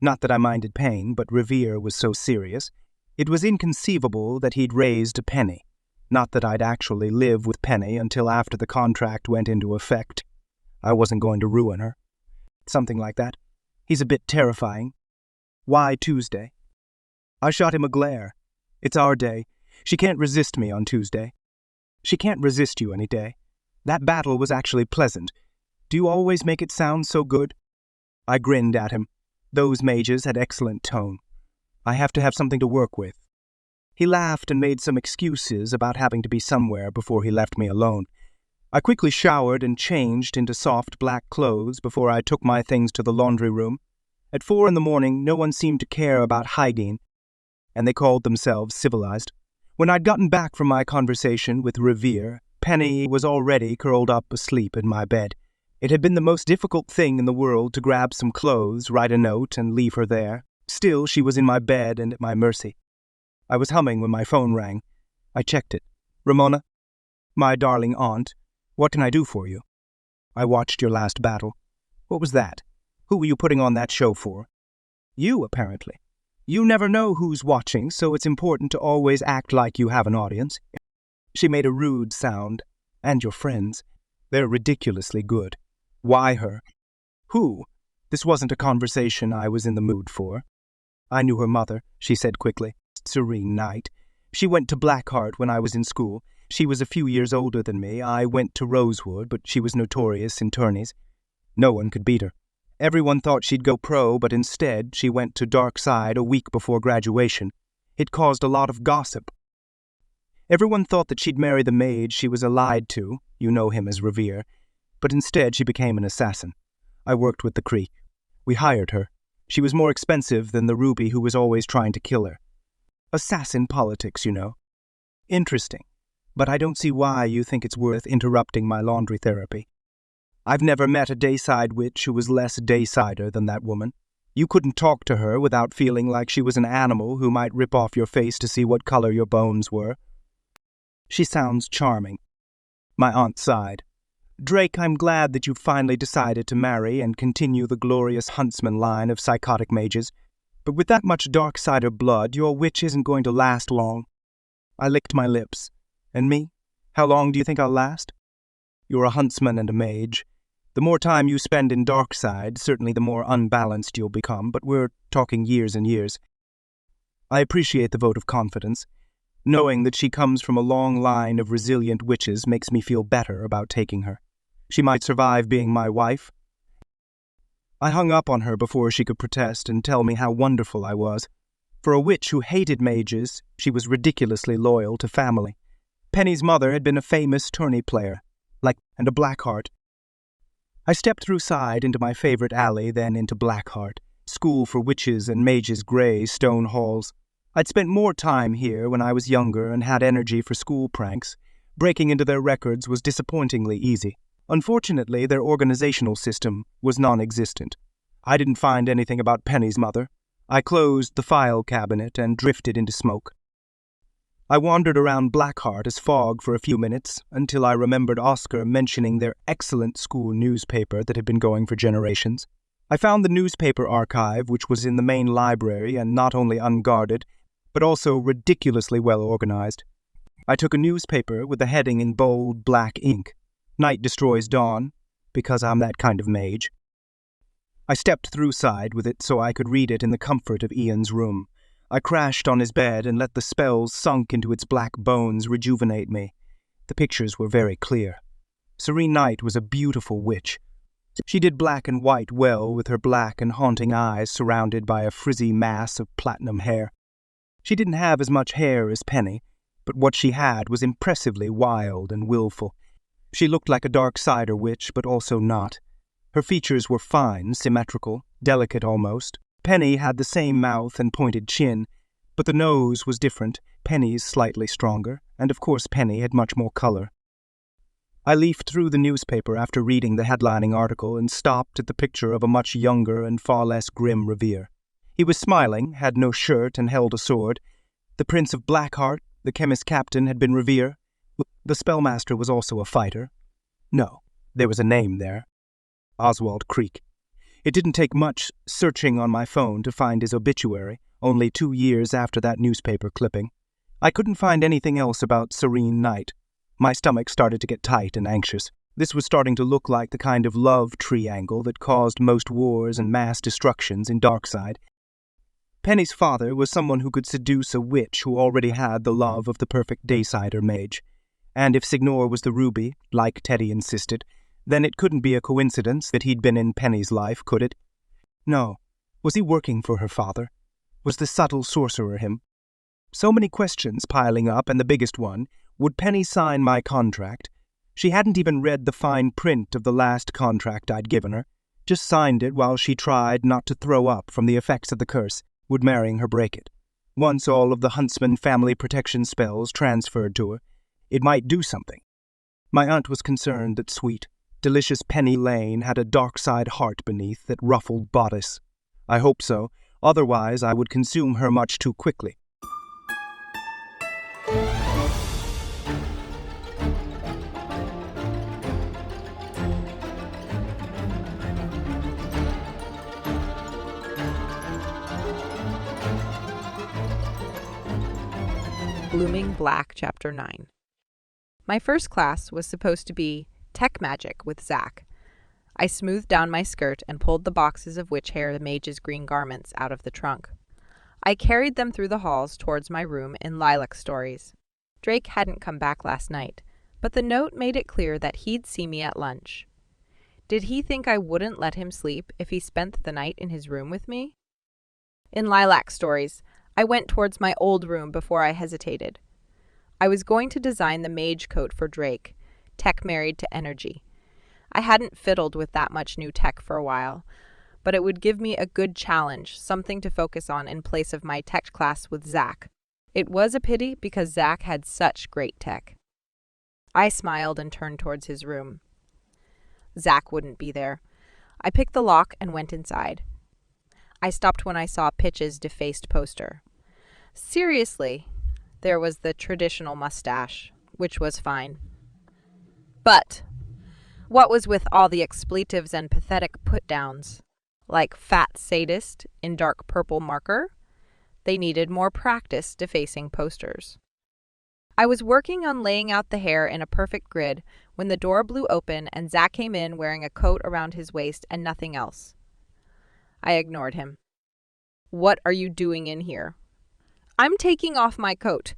S2: Not that I minded pain, but Revere was so serious. It was inconceivable that he'd raised Penny. Not that I'd actually live with Penny until after the contract went into effect. I wasn't going to ruin her. Something like that. He's a bit terrifying. Why Tuesday? I shot him a glare. It's our day. She can't resist me on Tuesday. She can't resist you any day. That battle was actually pleasant. Do you always make it sound so good? I grinned at him. Those mages had excellent tone. I have to have something to work with. He laughed and made some excuses about having to be somewhere before he left me alone. I quickly showered and changed into soft black clothes before I took my things to the laundry room. At 4 a.m, no one seemed to care about hygiene, and they called themselves civilized. When I'd gotten back from my conversation with Revere, Penny was already curled up asleep in my bed. It had been the most difficult thing in the world to grab some clothes, write a note, and leave her there. Still, she was in my bed and at my mercy. I was humming when my phone rang. I checked it. Ramona? My darling aunt, what can I do for you? I watched your last battle. What was that? Who were you putting on that show for? You, apparently. You never know who's watching, so it's important to always act like you have an audience. She made a rude sound. And your friends. They're ridiculously good. Why her? Who? This wasn't a conversation I was in the mood for. I knew her mother, she said quickly. Serene night. She went to Blackheart when I was in school. She was a few years older than me. I went to Rosewood, but she was notorious in tourneys. No one could beat her. Everyone thought she'd go pro, but instead she went to Darkside a week before graduation. It caused a lot of gossip. Everyone thought that she'd marry the mage she was allied to, you know him as Revere, but instead she became an assassin. I worked with the Creek. We hired her. She was more expensive than the Ruby who was always trying to kill her. Assassin politics, you know. Interesting, but I don't see why you think it's worth interrupting my laundry therapy. I've never met a Dayside witch who was less Daysider than that woman. You couldn't talk to her without feeling like she was an animal who might rip off your face to see what color your bones were. She sounds charming. My aunt sighed. Drake, I'm glad that you've finally decided to marry and continue the glorious huntsman line of psychotic mages, but with that much Darksider blood, your witch isn't going to last long. I licked my lips. And me? How long do you think I'll last? You're a huntsman and a mage. The more time you spend in Darkside, certainly the more unbalanced you'll become, but we're talking years and years. I appreciate the vote of confidence. Knowing that she comes from a long line of resilient witches makes me feel better about taking her. She might survive being my wife. I hung up on her before she could protest and tell me how wonderful I was. For a witch who hated mages, she was ridiculously loyal to family. Penny's mother had been a famous tourney player, and a Blackheart. I stepped through side into my favorite alley, then into Blackheart, school for witches and mages' grey stone halls. I'd spent more time here when I was younger and had energy for school pranks. Breaking into their records was disappointingly easy. Unfortunately, their organizational system was non-existent. I didn't find anything about Penny's mother. I closed the file cabinet and drifted into smoke. I wandered around Blackheart as fog for a few minutes until I remembered Oscar mentioning their excellent school newspaper that had been going for generations. I found the newspaper archive, which was in the main library and not only unguarded, but also ridiculously well organized. I took a newspaper with the heading in bold black ink, "Night Destroys Dawn," because I'm that kind of mage. I stepped through side with it so I could read it in the comfort of Ian's room. I crashed on his bed and let the spells sunk into its black bones rejuvenate me. The pictures were very clear. Serene Night was a beautiful witch. She did black and white well with her black and haunting eyes surrounded by a frizzy mass of platinum hair. She didn't have as much hair as Penny, but what she had was impressively wild and willful. She looked like a dark-sider witch, but also not. Her features were fine, symmetrical, delicate almost. Penny had the same mouth and pointed chin, but the nose was different, Penny's slightly stronger, and of course Penny had much more color. I leafed through the newspaper after reading the headlining article and stopped at the picture of a much younger and far less grim Revere. He was smiling, had no shirt, and held a sword. The Prince of Blackheart, the chemist captain, had been Revere. The spellmaster was also a fighter. No, there was a name there. Oswald Creek. It didn't take much searching on my phone to find his obituary, only 2 years after that newspaper clipping. I couldn't find anything else about Serene Night. My stomach started to get tight and anxious. This was starting to look like the kind of love triangle that caused most wars and mass destructions in Darkside. Penny's father was someone who could seduce a witch who already had the love of the perfect Daysider mage. And if Signor was the ruby, like Teddy insisted, then it couldn't be a coincidence that he'd been in Penny's life, could it? No. Was he working for her father? Was the subtle sorcerer him? So many questions piling up, and the biggest one, would Penny sign my contract? She hadn't even read the fine print of the last contract I'd given her, just signed it while she tried not to throw up from the effects of the curse. Would marrying her break it? Once all of the Huntsman family protection spells transferred to her, it might do something. My aunt was concerned that sweet, delicious Penny Lane had a dark side heart beneath that ruffled bodice. I hope so, otherwise I would consume her much too quickly.
S1: Blooming Black, Chapter 9. My first class was supposed to be Tech Magic with Zach. I smoothed down my skirt and pulled the boxes of witch hair the mage's green garments out of the trunk. I carried them through the halls towards my room in Lilac Stories. Drake hadn't come back last night, but the note made it clear that he'd see me at lunch. Did he think I wouldn't let him sleep if he spent the night in his room with me? In Lilac Stories, I went towards my old room before I hesitated. I was going to design the mage coat for Drake, tech married to energy. I hadn't fiddled with that much new tech for a while, but it would give me a good challenge, something to focus on in place of my tech class with Zach. It was a pity because Zach had such great tech. I smiled and turned towards his room. Zach wouldn't be there. I picked the lock and went inside. I stopped when I saw Pitch's defaced poster. Seriously, there was the traditional mustache, which was fine. But what was with all the expletives and pathetic put-downs? Like fat sadist in dark purple marker? They needed more practice defacing posters. I was working on laying out the hair in a perfect grid when the door blew open and Zach came in wearing a coat around his waist and nothing else. I ignored him. "What are you doing in here?" I'm taking off my coat.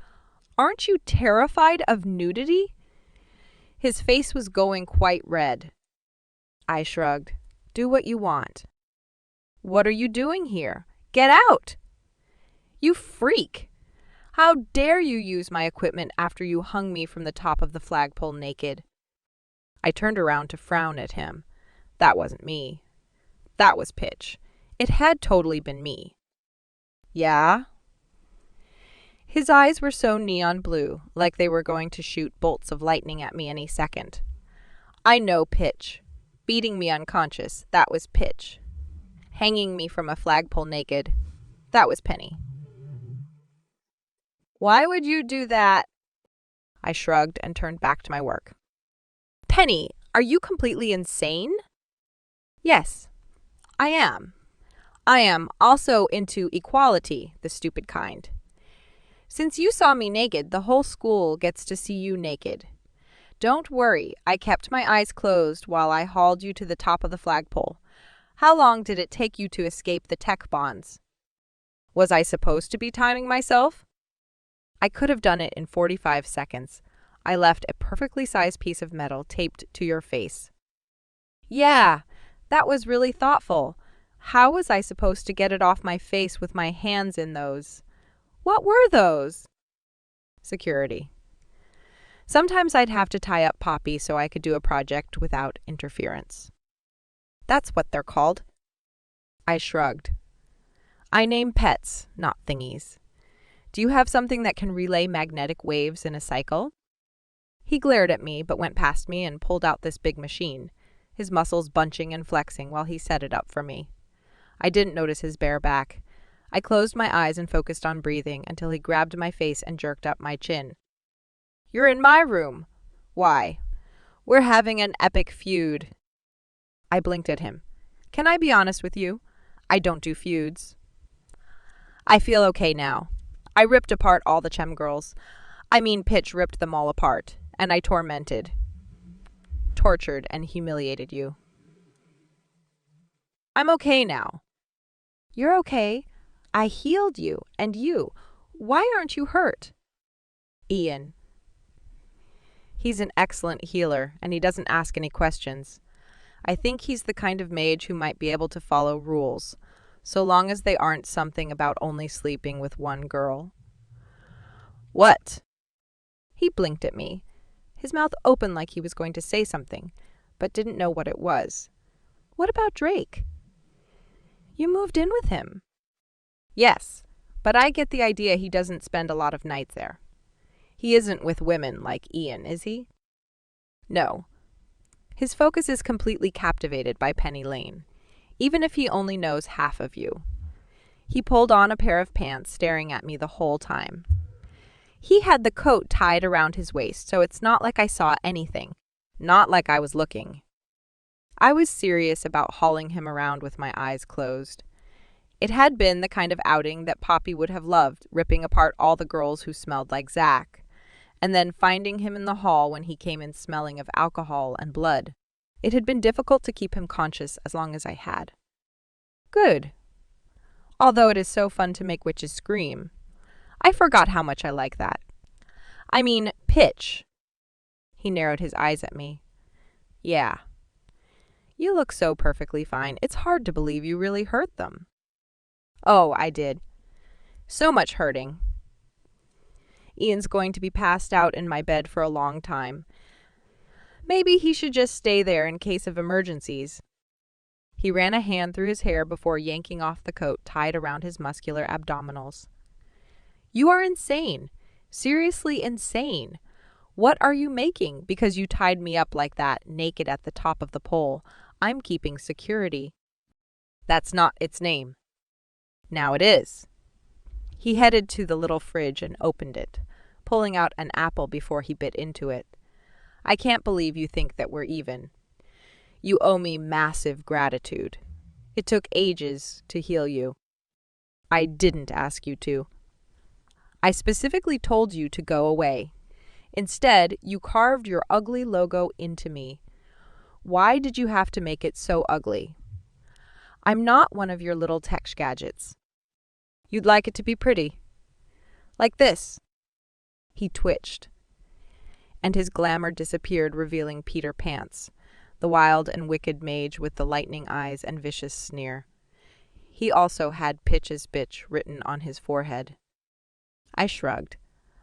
S1: Aren't you terrified of nudity? His face was going quite red. I shrugged. Do what you want. What are you doing here? Get out! You freak! How dare you use my equipment after you hung me from the top of the flagpole naked? I turned around to frown at him. That wasn't me. That was Pitch. It had totally been me. Yeah? His eyes were so neon blue, like they were going to shoot bolts of lightning at me any second. I know Pitch. Beating me unconscious, that was Pitch. Hanging me from a flagpole naked, that was Penny. Why would you do that? I shrugged and turned back to my work. Penny, are you completely insane? Yes, I am. I am also into equality, the stupid kind. Since you saw me naked, the whole school gets to see you naked. Don't worry, I kept my eyes closed while I hauled you to the top of the flagpole. How long did it take you to escape the tech bonds? Was I supposed to be timing myself? I could have done it in 45 seconds. I left a perfectly sized piece of metal taped to your face. Yeah, that was really thoughtful. How was I supposed to get it off my face with my hands in those? What were those? Security. Sometimes I'd have to tie up Poppy so I could do a project without interference. That's what they're called. I shrugged. I name pets, not thingies. Do you have something that can relay magnetic waves in a cycle? He glared at me, but went past me and pulled out this big machine, his muscles bunching and flexing while he set it up for me. I didn't notice his bare back. I closed my eyes and focused on breathing until he grabbed my face and jerked up my chin. You're in my room. Why? We're having an epic feud. I blinked at him. Can I be honest with you? I don't do feuds. I feel okay now. I ripped apart all the Chem girls. Pitch ripped them all apart, and I tortured and humiliated you. I'm okay now. You're okay. I healed you, and you. Why aren't you hurt? Ian. He's an excellent healer, and he doesn't ask any questions. I think he's the kind of mage who might be able to follow rules, so long as they aren't something about only sleeping with one girl. What? He blinked at me, his mouth open like he was going to say something, but didn't know what it was. What about Drake? You moved in with him. Yes, but I get the idea he doesn't spend a lot of nights there. He isn't with women like Ian, is he? No. His focus is completely captivated by Penny Lane, even if he only knows half of you. He pulled on a pair of pants, staring at me the whole time. He had the coat tied around his waist, so it's not like I saw anything. Not like I was looking. I was serious about hauling him around with my eyes closed. It had been the kind of outing that Poppy would have loved, ripping apart all the girls who smelled like Zach, and then finding him in the hall when he came in smelling of alcohol and blood. It had been difficult to keep him conscious as long as I had. Good. Although it is so fun to make witches scream. I forgot how much I like that. Pitch. He narrowed his eyes at me. Yeah. You look so perfectly fine. It's hard to believe you really hurt them. Oh, I did. So much hurting. Ian's going to be passed out in my bed for a long time. Maybe he should just stay there in case of emergencies. He ran a hand through his hair before yanking off the coat tied around his muscular abdominals. You are insane. Seriously insane. What are you making because you tied me up like that, naked at the top of the pole? I'm keeping security. That's not its name. Now it is. He headed to the little fridge and opened it, pulling out an apple before he bit into it. I can't believe you think that we're even. You owe me massive gratitude. It took ages to heal you. I didn't ask you to. I specifically told you to go away. Instead, you carved your ugly logo into me. Why did you have to make it so ugly? I'm not one of your little tech gadgets. You'd like it to be pretty. Like this." He twitched, and his glamour disappeared, revealing Peter Pants, the wild and wicked mage with the lightning eyes and vicious sneer. He also had Pitch's bitch written on his forehead. I shrugged.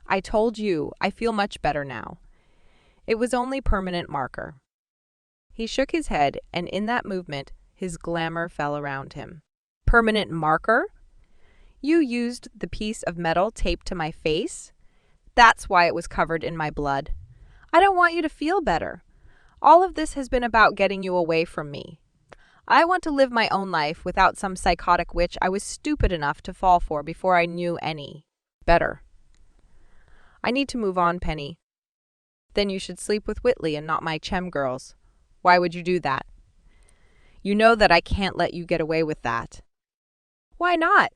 S1: "I told you, I feel much better now. It was only permanent marker." He shook his head, and in that movement, his glamour fell around him. "Permanent marker? You used the piece of metal taped to my face? That's why it was covered in my blood. I don't want you to feel better. All of this has been about getting you away from me. I want to live my own life without some psychotic witch I was stupid enough to fall for before I knew any better. I need to move on, Penny." "Then you should sleep with Whitley and not my chem girls. Why would you do that?" "You know that I can't let you get away with that." "Why not?"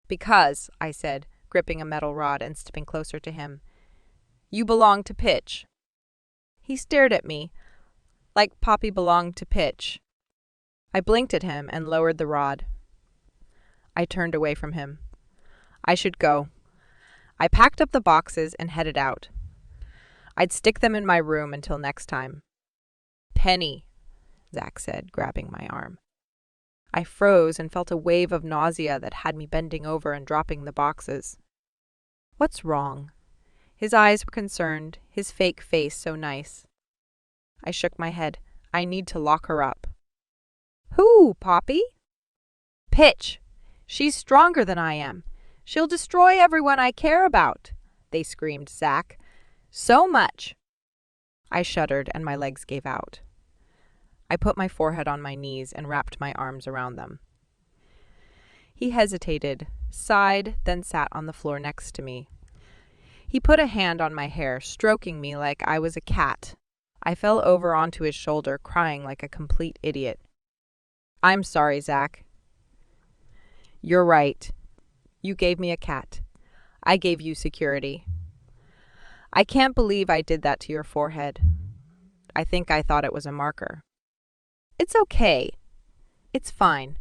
S1: "Because," I said, gripping a metal rod and stepping closer to him, "you belong to Pitch." He stared at me, like Poppy belonged to Pitch. I blinked at him and lowered the rod. I turned away from him. I should go. I packed up the boxes and headed out. I'd stick them in my room until next time. "Penny," Zach said, grabbing my arm. I froze and felt a wave of nausea that had me bending over and dropping the boxes. "What's wrong?" His eyes were concerned, his fake face so nice. I shook my head. "I need to lock her up." "Who, Poppy?" "Pitch. She's stronger than I am. She'll destroy everyone I care about," they screamed, Zach. "So much." I shuddered and my legs gave out. I put my forehead on my knees and wrapped my arms around them. He hesitated, sighed, then sat on the floor next to me. He put a hand on my hair, stroking me like I was a cat. I fell over onto his shoulder, crying like a complete idiot. "I'm sorry, Zach." "You're right. You gave me a cat. I gave you security. I can't believe I did that to your forehead. I think I thought it was a marker." "It's okay. It's fine.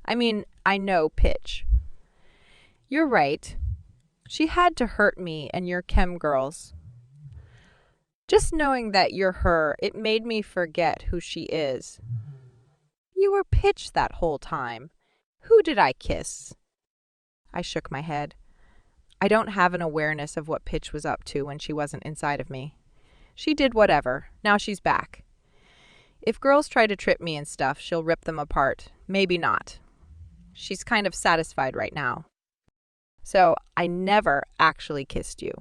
S1: I mean, I know Pitch. You're right. She had to hurt me and your chem girls. Just knowing that you're her, it made me forget who she is. You were Pitch that whole time. Who did I kiss?" I shook my head. I don't have an awareness of what Pitch was up to when she wasn't inside of me. She did whatever. Now she's back. If girls try to trip me and stuff, she'll rip them apart. Maybe not. She's kind of satisfied right now. So I never actually kissed you.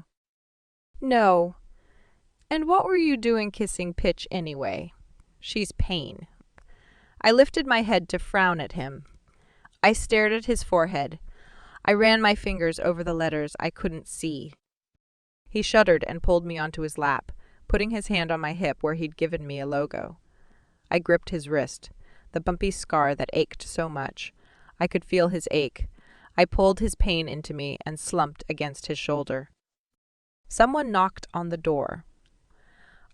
S1: "No. And what were you doing kissing Pitch anyway? She's pain." I lifted my head to frown at him. I stared at his forehead. I ran my fingers over the letters I couldn't see. He shuddered and pulled me onto his lap, putting his hand on my hip where he'd given me a logo. I gripped his wrist, the bumpy scar that ached so much. I could feel his ache. I pulled his pain into me and slumped against his shoulder. Someone knocked on the door.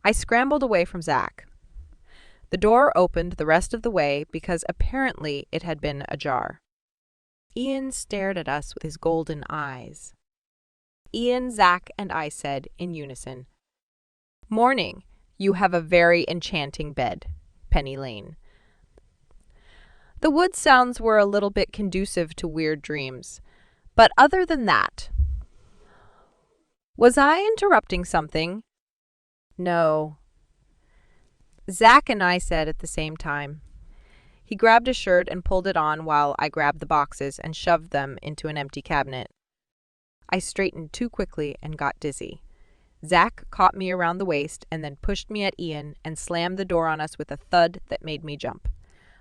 S1: I scrambled away from Zach. The door opened the rest of the way because apparently it had been ajar. Ian stared at us with his golden eyes. Ian, Zach, and I said in unison, "Morning. You have a very enchanting bed, Penny Lane." The wood sounds were a little bit conducive to weird dreams, but other than that... Was I interrupting something? No. Zach and I said at the same time. He grabbed a shirt and pulled it on while I grabbed the boxes and shoved them into an empty cabinet. I straightened too quickly and got dizzy. Zach caught me around the waist and then pushed me at Ian and slammed the door on us with a thud that made me jump.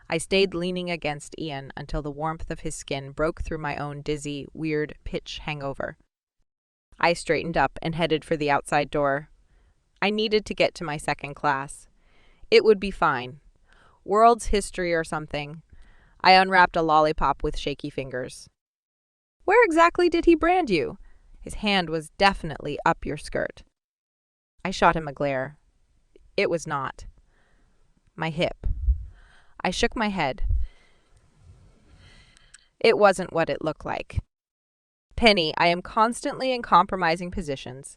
S1: I stayed leaning against Ian until the warmth of his skin broke through my own dizzy, weird Pitch hangover. I straightened up and headed for the outside door. I needed to get to my second class. It would be fine. World's history or something. I unwrapped a lollipop with shaky fingers. "Where exactly did he brand you?" His hand was definitely up your skirt. I shot him a glare. It was not. My hip. I shook my head. It wasn't what it looked like. Penny, I am constantly in compromising positions.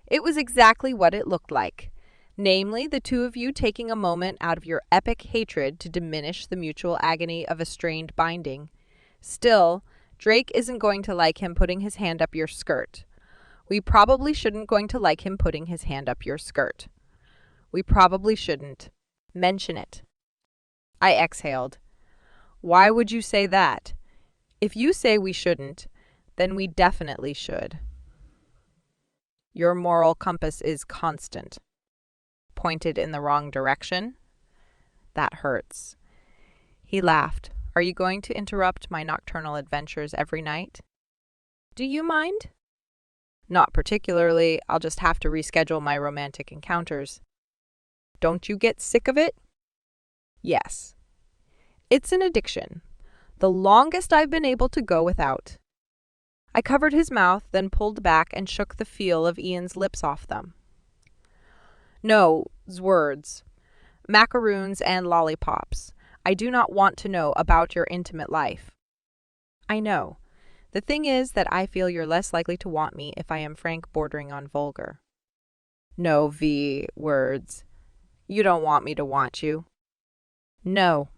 S1: It was exactly what it looked like. Namely, the two of you taking a moment out of your epic hatred to diminish the mutual agony of a strained binding. Still, Drake isn't going to like him putting his hand up your skirt. We probably shouldn't going to like him putting his hand up your skirt. We probably shouldn't. Mention it. I exhaled. Why would you say that? If you say we shouldn't, then we definitely should. Your moral compass is constant. Pointed in the wrong direction? That hurts. He laughed. Are you going to interrupt my nocturnal adventures every night? Do you mind? Not particularly. I'll just have to reschedule my romantic encounters. Don't you get sick of it? Yes. It's an addiction. The longest I've been able to go without. I covered his mouth, then pulled back and shook the feel of Ian's lips off them. No, words. Macaroons and lollipops. I do not want to know about your intimate life. I know. The thing is that I feel you're less likely to want me if I am frank, bordering on vulgar. No, words. You don't want me to want you. No.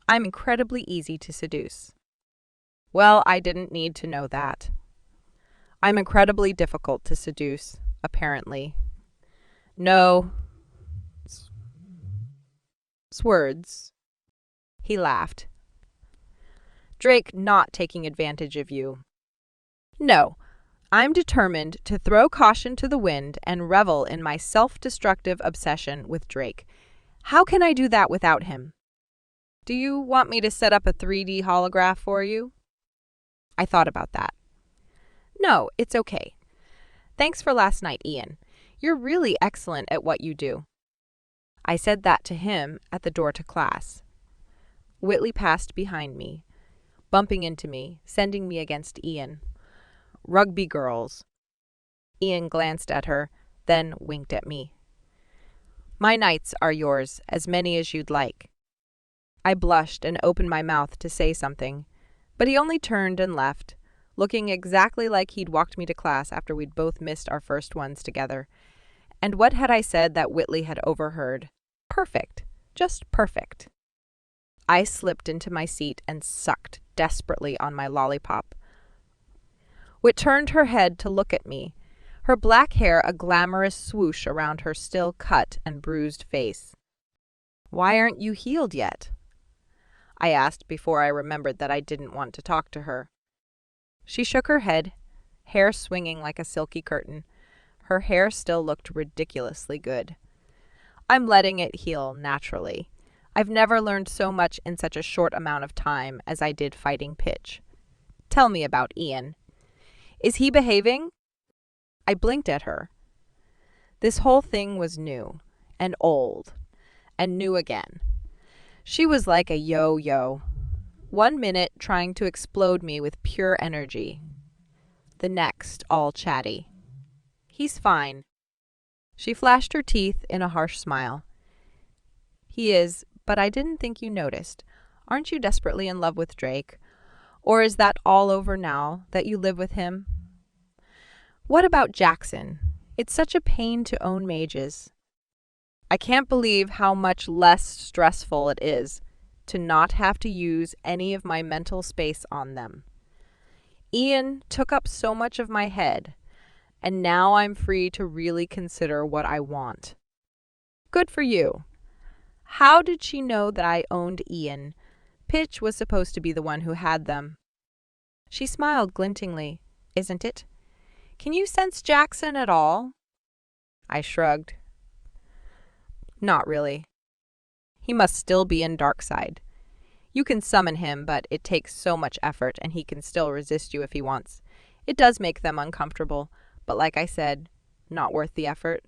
S1: I'm incredibly easy to seduce. Well, I didn't need to know that. I'm incredibly difficult to seduce, apparently. No. Words. He laughed. Drake not taking advantage of you. No. I'm determined to throw caution to the wind and revel in my self-destructive obsession with Drake. How can I do that without him? Do you want me to set up a 3D holograph for you? I thought about that. No, it's okay. Thanks for last night, Ian. You're really excellent at what you do. I said that to him at the door to class. Whitley passed behind me, bumping into me, sending me against Ian. Rugby girls. Ian glanced at her, then winked at me. My nights are yours, as many as you'd like. I blushed and opened my mouth to say something, but he only turned and left, looking exactly like he'd walked me to class after we'd both missed our first ones together. And what had I said that Whitley had overheard? Perfect. Just perfect. I slipped into my seat and sucked desperately on my lollipop. Whit turned her head to look at me, her black hair a glamorous swoosh around her still cut and bruised face. Why aren't you healed yet? I asked before I remembered that I didn't want to talk to her. She shook her head, hair swinging like a silky curtain. Her hair still looked ridiculously good. I'm letting it heal naturally. I've never learned so much in such a short amount of time as I did fighting Pitch. Tell me about Ian. Is he behaving? I blinked at her. This whole thing was new, and old, and new again. She was like a yo-yo. 1 minute trying to explode me with pure energy. The next all chatty. He's fine. She flashed her teeth in a harsh smile. He is, but I didn't think you noticed. Aren't you desperately in love with Drake? Or is that all over now that you live with him? What about Jackson? It's such a pain to own mages. I can't believe how much less stressful it is to not have to use any of my mental space on them. Ian took up so much of my head, and now I'm free to really consider what I want. Good for you. How did she know that I owned Ian? Pitch was supposed to be the one who had them. She smiled glintingly. Isn't it? Can you sense Jackson at all? I shrugged. Not really. He must still be in Darkside. You can summon him, but it takes so much effort, and he can still resist you if he wants. It does make them uncomfortable, but like I said, not worth the effort.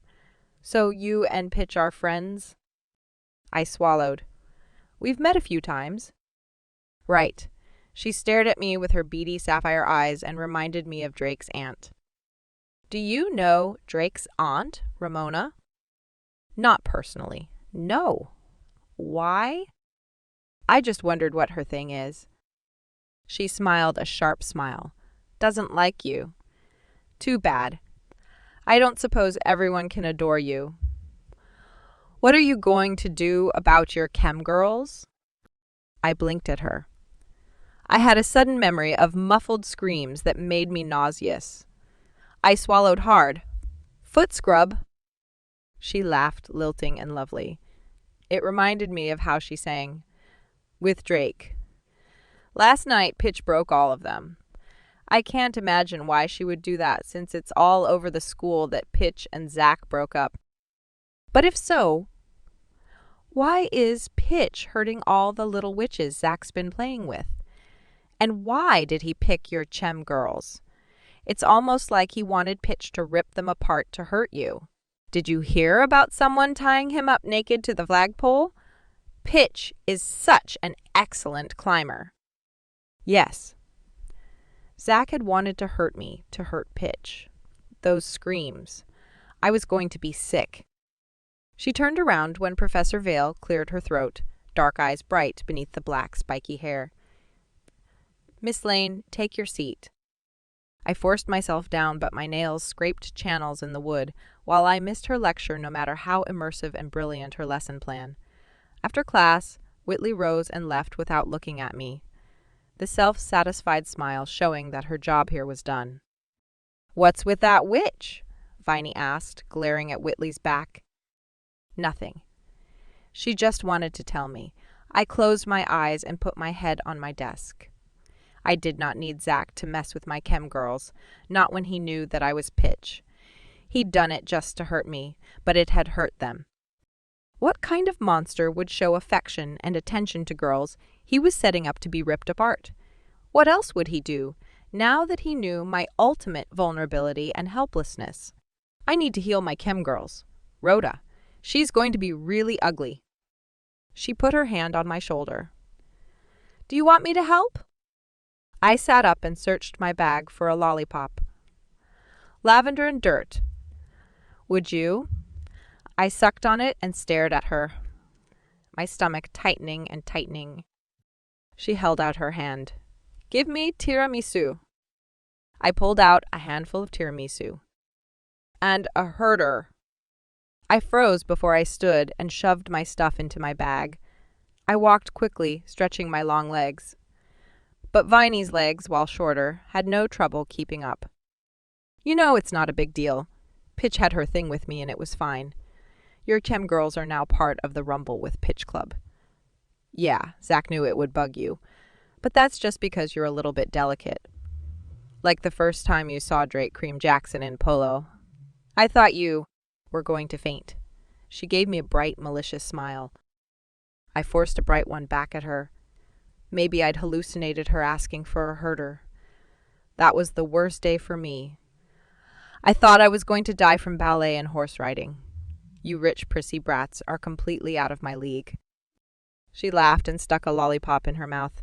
S1: So you and Pitch are friends? I swallowed. We've met a few times. Right. She stared at me with her beady sapphire eyes and reminded me of Drake's aunt. Do you know Drake's aunt, Ramona? Not personally. No. Why? I just wondered what her thing is. She smiled a sharp smile. doesn't like you. Too bad. I don't suppose everyone can adore you. What are you going to do about your chem girls? I blinked at her. I had a sudden memory of muffled screams that made me nauseous. I swallowed hard. Foot scrub. She laughed, lilting and lovely. It reminded me of how she sang, "With Drake." Last night, Pitch broke all of them. I can't imagine why she would do that, since it's all over the school that Pitch and Zach broke up. But if so, why is Pitch hurting all the little witches Zach's been playing with? And why did he pick your chem girls? It's almost like he wanted Pitch to rip them apart to hurt you. Did you hear about someone tying him up naked to the flagpole? Pitch is such an excellent climber. Yes. Zach had wanted to hurt me, to hurt Pitch. Those screams. I was going to be sick. She turned around when Professor Vale cleared her throat, dark eyes bright beneath the black, spiky hair. "Miss Lane, take your seat." I forced myself down, but my nails scraped channels in the wood, while I missed her lecture no matter how immersive and brilliant her lesson plan. After class, Whitley rose and left without looking at me, the self-satisfied smile showing that her job here was done. "What's with that witch?" Viney asked, glaring at Whitley's back. Nothing. She just wanted to tell me. I closed my eyes and put my head on my desk. I did not need Zach to mess with my chem girls, not when he knew that I was Pitch. He'd done it just to hurt me, but it had hurt them. What kind of monster would show affection and attention to girls he was setting up to be ripped apart? What else would he do, now that he knew my ultimate vulnerability and helplessness? I need to heal my chem girls. Rhoda. She's going to be really ugly. She put her hand on my shoulder. "Do you want me to help?" I sat up and searched my bag for a lollipop. "Lavender and dirt. Would you?" I sucked on it and stared at her, my stomach tightening and tightening. She held out her hand. "Give me tiramisu." I pulled out a handful of tiramisu. "And a herder." I froze before I stood and shoved my stuff into my bag. I walked quickly, stretching my long legs. But Viney's legs, while shorter, had no trouble keeping up. "You know it's not a big deal. Pitch had her thing with me and it was fine. Your chem girls are now part of the Rumble with Pitch Club." "Yeah, Zach knew it would bug you. But that's just because you're a little bit delicate. Like the first time you saw Drake cream Jackson in polo. I thought you were going to faint." She gave me a bright, malicious smile. I forced a bright one back at her. Maybe I'd hallucinated her asking for a herder. That was the worst day for me. I thought I was going to die from ballet and horse riding. You rich, prissy brats are completely out of my league. She laughed and stuck a lollipop in her mouth.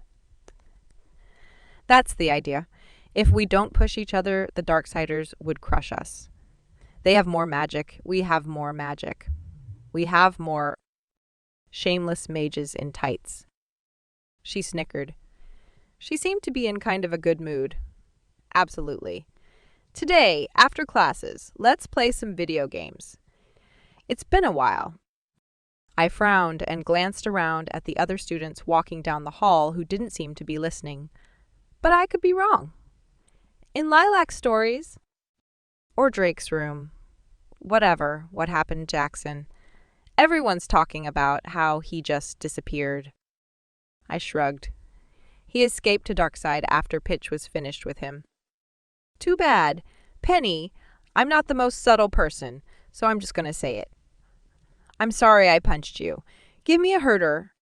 S1: "That's the idea. If we don't push each other, the Darksiders would crush us. They have more magic. We have more magic. We have more shameless mages in tights." She snickered. She seemed to be in kind of a good mood. "Absolutely. Today, after classes, let's play some video games. It's been a while." I frowned and glanced around at the other students walking down the hall who didn't seem to be listening. But I could be wrong. In Lilac Stories? Or Drake's room. Whatever, what happened to Jackson. Everyone's talking about how he just disappeared. I shrugged. He escaped to Darkside after Pitch was finished with him. "Too bad. Penny, I'm not the most subtle person, so I'm just going to say it. I'm sorry I punched you. Give me a herder."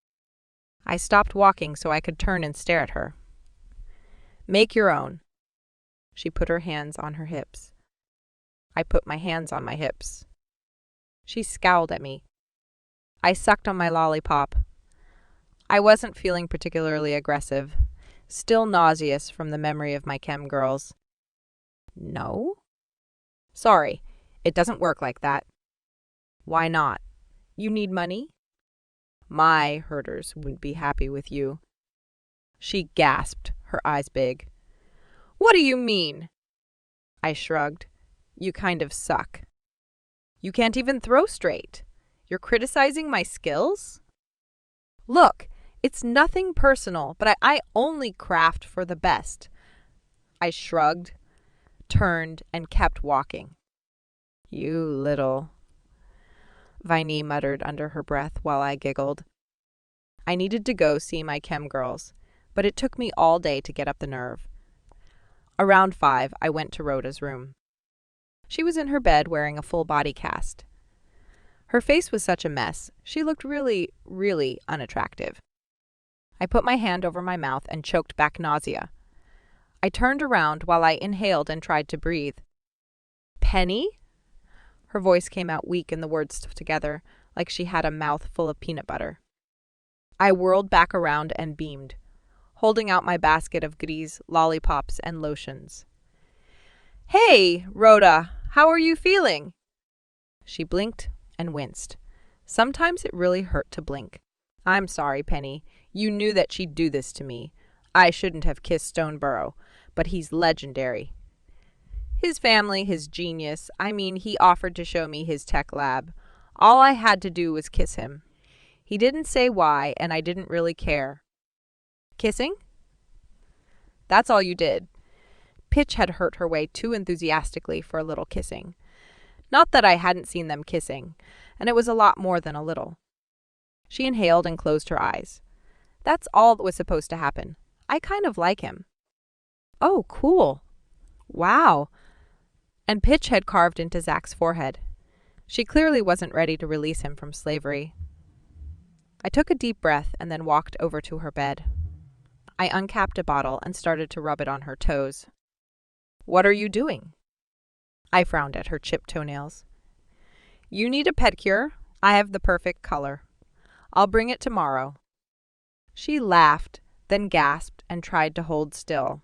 S1: I stopped walking so I could turn and stare at her. "Make your own." She put her hands on her hips. I put my hands on my hips. She scowled at me. I sucked on my lollipop. I wasn't feeling particularly aggressive, still nauseous from the memory of my chem girls. "No?" "Sorry, it doesn't work like that." "Why not? You need money?" "My herders wouldn't be happy with you." She gasped, her eyes big. What do you mean? I shrugged. You kind of suck. You can't even throw straight. You're criticizing my skills? Look, it's nothing personal, but I only craft for the best. I shrugged, turned, and kept walking. You little... Viney muttered under her breath while I giggled. I needed to go see my chem girls, but it took me all day to get up the nerve. Around 5, I went to Rhoda's room. She was in her bed wearing a full body cast. Her face was such a mess. She looked really, really unattractive. I put my hand over my mouth and choked back nausea. I turned around while I inhaled and tried to breathe. Penny? Her voice came out weak and the words together, like she had a mouth full of peanut butter. I whirled back around and beamed, holding out my basket of goodies, lollipops, and lotions. Hey, Rhoda, how are you feeling? She blinked and winced. Sometimes it really hurt to blink. I'm sorry, Penny. You knew that she'd do this to me. I shouldn't have kissed Stoneborough, but he's legendary. His family, his genius. I mean, he offered to show me his tech lab. All I had to do was kiss him. He didn't say why, and I didn't really care. Kissing? That's all you did. Pitch had hurt her way too enthusiastically for a little kissing. Not that I hadn't seen them kissing, and it was a lot more than a little. She inhaled and closed her eyes. That's all that was supposed to happen. I kind of like him. Oh, cool. Wow. And Pitch had carved into Zach's forehead. She clearly wasn't ready to release him from slavery. I took a deep breath and then walked over to her bed. I uncapped a bottle and started to rub it on her toes. What are you doing? I frowned at her chipped toenails. You need a pedicure. I have the perfect color. I'll bring it tomorrow. She laughed, then gasped and tried to hold still.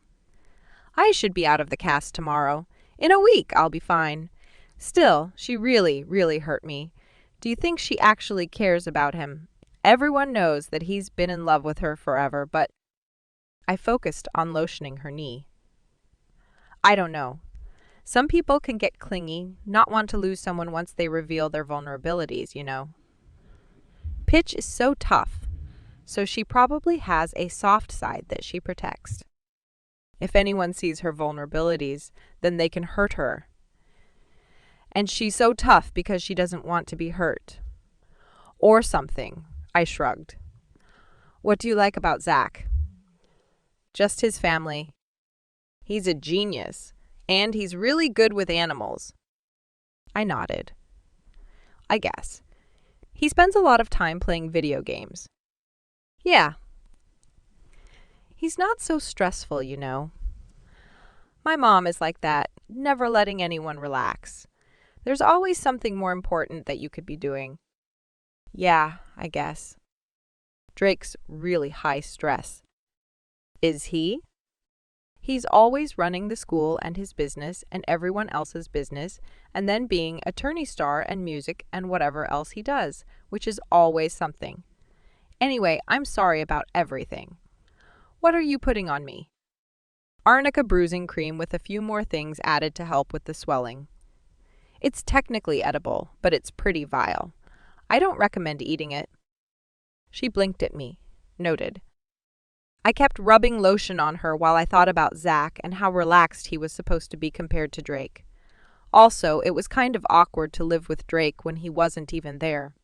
S1: I should be out of the cast tomorrow. In a week, I'll be fine. Still, she really, really hurt me. Do you think she actually cares about him? Everyone knows that he's been in love with her forever, but... I focused on lotioning her knee. I don't know. Some people can get clingy, not want to lose someone once they reveal their vulnerabilities, you know. Pitch is so tough, so she probably has a soft side that she protects. If anyone sees her vulnerabilities, then they can hurt her. And she's so tough because she doesn't want to be hurt. Or something. I shrugged. What do you like about Zach? Just his family. He's a genius, and he's really good with animals. I nodded. I guess. He spends a lot of time playing video games. Yeah. He's not so stressful, you know. My mom is like that, never letting anyone relax. There's always something more important that you could be doing. Yeah, I guess. Drake's really high stress. Is he? He's always running the school and his business and everyone else's business, and then being attorney star and music and whatever else he does, which is always something. Anyway, I'm sorry about everything. What are you putting on me? Arnica bruising cream with a few more things added to help with the swelling. It's technically edible, but it's pretty vile. I don't recommend eating it. She blinked at me. Noted. I kept rubbing lotion on her while I thought about Zach and how relaxed he was supposed to be compared to Drake. Also, it was kind of awkward to live with Drake when he wasn't even there.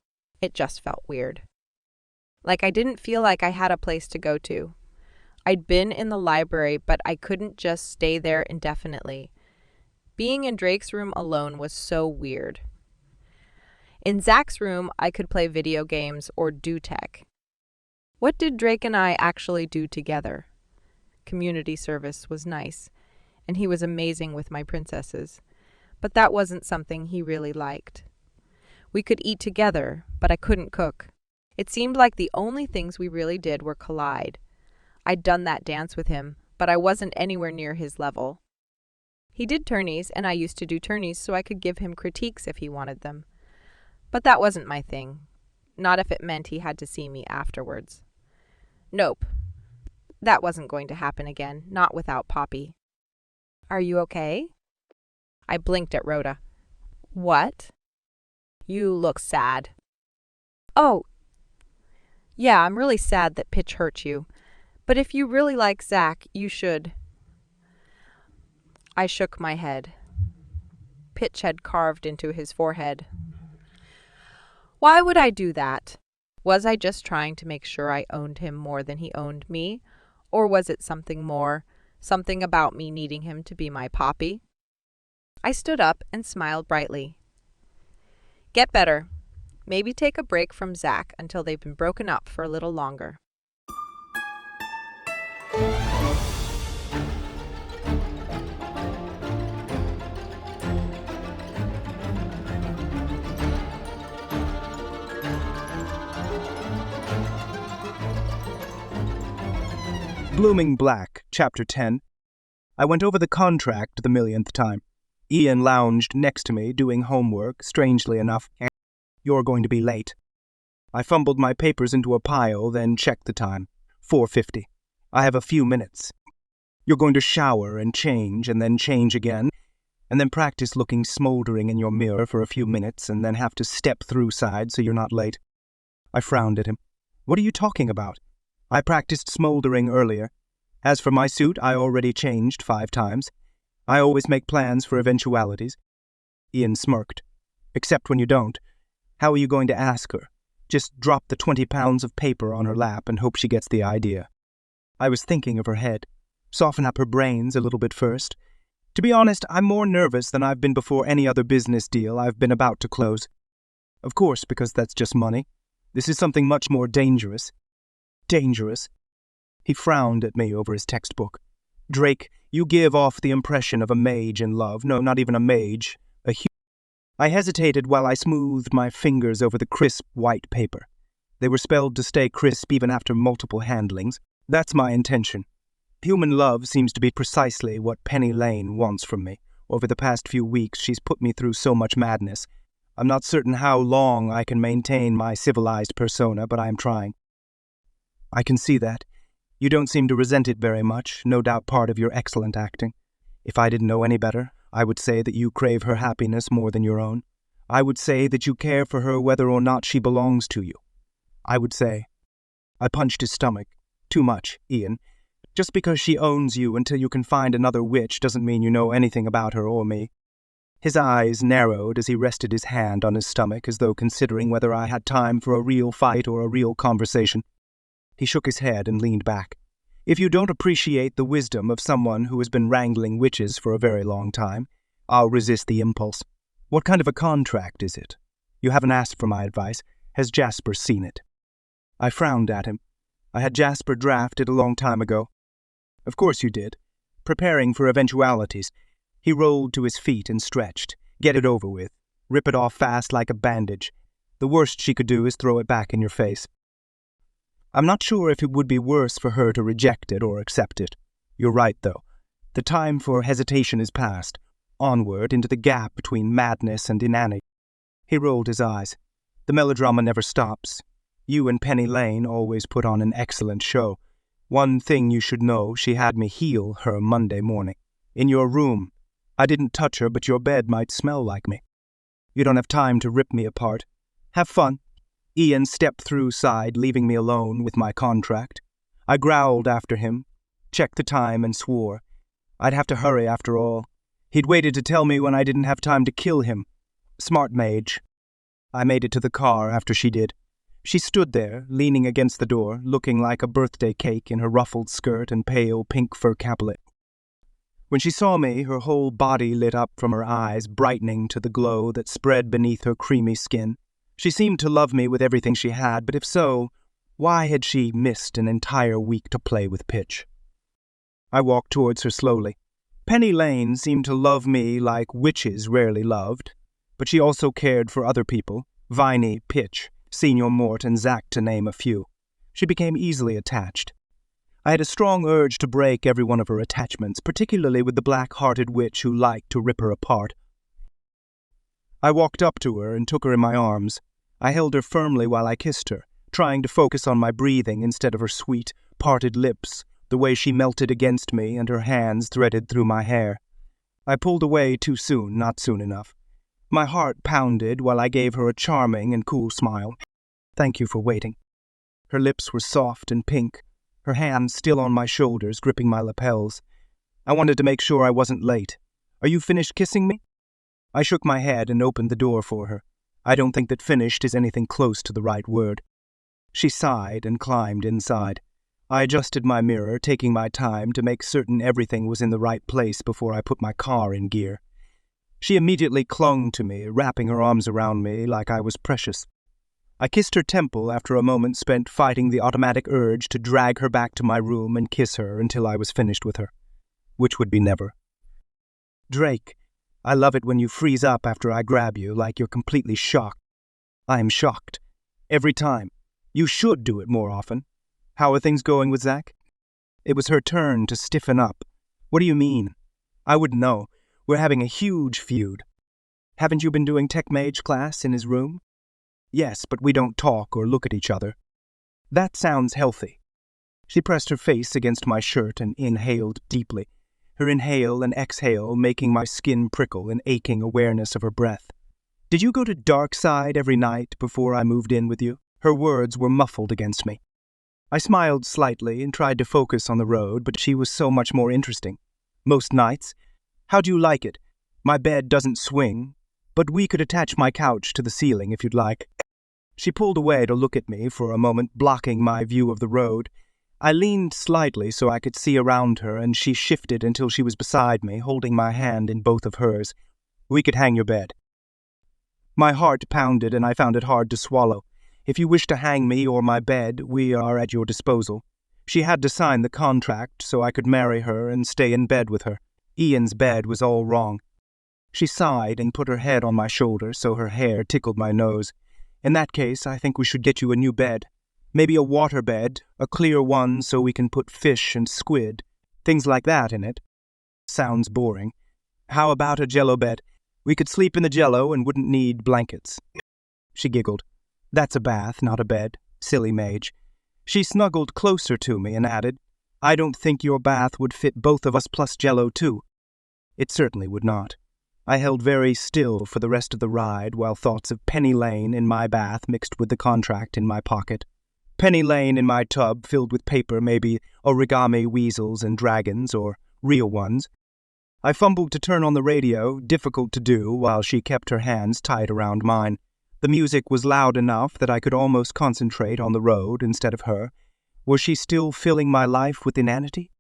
S1: It just felt weird. Like I didn't feel like I had a place to go to. I'd been in the library, but I couldn't just stay there indefinitely. Being in Drake's room alone was so weird. In Zach's room, I could play video games or do tech. What did Drake and I actually do together? Community service was nice, and he was amazing with my princesses, but that wasn't something he really liked. We could eat together, but I couldn't cook. It seemed like the only things we really did were collide. I'd done that dance with him, but I wasn't anywhere near his level. He did tourneys, and I used to do tourneys so I could give him critiques if he wanted them. But that wasn't my thing. Not if it meant he had to see me afterwards. Nope. That wasn't going to happen again, not without Poppy. Are you okay? I blinked at Rhoda. What? You look sad. Oh, yeah, I'm really sad that Pitch hurt you. But if you really like Zach, you should. I shook my head. Pitch had carved into his forehead. Why would I do that? Was I just trying to make sure I owned him more than he owned me? Or was it something more, something about me needing him to be my Poppy? I stood up and smiled brightly. Get better. Maybe take a break from Zach until they've been broken up for a little longer.
S2: Blooming Black, Chapter 10. I went over the contract the millionth time. Ian lounged next to me, doing homework, strangely enough. You're going to be late. I fumbled my papers into a pile, then checked the time. 4:50. I have a few minutes. You're going to shower and then change again, and then practice looking smoldering in your mirror for a few minutes, and then have to step through side so you're not late. I frowned at him. What are you talking about? I practiced smoldering earlier. As for my suit, I already changed 5 times. I always make plans for eventualities. Ian smirked. Except when you don't. How are you going to ask her? Just drop the 20 pounds of paper on her lap and hope she gets the idea. I was thinking of her head. Soften up her brains a little bit first. To be honest, I'm more nervous than I've been before any other business deal I've been about to close. Of course, because that's just money. This is something much more dangerous. Dangerous. He frowned at me over his textbook. Drake, you give off the impression of a mage in love. No, not even a mage. I hesitated while I smoothed my fingers over the crisp white paper. They were spelled to stay crisp even after multiple handlings. That's my intention. Human love seems to be precisely what Penny Lane wants from me. Over the past few weeks, she's put me through so much madness. I'm not certain how long I can maintain my civilized persona, but I am trying. I can see that. You don't seem to resent it very much, no doubt part of your excellent acting. If I didn't know any better, I would say that you crave her happiness more than your own. I would say that you care for her whether or not she belongs to you. I would say. I punched his stomach. Too much, Ian. Just because she owns you until you can find another witch doesn't mean you know anything about her or me. His eyes narrowed as he rested his hand on his stomach as though considering whether I had time for a real fight or a real conversation. He shook his head and leaned back. If you don't appreciate the wisdom of someone who has been wrangling witches for a very long time, I'll resist the impulse. What kind of a contract is it? You haven't asked for my advice. Has Jasper seen it? I frowned at him. I had Jasper drafted a long time ago. Of course you did. Preparing for eventualities. He rolled to his feet and stretched. Get it over with. Rip it off fast like a bandage. The worst she could do is throw it back in your face. I'm not sure if it would be worse for her to reject it or accept it. You're right, though. The time for hesitation is past. Onward into the gap between madness and inanity. He rolled his eyes. The melodrama never stops. You and Penny Lane always put on an excellent show. One thing you should know, she had me heal her Monday morning. In your room. I didn't touch her, but your bed might smell like me. You don't have time to rip me apart. Have fun. Ian stepped through side, leaving me alone with my contract. I growled after him, checked the time and swore. I'd have to hurry after all. He'd waited to tell me when I didn't have time to kill him. Smart mage. I made it to the car after she did. She stood there, leaning against the door, looking like a birthday cake in her ruffled skirt and pale pink fur capelet. When she saw me, her whole body lit up from her eyes, brightening to the glow that spread beneath her creamy skin. She seemed to love me with everything she had, but if so, why had she missed an entire week to play with Pitch? I walked towards her slowly. Penny Lane seemed to love me like witches rarely loved, but she also cared for other people, Viney, Pitch, Senior Mort, and Zach to name a few. She became easily attached. I had a strong urge to break every one of her attachments, particularly with the black-hearted witch who liked to rip her apart. I walked up to her and took her in my arms. I held her firmly while I kissed her, trying to focus on my breathing instead of her sweet, parted lips, the way she melted against me and her hands threaded through my hair. I pulled away too soon, not soon enough. My heart pounded while I gave her a charming and cool smile. Thank you for waiting. Her lips were soft and pink, her hands still on my shoulders, gripping my lapels. I wanted to make sure I wasn't late. Are you finished kissing me? I shook my head and opened the door for her. I don't think that finished is anything close to the right word. She sighed and climbed inside. I adjusted my mirror, taking my time to make certain everything was in the right place before I put my car in gear. She immediately clung to me, wrapping her arms around me like I was precious. I kissed her temple after a moment spent fighting the automatic urge to drag her back to my room and kiss her until I was finished with her, which would be never. Drake, I love it when you freeze up after I grab you, like you're completely shocked. I am shocked. Every time. You should do it more often. How are things going with Zach? It was her turn to stiffen up. What do you mean? I wouldn't know. We're having a huge feud. Haven't you been doing tech mage class in his room? Yes, but we don't talk or look at each other. That sounds healthy. She pressed her face against my shirt and inhaled deeply, her inhale and exhale making my skin prickle in aching awareness of her breath. Did you go to dark side every night before I moved in with you? Her words were muffled against me. I smiled slightly and tried to focus on the road, but she was so much more interesting. Most nights. How do you like it? My bed doesn't swing, but we could attach my couch to the ceiling if you'd like. She pulled away to look at me for a moment, blocking my view of the road. I leaned slightly so I could see around her, and she shifted until she was beside me, holding my hand in both of hers. We could hang your bed. My heart pounded, and I found it hard to swallow. If you wish to hang me or my bed, we are at your disposal. She had to sign the contract so I could marry her and stay in bed with her. Ian's bed was all wrong. She sighed and put her head on my shoulder so her hair tickled my nose. In that case, I think we should get you a new bed. Maybe a water bed, a clear one so we can put fish and squid, things like that in it. Sounds boring. How about a jello bed? We could sleep in the jello and wouldn't need blankets. She giggled. That's a bath, not a bed. Silly mage. She snuggled closer to me and added, I don't think your bath would fit both of us plus jello too. It certainly would not. I held very still for the rest of the ride while thoughts of Penny Lane in my bath mixed with the contract in my pocket. Penny Lane in my tub filled with paper, maybe origami weasels and dragons, or real ones. I fumbled to turn on the radio, difficult to do while she kept her hands tight around mine. The music was loud enough that I could almost concentrate on the road instead of her. Was she still filling my life with inanity?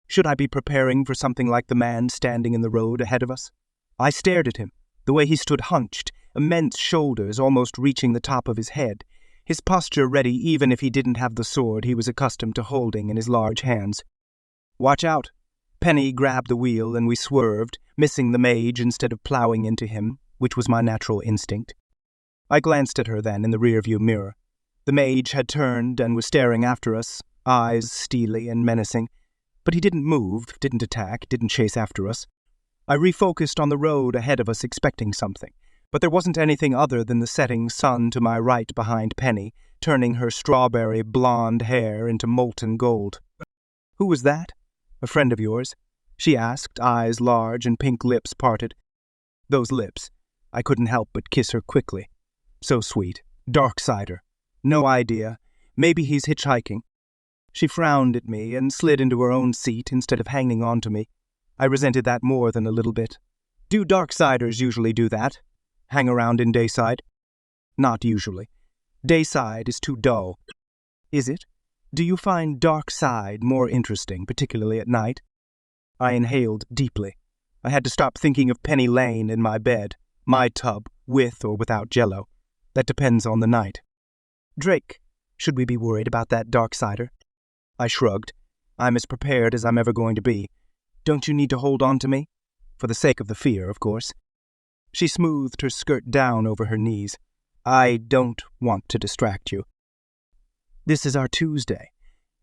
S2: Should I be preparing for something like the man standing in the road ahead of us? I stared at him, the way he stood hunched, immense shoulders almost reaching the top of his head, his posture ready even if he didn't have the sword he was accustomed to holding in his large hands. Watch out! Penny grabbed the wheel and we swerved, missing the mage instead of plowing into him, which was my natural instinct. I glanced at her then in the rearview mirror. The mage had turned and was staring after us, eyes steely and menacing. But he didn't move, didn't attack, didn't chase after us. I refocused on the road ahead of us expecting something, but there wasn't anything other than the setting sun to my right behind Penny, turning her strawberry blonde hair into molten gold. Who was that? A friend of yours? She asked, eyes large and pink lips parted. Those lips. I couldn't help but kiss her quickly. So sweet. Darksider. No idea. Maybe he's hitchhiking. She frowned at me and slid into her own seat instead of hanging on to me. I resented that more than a little bit. Do Darksiders usually do that? Hang around in Dayside? Not usually. Dayside is too dull. Is it? Do you find Darkside more interesting, particularly at night? I inhaled deeply. I had to stop thinking of Penny Lane in my bed, my tub, with or without jello. That depends on the night. Drake, should we be worried about that Darksider? I shrugged. I'm as prepared as I'm ever going to be. Don't you need to hold on to me? For the sake of the fear, of course. She smoothed her skirt down over her knees. I don't want to distract you. This is our Tuesday.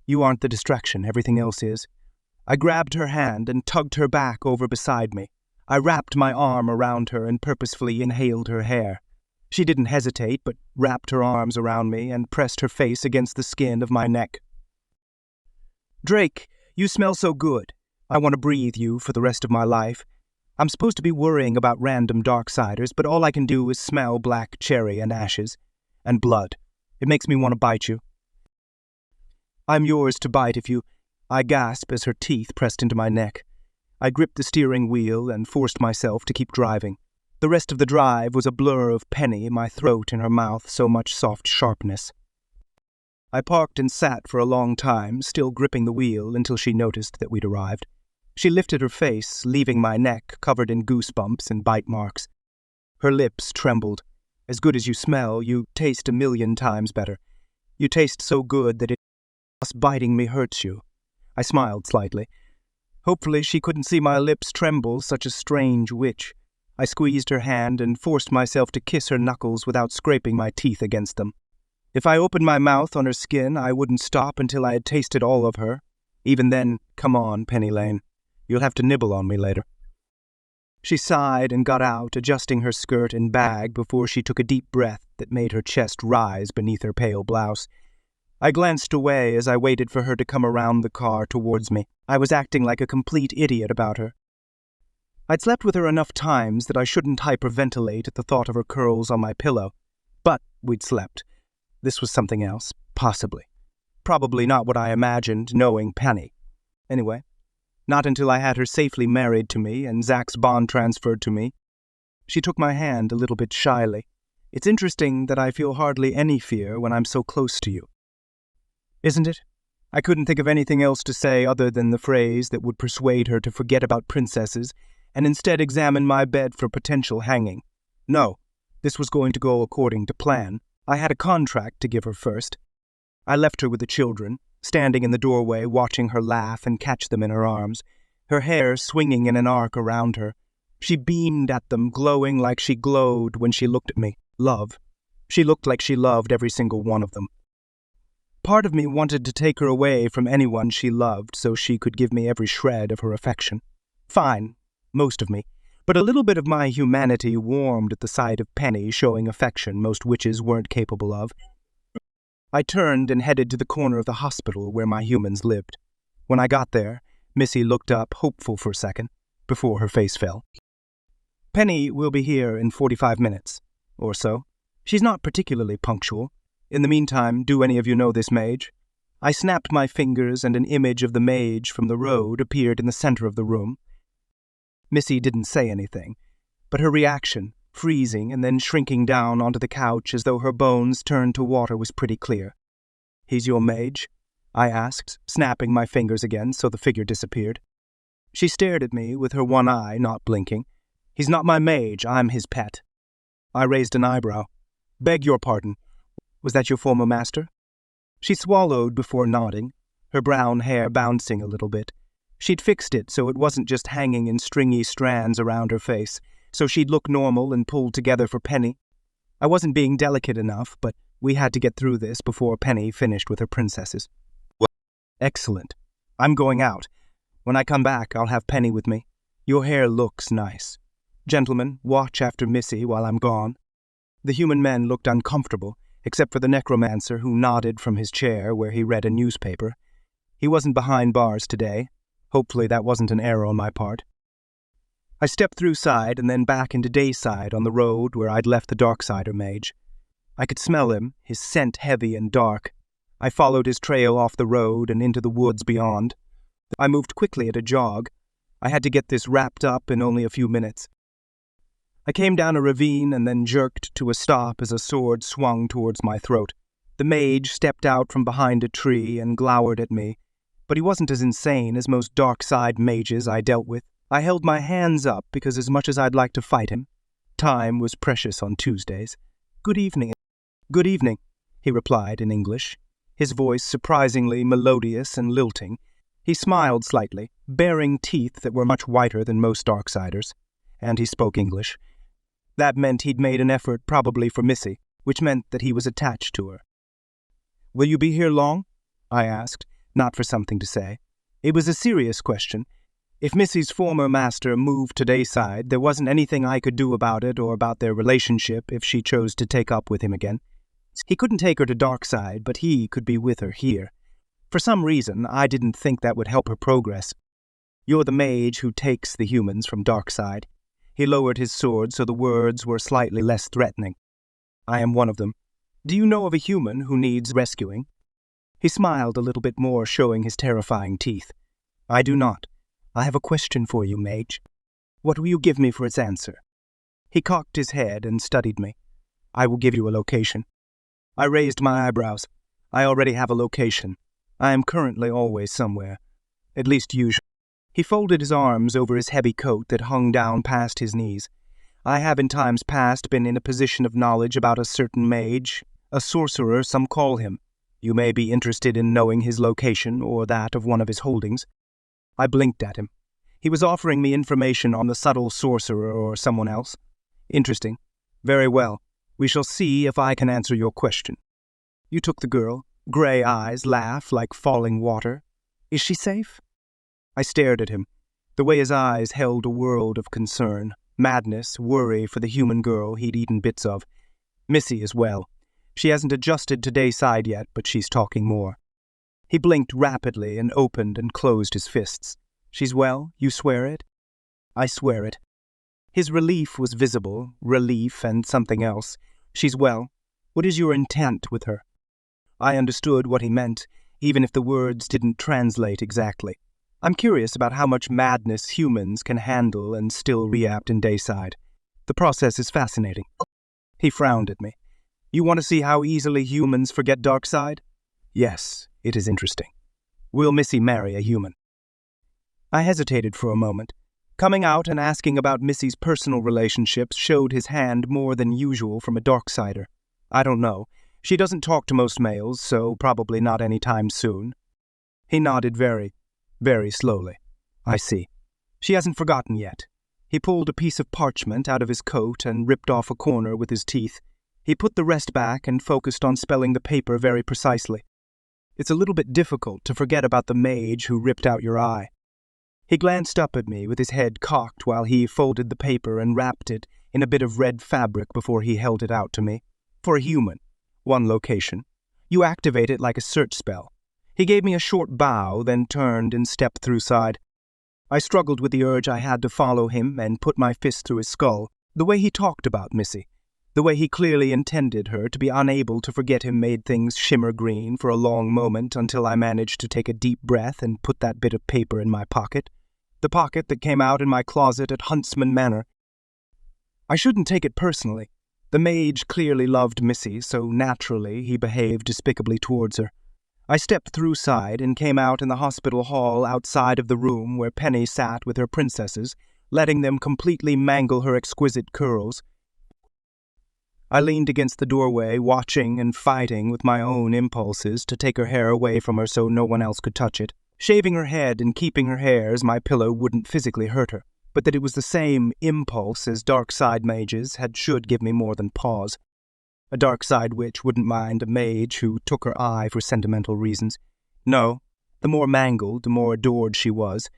S2: You aren't the distraction, everything else is. I grabbed her hand and tugged her back over beside me. I wrapped my arm around her and purposefully inhaled her hair. She didn't hesitate, but wrapped her arms around me and pressed her face against the skin of my neck. Drake, you smell so good. I want to breathe you for the rest of my life. I'm supposed to be worrying about random Darksiders, but all I can do is smell black cherry and ashes. And blood. It makes me want to bite you. I'm yours to bite if you... I gasp as her teeth pressed into my neck. I gripped the steering wheel and forced myself to keep driving. The rest of the drive was a blur of Penny, my throat and her mouth, so much soft sharpness. I parked and sat for a long time, still gripping the wheel until she noticed that we'd arrived. She lifted her face, leaving my neck covered in goosebumps and bite marks. Her lips trembled. As good as you smell, you taste 1,000,000 times better. You taste so good that just biting me hurts you. I smiled slightly. Hopefully she couldn't see my lips tremble, such a strange witch. I squeezed her hand and forced myself to kiss her knuckles without scraping my teeth against them. If I opened my mouth on her skin, I wouldn't stop until I had tasted all of her. Even then, come on, Penny Lane. You'll have to nibble on me later. She sighed and got out, adjusting her skirt and bag before she took a deep breath that made her chest rise beneath her pale blouse. I glanced away as I waited for her to come around the car towards me. I was acting like a complete idiot about her. I'd slept with her enough times that I shouldn't hyperventilate at the thought of her curls on my pillow. But we'd slept. This was something else, possibly. Probably not what I imagined, knowing Penny. Anyway, not until I had her safely married to me and Zach's bond transferred to me. She took my hand a little bit shyly. It's interesting that I feel hardly any fear when I'm so close to you. Isn't it? I couldn't think of anything else to say other than the phrase that would persuade her to forget about princesses and instead examine my bed for potential hanging. No, this was going to go according to plan. I had a contract to give her first. I left her with the children, standing in the doorway watching her laugh and catch them in her arms, her hair swinging in an arc around her. She beamed at them, glowing like she glowed when she looked at me. Love. She looked like she loved every single one of them. Part of me wanted to take her away from anyone she loved so she could give me every shred of her affection. Fine, most of me, but a little bit of my humanity warmed at the sight of Penny showing affection most witches weren't capable of. I turned and headed to the corner of the hospital where my humans lived. When I got there, Missy looked up, hopeful for a second, before her face fell. Penny will be here in 45 minutes, or so. She's not particularly punctual. In the meantime, do any of you know this mage? I snapped my fingers and an image of the mage from the road appeared in the center of the room. Missy didn't say anything, but her reaction, freezing and then shrinking down onto the couch as though her bones turned to water, was pretty clear. He's your mage? I asked, snapping my fingers again so the figure disappeared. She stared at me with her one eye not blinking. He's not my mage, I'm his pet. I raised an eyebrow. Beg your pardon. Was that your former master? She swallowed before nodding, her brown hair bouncing a little bit. She'd fixed it so it wasn't just hanging in stringy strands around her face, so she'd look normal and pulled together for Penny. I wasn't being delicate enough, but we had to get through this before Penny finished with her princesses. Well, excellent. I'm going out. When I come back, I'll have Penny with me. Your hair looks nice. Gentlemen, watch after Missy while I'm gone. The human men looked uncomfortable, except for the necromancer who nodded from his chair where he read a newspaper. He wasn't behind bars today. Hopefully that wasn't an error on my part. I stepped through side and then back into Dayside on the road where I'd left the Darksider mage. I could smell him, his scent heavy and dark. I followed his trail off the road and into the woods beyond. I moved quickly at a jog. I had to get this wrapped up in only a few minutes. I came down a ravine and then jerked to a stop as a sword swung towards my throat. The mage stepped out from behind a tree and glowered at me, but he wasn't as insane as most dark-side mages I dealt with. I held my hands up because as much as I'd like to fight him, time was precious on Tuesdays. Good evening, he replied in English, his voice surprisingly melodious and lilting. He smiled slightly, baring teeth that were much whiter than most Darksiders, and he spoke English. That meant he'd made an effort probably for Missy, which meant that he was attached to her. Will you be here long? I asked, not for something to say. It was a serious question. If Missy's former master moved to Dayside, there wasn't anything I could do about it or about their relationship if she chose to take up with him again. He couldn't take her to Darkside, but he could be with her here. For some reason, I didn't think that would help her progress. You're the mage who takes the humans from dark side. He lowered his sword so the words were slightly less threatening. I am one of them. Do you know of a human who needs rescuing? He smiled a little bit more, showing his terrifying teeth. I do not. I have a question for you, mage. What will you give me for its answer? He cocked his head and studied me. I will give you a location. I raised my eyebrows. I already have a location. I am currently always somewhere. At least usually. He folded his arms over his heavy coat that hung down past his knees. I have in times past been in a position of knowledge about a certain mage, a sorcerer some call him. You may be interested in knowing his location or that of one of his holdings. I blinked at him. He was offering me information on the subtle sorcerer or someone else. Interesting. Very well. We shall see if I can answer your question. You took the girl. Gray eyes laugh like falling water. Is she safe? I stared at him. The way his eyes held a world of concern, madness, worry for the human girl he'd eaten bits of. Missy as well. She hasn't adjusted to Dayside yet, but she's talking more. He blinked rapidly and opened and closed his fists. She's well, you swear it? I swear it. His relief was visible, relief and something else. She's well. What is your intent with her? I understood what he meant, even if the words didn't translate exactly. I'm curious about how much madness humans can handle and still react in Dayside. The process is fascinating. He frowned at me. You want to see how easily humans forget Darkside? Yes, it is interesting. Will Missy marry a human? I hesitated for a moment. Coming out and asking about Missy's personal relationships showed his hand more than usual from a Darksider. I don't know. She doesn't talk to most males, so probably not any time soon. He nodded very slowly. I see. She hasn't forgotten yet. He pulled a piece of parchment out of his coat and ripped off a corner with his teeth. He put the rest back and focused on spelling the paper very precisely. It's a little bit difficult to forget about the mage who ripped out your eye. He glanced up at me with his head cocked while he folded the paper and wrapped it in a bit of red fabric before he held it out to me. For a human. One location. You activate it like a search spell. He gave me a short bow, then turned and stepped through side. I struggled with the urge I had to follow him and put my fist through his skull. The way he talked about Missy, the way he clearly intended her to be unable to forget him made things shimmer green for a long moment until I managed to take a deep breath and put that bit of paper in my pocket. The pocket that came out in my closet at Huntsman Manor. I shouldn't take it personally. The mage clearly loved Missy, so naturally he behaved despicably towards her. I stepped through side and came out in the hospital hall outside of the room where Penny sat with her princesses, letting them completely mangle her exquisite curls. I leaned against the doorway, watching and fighting with my own impulses to take her hair away from her so no one else could touch it, shaving her head and keeping her hair as my pillow wouldn't physically hurt her, but that it was the same impulse as dark side mages should give me more than pause. A dark side witch wouldn't mind a mage who took her eye for sentimental reasons. No, the more mangled, the more adored she was.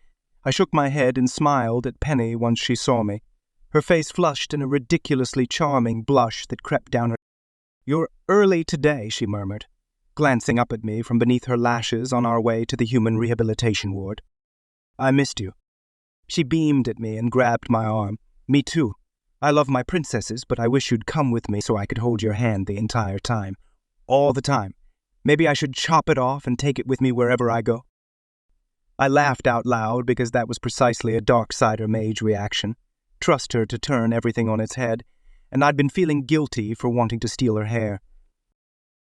S2: I shook my head and smiled at Penny once she saw me. Her face flushed in a ridiculously charming blush that crept down her. You're early today, she murmured, glancing up at me from beneath her lashes on our way to the human rehabilitation ward. I missed you. She beamed at me and grabbed my arm. Me too. I love my princesses, but I wish you'd come with me so I could hold your hand the entire time. All the time. Maybe I should chop it off and take it with me wherever I go. I laughed out loud because that was precisely a Darksider mage reaction. Trust her to turn everything on its head, and I'd been feeling guilty for wanting to steal her hair.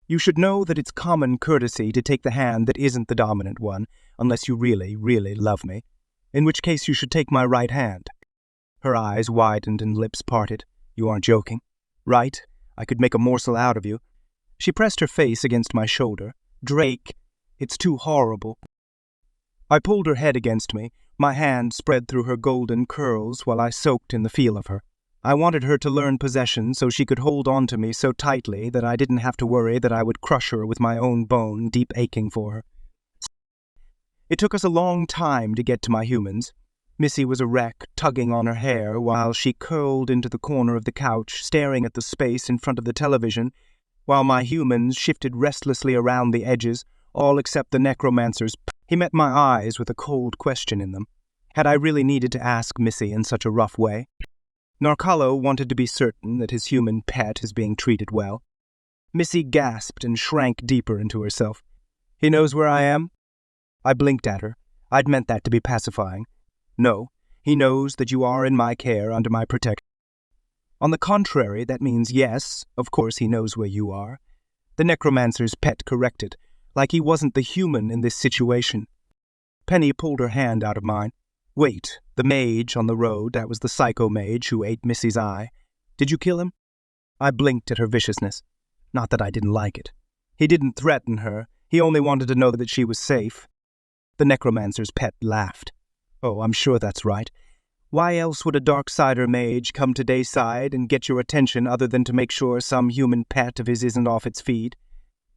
S2: You should know that it's common courtesy to take the hand that isn't the dominant one, unless you really, really love me, in which case you should take my right hand. Her eyes widened and lips parted. You aren't joking. Right? I could make a morsel out of you. She pressed her face against my shoulder. Drake, it's too horrible. I pulled her head against me, my hand spread through her golden curls while I soaked in the feel of her. I wanted her to learn possession so she could hold on to me so tightly that I didn't have to worry that I would crush her with my own bone, deep aching for her. It took us a long time to get to my humans. Missy was a wreck, tugging on her hair while she curled into the corner of the couch, staring at the space in front of the television, while my humans shifted restlessly around the edges, all except the necromancer's. He met my eyes with a cold question in them. Had I really needed to ask Missy in such a rough way? Narcolo wanted to be certain that his human pet is being treated well. Missy gasped and shrank deeper into herself. He knows where I am? I blinked at her. I'd meant that to be pacifying. No, he knows that you are in my care under my protection. On the contrary, that means yes, of course he knows where you are. The necromancer's pet corrected, like he wasn't the human in this situation. Penny pulled her hand out of mine. Wait, the mage on the road, that was the psycho mage who ate Missy's eye. Did you kill him? I blinked at her viciousness. Not that I didn't like it. He didn't threaten her. He only wanted to know that she was safe. The necromancer's pet laughed. Oh, I'm sure that's right. Why else would a Darksider mage come to Dayside and get your attention other than to make sure some human pet of his isn't off its feed?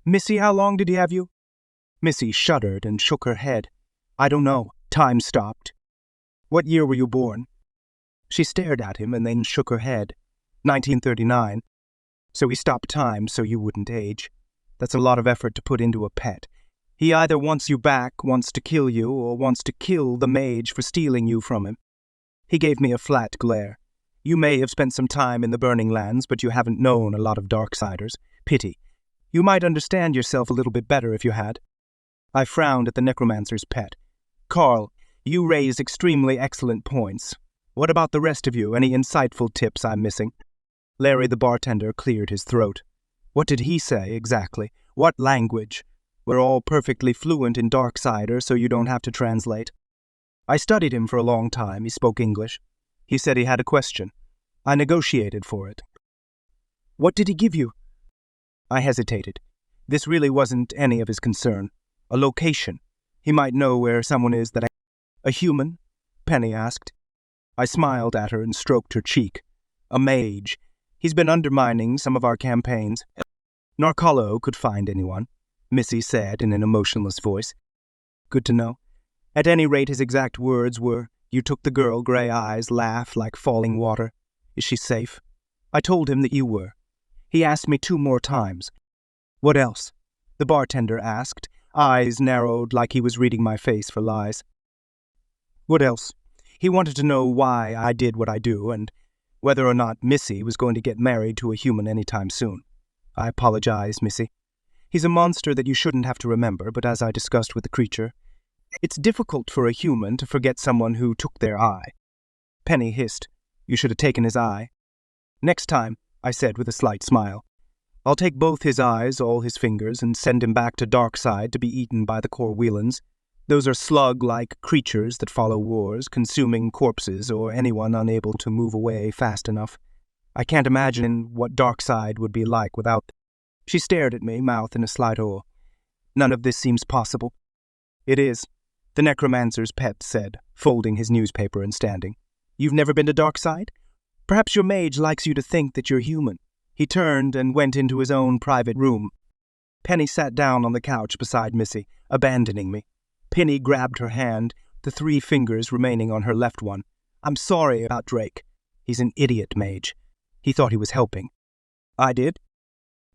S2: Missy, how long did he have you? Missy shuddered and shook her head. I don't know. Time stopped. What year were you born? She stared at him and then shook her head. 1939. So he stopped time so you wouldn't age. That's a lot of effort to put into a pet. He either wants you back, wants to kill you, or wants to kill the mage for stealing you from him. He gave me a flat glare. You may have spent some time in the Burning Lands, but you haven't known a lot of Darksiders. Pity. You might understand yourself a little bit better if you had. I frowned at the necromancer's pet. Carl, you raise extremely excellent points. What about the rest of you? Any insightful tips I'm missing? Larry the bartender cleared his throat. What did he say, exactly? What language? We're all perfectly fluent in Darksider, so you don't have to translate. I studied him for a long time. He spoke English. He said he had a question. I negotiated for it. What did he give you? I hesitated. This really wasn't any of his concern. A location. He might know where someone is that A human? Penny asked. I smiled at her and stroked her cheek. A mage. He's been undermining some of our campaigns. Narcolo could find anyone, Missy said in an emotionless voice. Good to know. At any rate, his exact words were, You took the girl, gray eyes, laugh like falling water. Is she safe? I told him that you were. He asked me 2 more times. What else? The bartender asked, eyes narrowed like he was reading my face for lies. What else? He wanted to know why I did what I do and whether or not Missy was going to get married to a human any time soon. I apologize, Missy. He's a monster that you shouldn't have to remember, but as I discussed with the creature, it's difficult for a human to forget someone who took their eye. Penny hissed. You should have taken his eye. Next time, I said with a slight smile. I'll take both his eyes, all his fingers, and send him back to Darkside to be eaten by the Corwheelans. Those are slug-like creatures that follow wars, consuming corpses or anyone unable to move away fast enough. I can't imagine what Darkside would be like without them. She stared at me, mouth in a slight awe. None of this seems possible. It is, the necromancer's pet said, folding his newspaper and standing. You've never been to Darkside? Perhaps your mage likes you to think that you're human. He turned and went into his own private room. Penny sat down on the couch beside Missy, abandoning me. Penny grabbed her hand, the 3 fingers remaining on her left one. I'm sorry about Drake. He's an idiot mage. He thought he was helping. I did?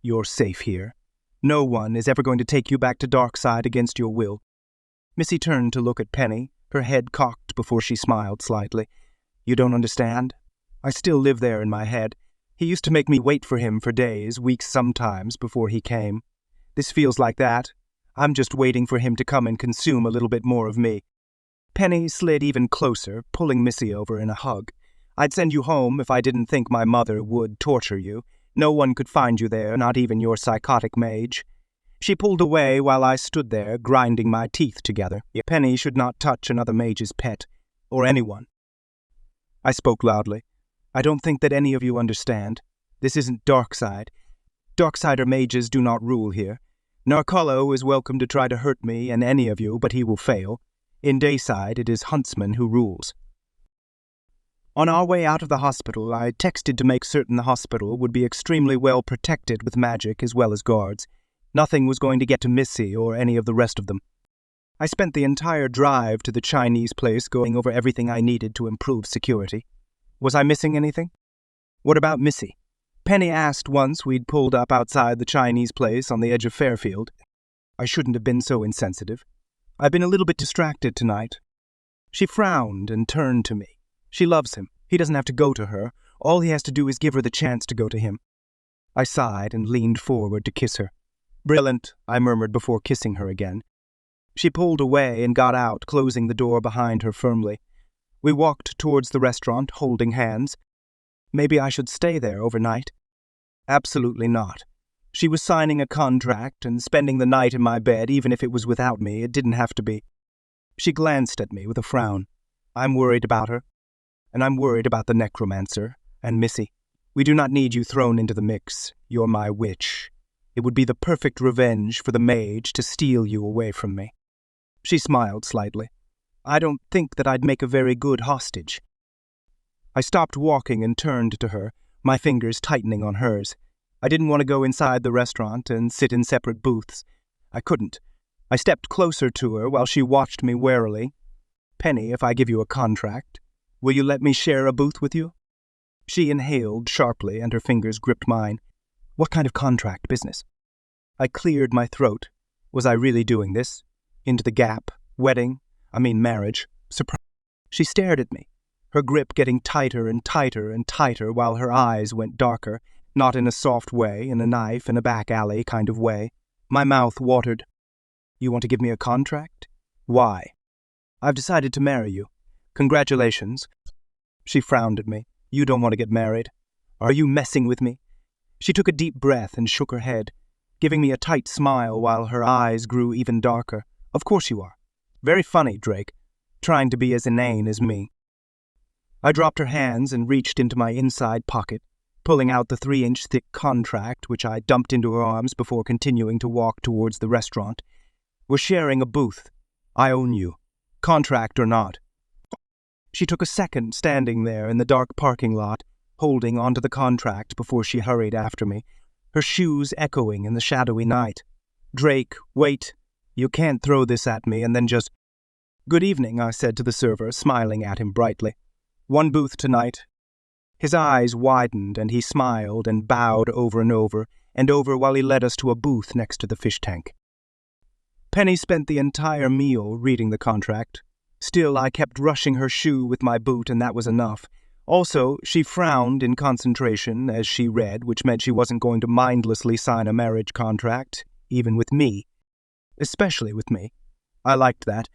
S2: You're safe here. No one is ever going to take you back to Darkside against your will. Missy turned to look at Penny, her head cocked before she smiled slightly. You don't understand? I still live there in my head. He used to make me wait for him for days, weeks sometimes, before he came. This feels like that. I'm just waiting for him to come and consume a little bit more of me. Penny slid even closer, pulling Missy over in a hug. I'd send you home if I didn't think my mother would torture you. No one could find you there, not even your psychotic mage. She pulled away while I stood there, grinding my teeth together. Penny should not touch another mage's pet, or anyone. I spoke loudly. I don't think that any of you understand. This isn't Darkside. Darksider mages do not rule here. Narcolo is welcome to try to hurt me and any of you, but he will fail. In Dayside, it is Huntsman who rules. On our way out of the hospital, I texted to make certain the hospital would be extremely well protected with magic as well as guards. Nothing was going to get to Missy or any of the rest of them. I spent the entire drive to the Chinese place going over everything I needed to improve security. Was I missing anything? What about Missy? Penny asked once we'd pulled up outside the Chinese place on the edge of Fairfield. I shouldn't have been so insensitive. I've been a little bit distracted tonight. She frowned and turned to me. She loves him. He doesn't have to go to her. All he has to do is give her the chance to go to him. I sighed and leaned forward to kiss her. Brilliant, I murmured before kissing her again. She pulled away and got out, closing the door behind her firmly. We walked towards the restaurant, holding hands. Maybe I should stay there overnight? Absolutely not. She was signing a contract and spending the night in my bed, even if it was without me. It didn't have to be. She glanced at me with a frown. I'm worried about her, and I'm worried about the necromancer and Missy. We do not need you thrown into the mix. You're my witch. It would be the perfect revenge for the mage to steal you away from me. She smiled slightly. I don't think that I'd make a very good hostage. I stopped walking and turned to her, my fingers tightening on hers. I didn't want to go inside the restaurant and sit in separate booths. I couldn't. I stepped closer to her while she watched me warily. Penny, if I give you a contract, will you let me share a booth with you? She inhaled sharply and her fingers gripped mine. What kind of contract business? I cleared my throat. Was I really doing this? Into the gap, marriage, surprise. She stared at me, her grip getting tighter and tighter and tighter while her eyes went darker, not in a soft way, in a knife in a back alley kind of way. My mouth watered. You want to give me a contract? Why? I've decided to marry you. Congratulations. She frowned at me. You don't want to get married. Are you messing with me? She took a deep breath and shook her head, giving me a tight smile while her eyes grew even darker. Of course you are. Very funny, Drake, trying to be as inane as me. I dropped her hands and reached into my inside pocket, pulling out the 3-inch thick contract which I dumped into her arms before continuing to walk towards the restaurant. We're sharing a booth. I own you. Contract or not. She took a second standing there in the dark parking lot, holding onto the contract before she hurried after me, her shoes echoing in the shadowy night. Drake, wait. You can't throw this at me and then just... Good evening, I said to the server, smiling at him brightly. One booth tonight. His eyes widened and he smiled and bowed over and over while he led us to a booth next to the fish tank. Penny spent the entire meal reading the contract. Still, I kept rushing her shoe with my boot, and that was enough. Also, she frowned in concentration as she read, which meant she wasn't going to mindlessly sign a marriage contract, even with me. Especially with me. I liked that.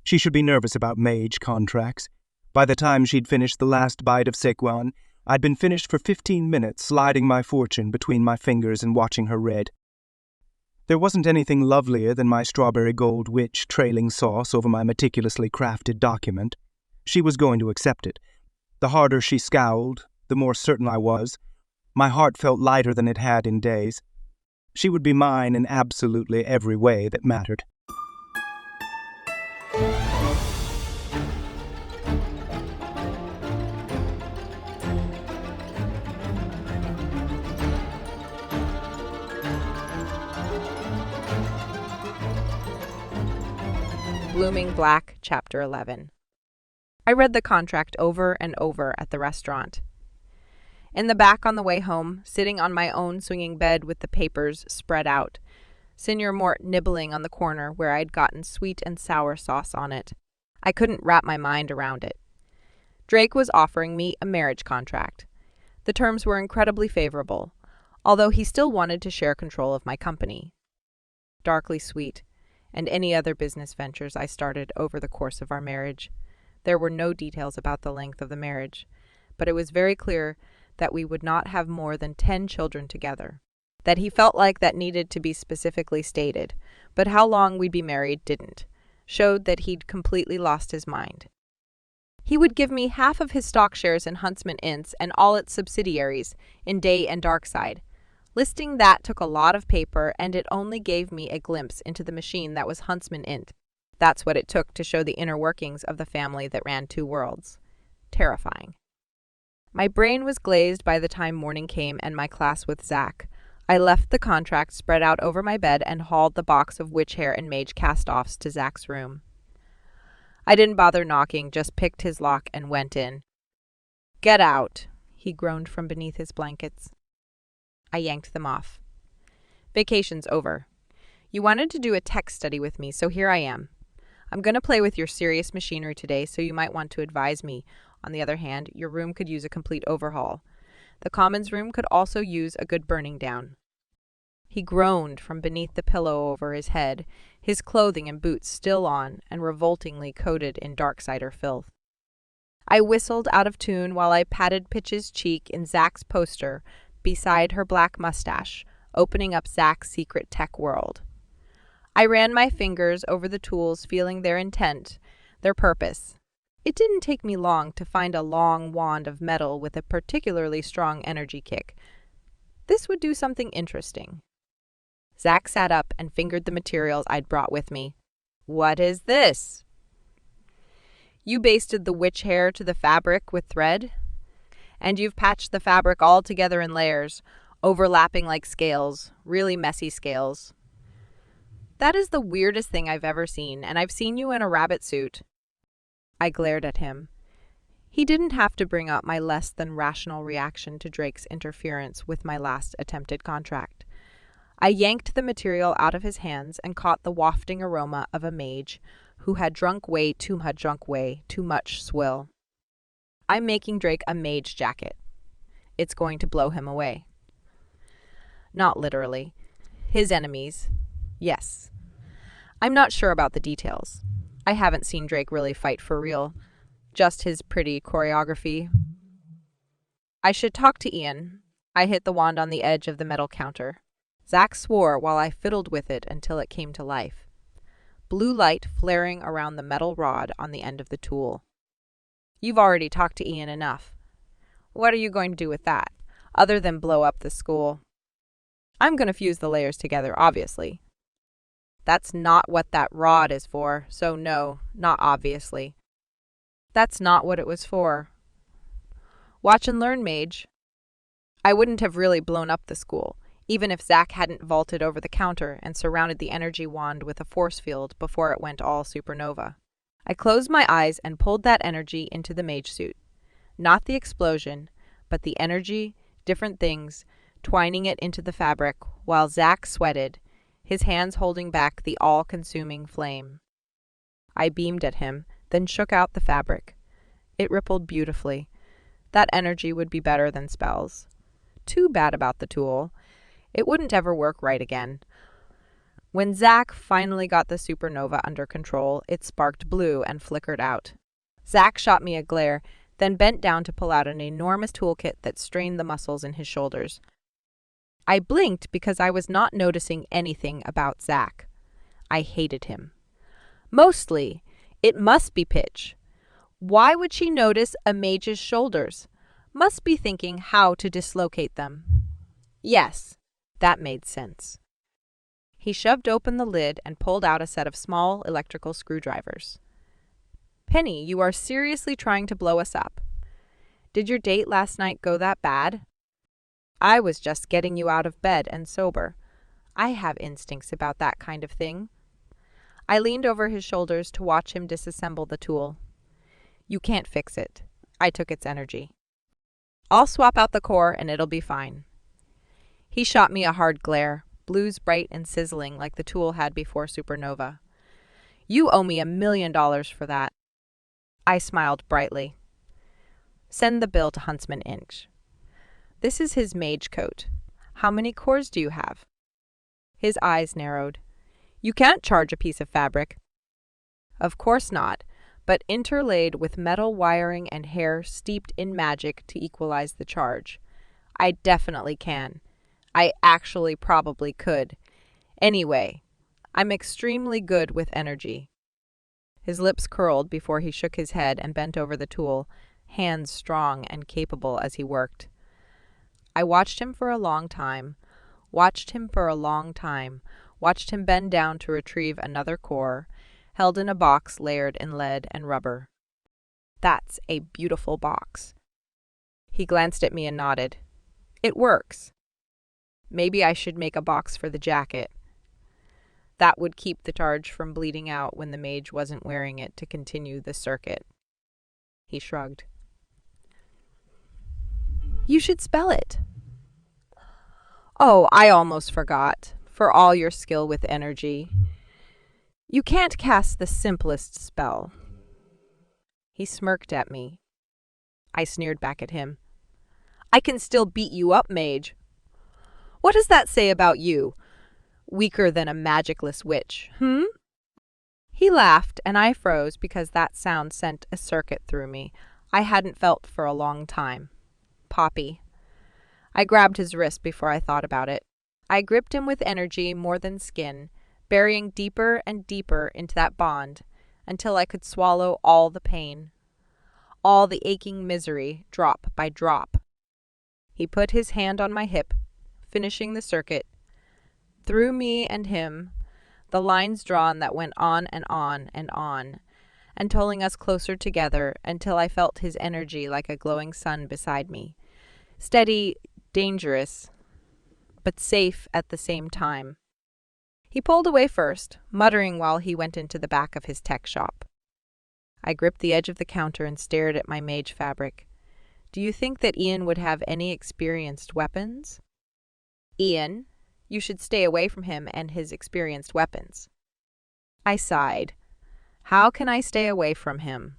S2: She should be nervous about mage contracts. By the time she'd finished the last bite of Sequan, I'd been finished for 15 minutes, sliding my fortune between my fingers and watching her read. There wasn't anything lovelier than my strawberry gold witch trailing sauce over my meticulously crafted document. She was going to accept it. The harder she scowled, the more certain I was. My heart felt lighter than it had in days. She would be mine in absolutely every way that mattered.
S1: Blooming Black, Chapter 11. I read the contract over and over at the restaurant. In the back on the way home, sitting on my own swinging bed with the papers spread out, Senior Mort nibbling on the corner where I'd gotten sweet and sour sauce on it. I couldn't wrap my mind around it. Drake was offering me a marriage contract. The terms were incredibly favorable, although he still wanted to share control of my company. Darkly sweet, and any other business ventures I started over the course of our marriage. There were no details about the length of the marriage, but it was very clear that we would not have more than 10 children together. That he felt like that needed to be specifically stated, but how long we'd be married didn't. Showed that he'd completely lost his mind. He would give me half of his stock shares in Huntsman Inc. and all its subsidiaries in Day and Darkside. Listing that took a lot of paper, and it only gave me a glimpse into the machine that was Huntsman Inc. That's what it took to show the inner workings of the family that ran 2 worlds. Terrifying. My brain was glazed by the time morning came and my class with Zach. I left the contract spread out over my bed and hauled the box of witch hair and mage cast-offs to Zach's room. I didn't bother knocking, just picked his lock and went in. "Get out," he groaned from beneath his blankets. I yanked them off. "Vacation's over. You wanted to do a tech study with me, so here I am. I'm going to play with your serious machinery today, so you might want to advise me. On the other hand, your room could use a complete overhaul. The commons room could also use a good burning down." He groaned from beneath the pillow over his head, his clothing and boots still on and revoltingly coated in dark cider filth. I whistled out of tune while I patted Pitch's cheek in Zach's poster beside her black mustache, opening up Zach's secret tech world. I ran my fingers over the tools, feeling their intent, their purpose. It didn't take me long to find a long wand of metal with a particularly strong energy kick. This would do something interesting. Zach sat up and fingered the materials I'd brought with me. "What is this?" "You basted the witch hair to the fabric with thread, and you've patched the fabric all together in layers, overlapping like scales, really messy scales. That is the weirdest thing I've ever seen, and I've seen you in a rabbit suit." I glared at him. He didn't have to bring up my less than rational reaction to Drake's interference with my last attempted contract. I yanked the material out of his hands and caught the wafting aroma of a mage who had drunk way too much swill. "I'm making Drake a mage jacket. It's going to blow him away." Not literally. His enemies, yes. I'm not sure about the details. I haven't seen Drake really fight for real, just his pretty choreography. I should talk to Ian. I hit the wand on the edge of the metal counter. Zach swore while I fiddled with it until it came to life. Blue light flaring around the metal rod on the end of the tool. "You've already talked to Ian enough. What are you going to do with that, other than blow up the school?" "I'm going to fuse the layers together, obviously." "That's not what that rod is for, so no, not obviously." "That's not what it was for." "Watch and learn, mage." I wouldn't have really blown up the school, even if Zach hadn't vaulted over the counter and surrounded the energy wand with a force field before it went all supernova. I closed my eyes and pulled that energy into the mage suit. Not the explosion, but the energy, different things, twining it into the fabric while Zach sweated, his hands holding back the all-consuming flame. I beamed at him, then shook out the fabric. It rippled beautifully. That energy would be better than spells. Too bad about the tool. It wouldn't ever work right again. When Zach finally got the supernova under control, it sparked blue and flickered out. Zach shot me a glare, then bent down to pull out an enormous toolkit that strained the muscles in his shoulders. I blinked because I was not noticing anything about Zach. I hated him. Mostly, it must be Pitch. Why would she notice a mage's shoulders? Must be thinking how to dislocate them. Yes, that made sense. He shoved open the lid and pulled out a set of small electrical screwdrivers. "Penny, you are seriously trying to blow us up. Did your date last night go that bad?" "I was just getting you out of bed and sober. I have instincts about that kind of thing." I leaned over his shoulders to watch him disassemble the tool. "You can't fix it. I took its energy. I'll swap out the core and it'll be fine." He shot me a hard glare, blues bright and sizzling like the tool had before supernova. "You owe me $1 million for that." I smiled brightly. "Send the bill to Huntsman Inc. This is his mage coat. How many cores do you have?" His eyes narrowed. "You can't charge a piece of fabric." "Of course not, but interlaid with metal wiring and hair steeped in magic to equalize the charge. I definitely can. I actually probably could. Anyway, I'm extremely good with energy." His lips curled before he shook his head and bent over the tool, hands strong and capable as he worked. I watched him for a long time, watched him bend down to retrieve another core, held in a box layered in lead and rubber. "That's a beautiful box." He glanced at me and nodded. "It works. Maybe I should make a box for the jacket. That would keep the charge from bleeding out when the mage wasn't wearing it to continue the circuit." He shrugged. "You should spell it." "Oh, I almost forgot. For all your skill with energy. You can't cast the simplest spell. He smirked at me. I sneered back at him. I can still beat you up, mage. What does that say about you? Weaker than a magicless witch, He laughed, and I froze because that sound sent a circuit through me I hadn't felt for a long time. Poppy. I grabbed his wrist before I thought about it. I gripped him with energy more than skin, burying deeper and deeper into that bond until I could swallow all the pain, all the aching misery, drop by drop. He put his hand on my hip, finishing the circuit. Through me and him, the lines drawn that went on and on and on, and tolling us closer together until I felt his energy like a glowing sun beside me. Steady, dangerous, but safe at the same time. He pulled away first, muttering while he went into the back of his tech shop. I gripped the edge of the counter and stared at my mage fabric. Do you think that Ian would have any experienced weapons? Ian, you should stay away from him and his experienced weapons. I sighed. How can I stay away from him?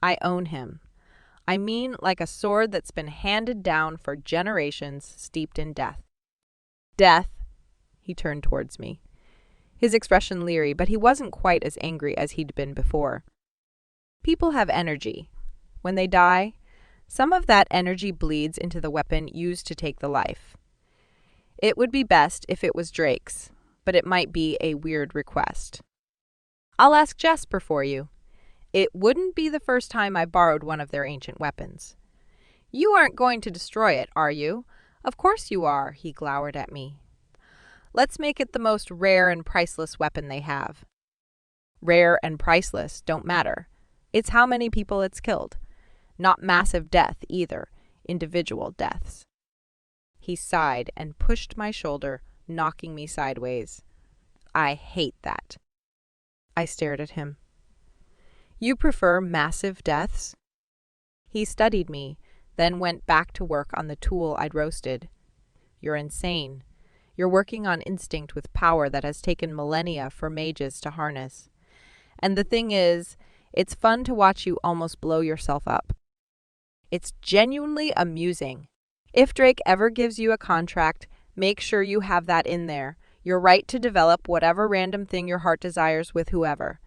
S1: I own him. I mean, like a sword that's been handed down for generations, steeped in death. Death? He turned towards me. His expression leery, but he wasn't quite as angry as he'd been before. People have energy. When they die, some of that energy bleeds into the weapon used to take the life. It would be best if it was Drake's, but it might be a weird request. I'll ask Jasper for you. It wouldn't be the first time I borrowed one of their ancient weapons. You aren't going to destroy it, are you? Of course you are, he glowered at me. Let's make it the most rare and priceless weapon they have. Rare and priceless don't matter. It's how many people it's killed. Not massive death either, individual deaths. He sighed and pushed my shoulder, knocking me sideways. I hate that. I stared at him. You prefer massive deaths? He studied me, then went back to work on the tool I'd roasted. You're insane. You're working on instinct with power that has taken millennia for mages to harness. And the thing is, it's fun to watch you almost blow yourself up. It's genuinely amusing. If Drake ever gives you a contract, make sure you have that in there. Your right to develop whatever random thing your heart desires with whoever.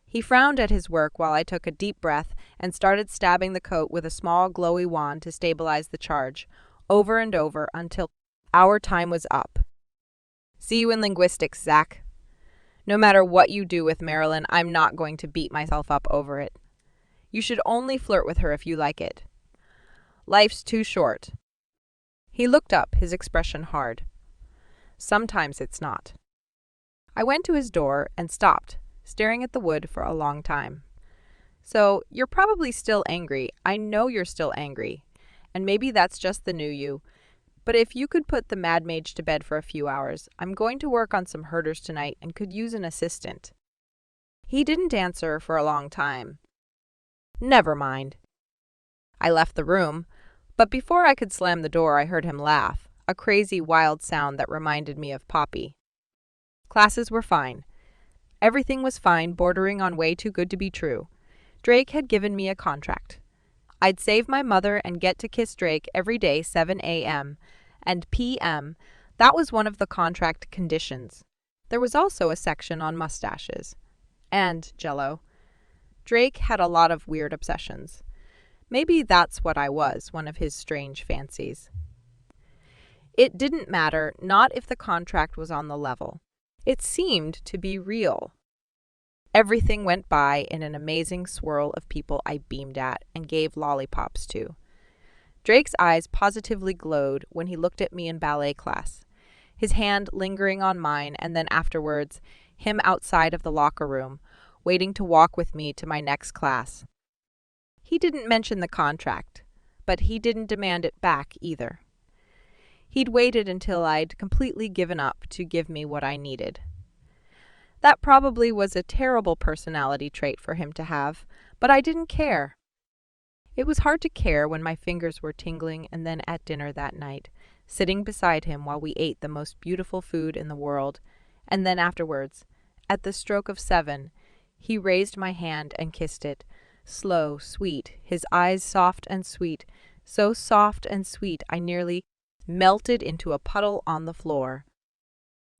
S1: He frowned at his work while I took a deep breath and started stabbing the coat with a small glowy wand to stabilize the charge, over and over until our time was up. See you in linguistics, Zach. No matter what you do with Marilyn, I'm not going to beat myself up over it. You should only flirt with her if you like it. Life's too short. He looked up, his expression hard. Sometimes it's not. I went to his door and stopped, staring at the wood for a long time. So, you're probably still angry. I know you're still angry. And maybe that's just the new you. But if you could put the mad mage to bed for a few hours, I'm going to work on some herders tonight and could use an assistant. He didn't answer for a long time. Never mind. I left the room, but before I could slam the door, I heard him laugh, a crazy, wild sound that reminded me of Poppy. Classes were fine. Everything was fine, bordering on way too good to be true. Drake had given me a contract. I'd save my mother and get to kiss Drake every day 7 a.m. and p.m. That was one of the contract conditions. There was also a section on mustaches. And Jell-O. Drake had a lot of weird obsessions. Maybe that's what I was, one of his strange fancies. It didn't matter, not if the contract was on the level. It seemed to be real. Everything went by in an amazing swirl of people I beamed at and gave lollipops to. Drake's eyes positively glowed when he looked at me in ballet class, his hand lingering on mine, and then afterwards, him outside of the locker room, waiting to walk with me to my next class. He didn't mention the contract, but he didn't demand it back either. He'd waited until I'd completely given up to give me what I needed. That probably was a terrible personality trait for him to have, but I didn't care. It was hard to care when my fingers were tingling, and then at dinner that night, sitting beside him while we ate the most beautiful food in the world, and then afterwards, At the stroke of 7, he raised my hand and kissed it. Slow, sweet, his eyes soft and sweet, so soft and sweet I nearly melted into a puddle on the floor.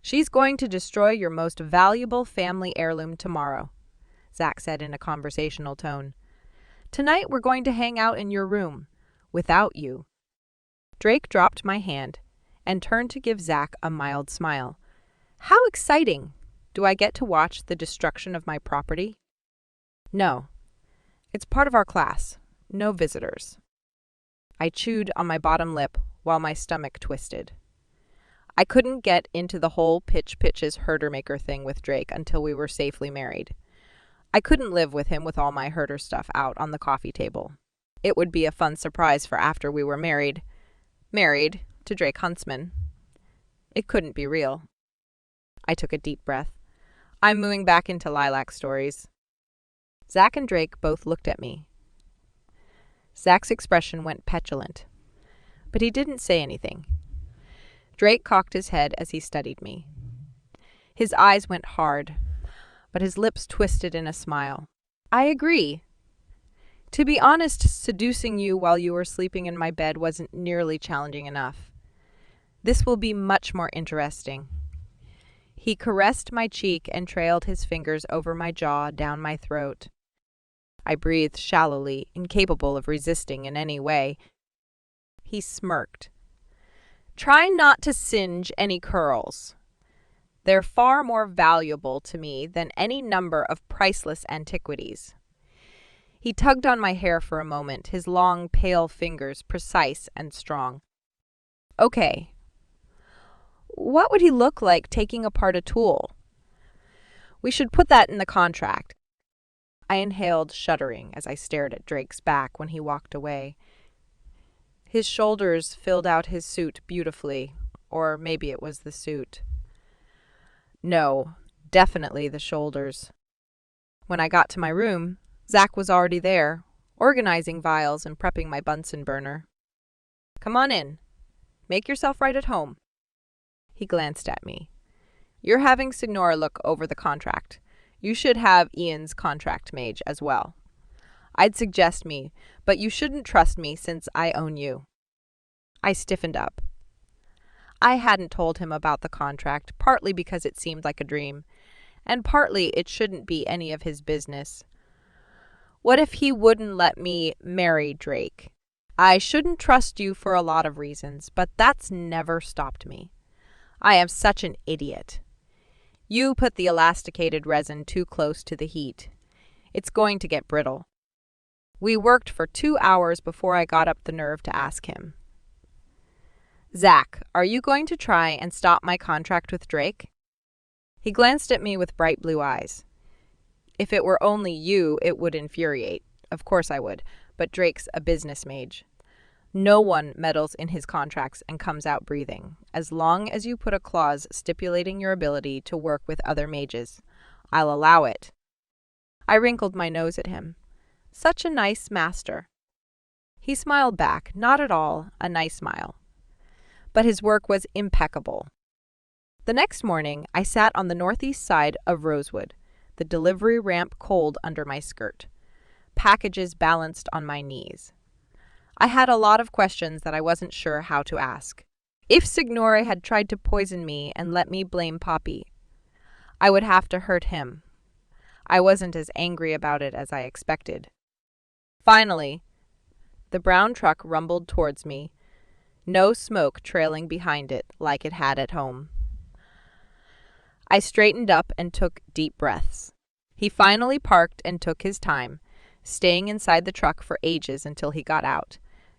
S1: "She's going to destroy your most valuable family heirloom tomorrow," Zach said in a conversational tone. "Tonight we're going to hang out in your room, without you." Drake dropped my hand and turned to give Zach a mild smile. "How exciting! Do I get to watch the destruction of my property?" "No. It's part of our class. No visitors." I chewed on my bottom lip while my stomach twisted. I couldn't get into the whole pitches herder maker thing with Drake until we were safely married. I couldn't live with him with all my herder stuff out on the coffee table. It would be a fun surprise for after we were married. Married to Drake Huntsman. It couldn't be real. I took a deep breath. I'm moving back into lilac stories. Zach and Drake both looked at me. Zach's expression went petulant, but he didn't say anything. Drake cocked his head as he studied me. His eyes went hard, but his lips twisted in a smile. "I agree. To be honest, seducing you while you were sleeping in my bed wasn't nearly challenging enough. This will be much more interesting." He caressed my cheek and trailed his fingers over my jaw down my throat. I breathed shallowly, incapable of resisting in any way. He smirked. "Try not to singe any curls. They're far more valuable to me than any number of priceless antiquities." He tugged on my hair for a moment, his long, pale fingers precise and strong. "Okay. What would he look like taking apart a tool? We should put that in the contract." I inhaled, shuddering, as I stared at Drake's back when he walked away. His shoulders filled out his suit beautifully, or maybe it was the suit. No, definitely the shoulders. When I got to my room, Zach was already there, organizing vials and prepping my Bunsen burner. "Come on in. Make yourself right at home." He glanced at me. "You're having Signora look over the contract. You should have Ian's contract mage as well. I'd suggest me, but you shouldn't trust me since I own you." I stiffened up. I hadn't told him about the contract, partly because it seemed like a dream, and partly it shouldn't be any of his business. What if he wouldn't let me marry Drake? I shouldn't trust you for a lot of reasons, but that's never stopped me. I am such an idiot. You put the elasticated resin too close to the heat. It's going to get brittle. We worked for 2 hours before I got up the nerve to ask him. "Zach, are you going to try and stop my contract with Drake?" He glanced at me with bright blue eyes. "If it were only you, it would infuriate. Of course I would, but Drake's a business mage. No one meddles in his contracts and comes out breathing, as long as you put a clause stipulating your ability to work with other mages. I'll allow it." I wrinkled my nose at him. Such a nice master. He smiled back, not at all a nice smile. But his work was impeccable. The next morning, I sat on the northeast side of Rosewood, the delivery ramp cold under my skirt, packages balanced on my knees. I had a lot of questions that I wasn't sure how to ask. If Signore had tried to poison me and let me blame Poppy, I would have to hurt him. I wasn't as angry about it as I expected. Finally, the brown truck rumbled towards me, no smoke trailing behind it like it had at home. I straightened up and took deep breaths. He finally parked and took his time, staying inside the truck for ages until he got out,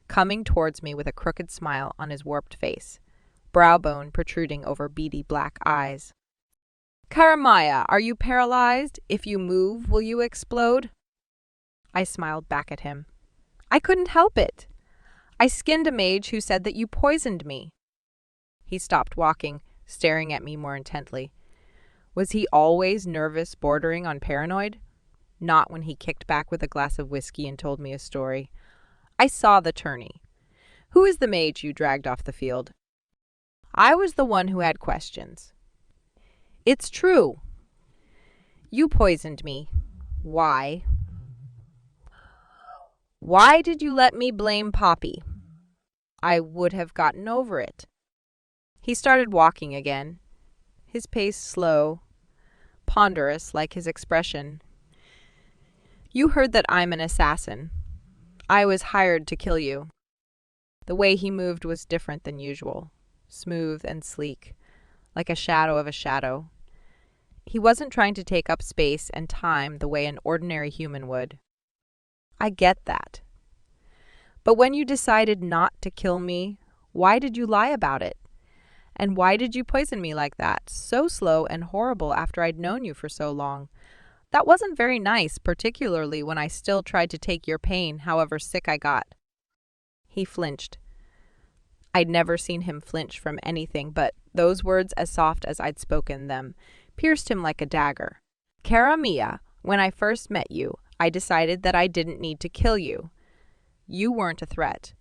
S1: coming towards me with a crooked smile on his warped face, brow bone protruding over beady black eyes. "Karamaya, are you paralyzed? If you move, will you explode?" I smiled back at him. "I couldn't help it. I skinned a mage who said that you poisoned me." He stopped walking, staring at me more intently. Was he always nervous, bordering on paranoid? Not when he kicked back with a glass of whiskey and told me a story. I saw the tourney. "Who is the mage you dragged off the field?" I was the one who had questions. "It's true. You poisoned me. Why? Why did you let me blame Poppy? I would have gotten over it. He started walking again, his pace slow, ponderous like his expression. You heard that I'm an assassin. I was hired to kill you. The way he moved was different than usual, smooth and sleek, like a shadow of a shadow. He wasn't trying to take up space and time the way an ordinary human would. I get that. But when you decided not to kill me, why did you lie about it? And why did you poison me like that, so slow and horrible after I'd known you for so long? That wasn't very nice, particularly when I still tried to take your pain, however sick I got. He flinched. I'd never seen him flinch from anything, but those words, as soft as I'd spoken them, pierced him like a dagger. Cara mia, when I first met you, I decided that I didn't need to kill you. You weren't a threat,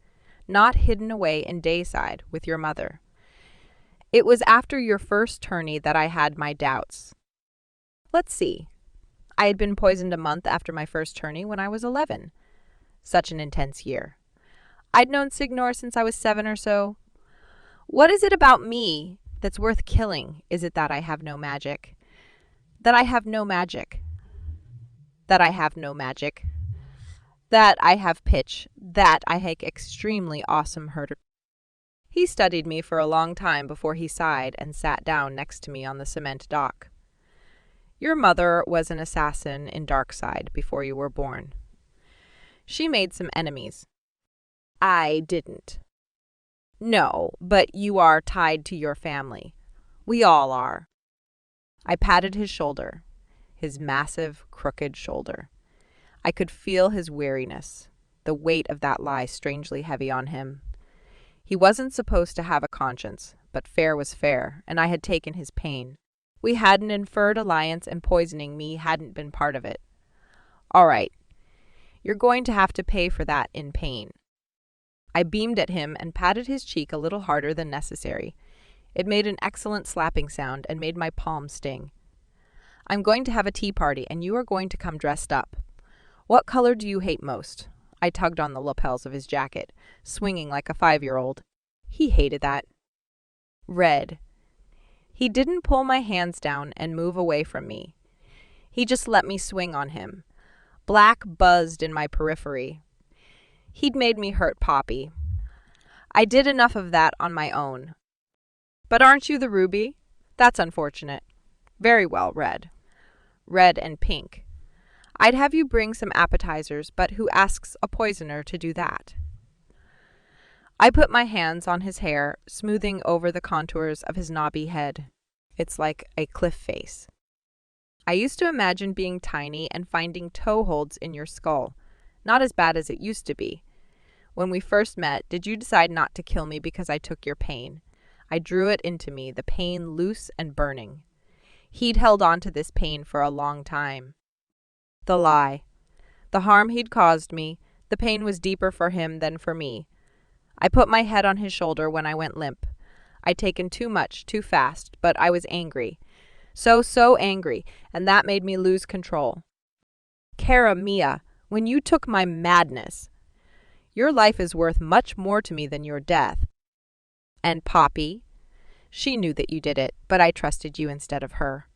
S1: not hidden away in Dayside with your mother. It was after your first tourney that I had my doubts. Let's see. I had been poisoned a month after my first tourney when I was 11. Such an intense year. I'd known Signor since I was 7 or so. What is it about me that's worth killing? Is it that I have no magic? That I have no magic? That I have no magic? That I have pitch? That I have extremely awesome herder? He studied me for a long time before he sighed and sat down next to me on the cement dock. Your mother was an assassin in Darkside before you were born. She made some enemies. I didn't. No, but you are tied to your family. We all are. I patted his shoulder, his massive, crooked shoulder. I could feel his weariness, the weight of that lie strangely heavy on him. He wasn't supposed to have a conscience, but fair was fair, and I had taken his pain. We had an inferred alliance, and poisoning me hadn't been part of it. All right, you're going to have to pay for that in pain. I beamed at him and patted his cheek a little harder than necessary. It made an excellent slapping sound and made my palm sting. I'm going to have a tea party, and you are going to come dressed up. What color do you hate most? I tugged on the lapels of his jacket, swinging like a 5-year-old. He hated that. Red. He didn't pull my hands down and move away from me. He just let me swing on him. Black buzzed in my periphery. He'd made me hurt Poppy. I did enough of that on my own. But aren't you the ruby? That's unfortunate. Very well, red. Red and pink. I'd have you bring some appetizers, but who asks a poisoner to do that? I put my hands on his hair, smoothing over the contours of his knobby head. It's like a cliff face. I used to imagine being tiny and finding toe holds in your skull. Not as bad as it used to be. When we first met, did you decide not to kill me because I took your pain? I drew it into me, the pain loose and burning. He'd held on to this pain for a long time. The lie. The harm he'd caused me, the pain was deeper for him than for me. I put my head on his shoulder when I went limp. I'd taken too much, too fast, but I was angry. So angry, and that made me lose control. Cara mia, when you took my madness. Your life is worth much more to me than your death. And Poppy? She knew that you did it, but I trusted you instead of her.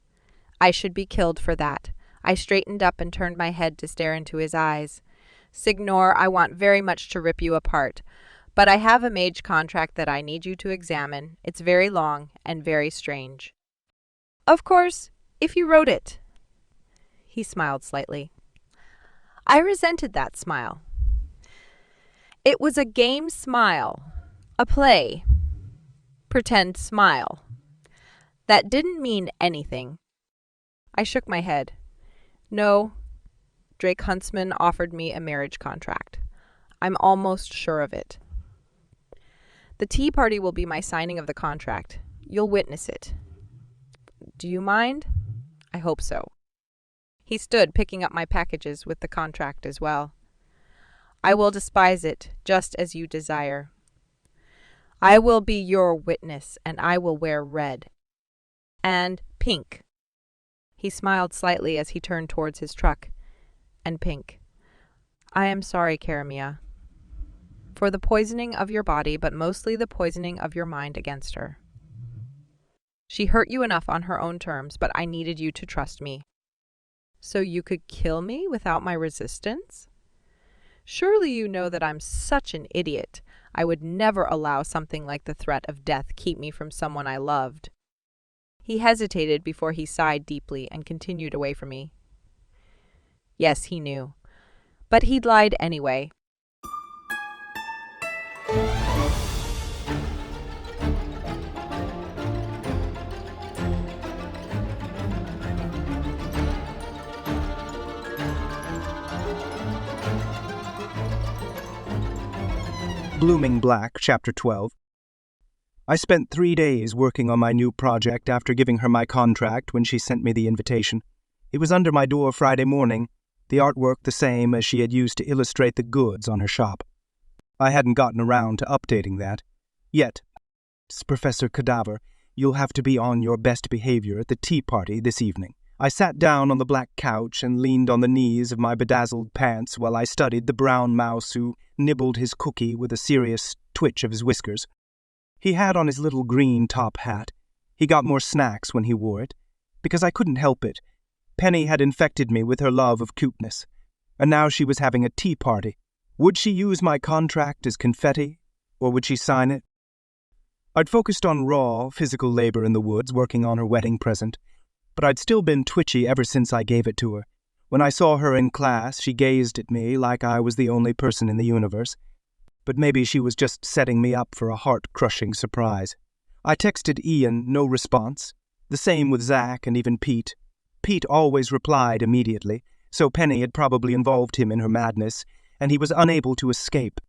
S1: I should be killed for that. I straightened up and turned my head to stare into his eyes. Signor, I want very much to rip you apart, but I have a mage contract that I need you to examine. It's very long and very strange. Of course, if you wrote it. He smiled slightly. I resented that smile. It was a game smile, a play. Pretend smile. That didn't mean anything. I shook my head. No, Drake Huntsman offered me a marriage contract. I'm almost sure of it. The tea party will be my signing of the contract. You'll witness it. Do you mind? I hope so. He stood, picking up my packages with the contract as well. I will despise it, just as you desire. I will be your witness, and I will wear red. And pink. He smiled slightly as he turned towards his truck. And Pink. I am sorry, Karamia, for the poisoning of your body, but mostly the poisoning of your mind against her. She hurt you enough on her own terms, but I needed you to trust me. So you could kill me without my resistance? Surely you know that I'm such an idiot. I would never allow something like the threat of death keep me from someone I loved. He hesitated before he sighed deeply and continued away from me. Yes, he knew. But he'd lied anyway.
S2: Blooming Black, Chapter 12. I spent 3 days working on my new project after giving her my contract when she sent me the invitation. It was under my door Friday morning, the artwork the same as she had used to illustrate the goods on her shop. I hadn't gotten around to updating that. Yet, Professor Cadaver, you'll have to be on your best behavior at the tea party this evening. I sat down on the black couch and leaned on the knees of my bedazzled pants while I studied the brown mouse who nibbled his cookie with a serious twitch of his whiskers. He had on his little green top hat. He got more snacks when he wore it, because I couldn't help it. Penny had infected me with her love of cuteness, and now she was having a tea party. Would she use my contract as confetti, or would she sign it? I'd focused on raw, physical labor in the woods working on her wedding present, but I'd still been twitchy ever since I gave it to her. When I saw her in class, she gazed at me like I was the only person in the universe. But maybe she was just setting me up for a heart-crushing surprise. I texted Ian, no response. The same with Zach and even Pete. Pete always replied immediately, so Penny had probably involved him in her madness, and he was unable to escape.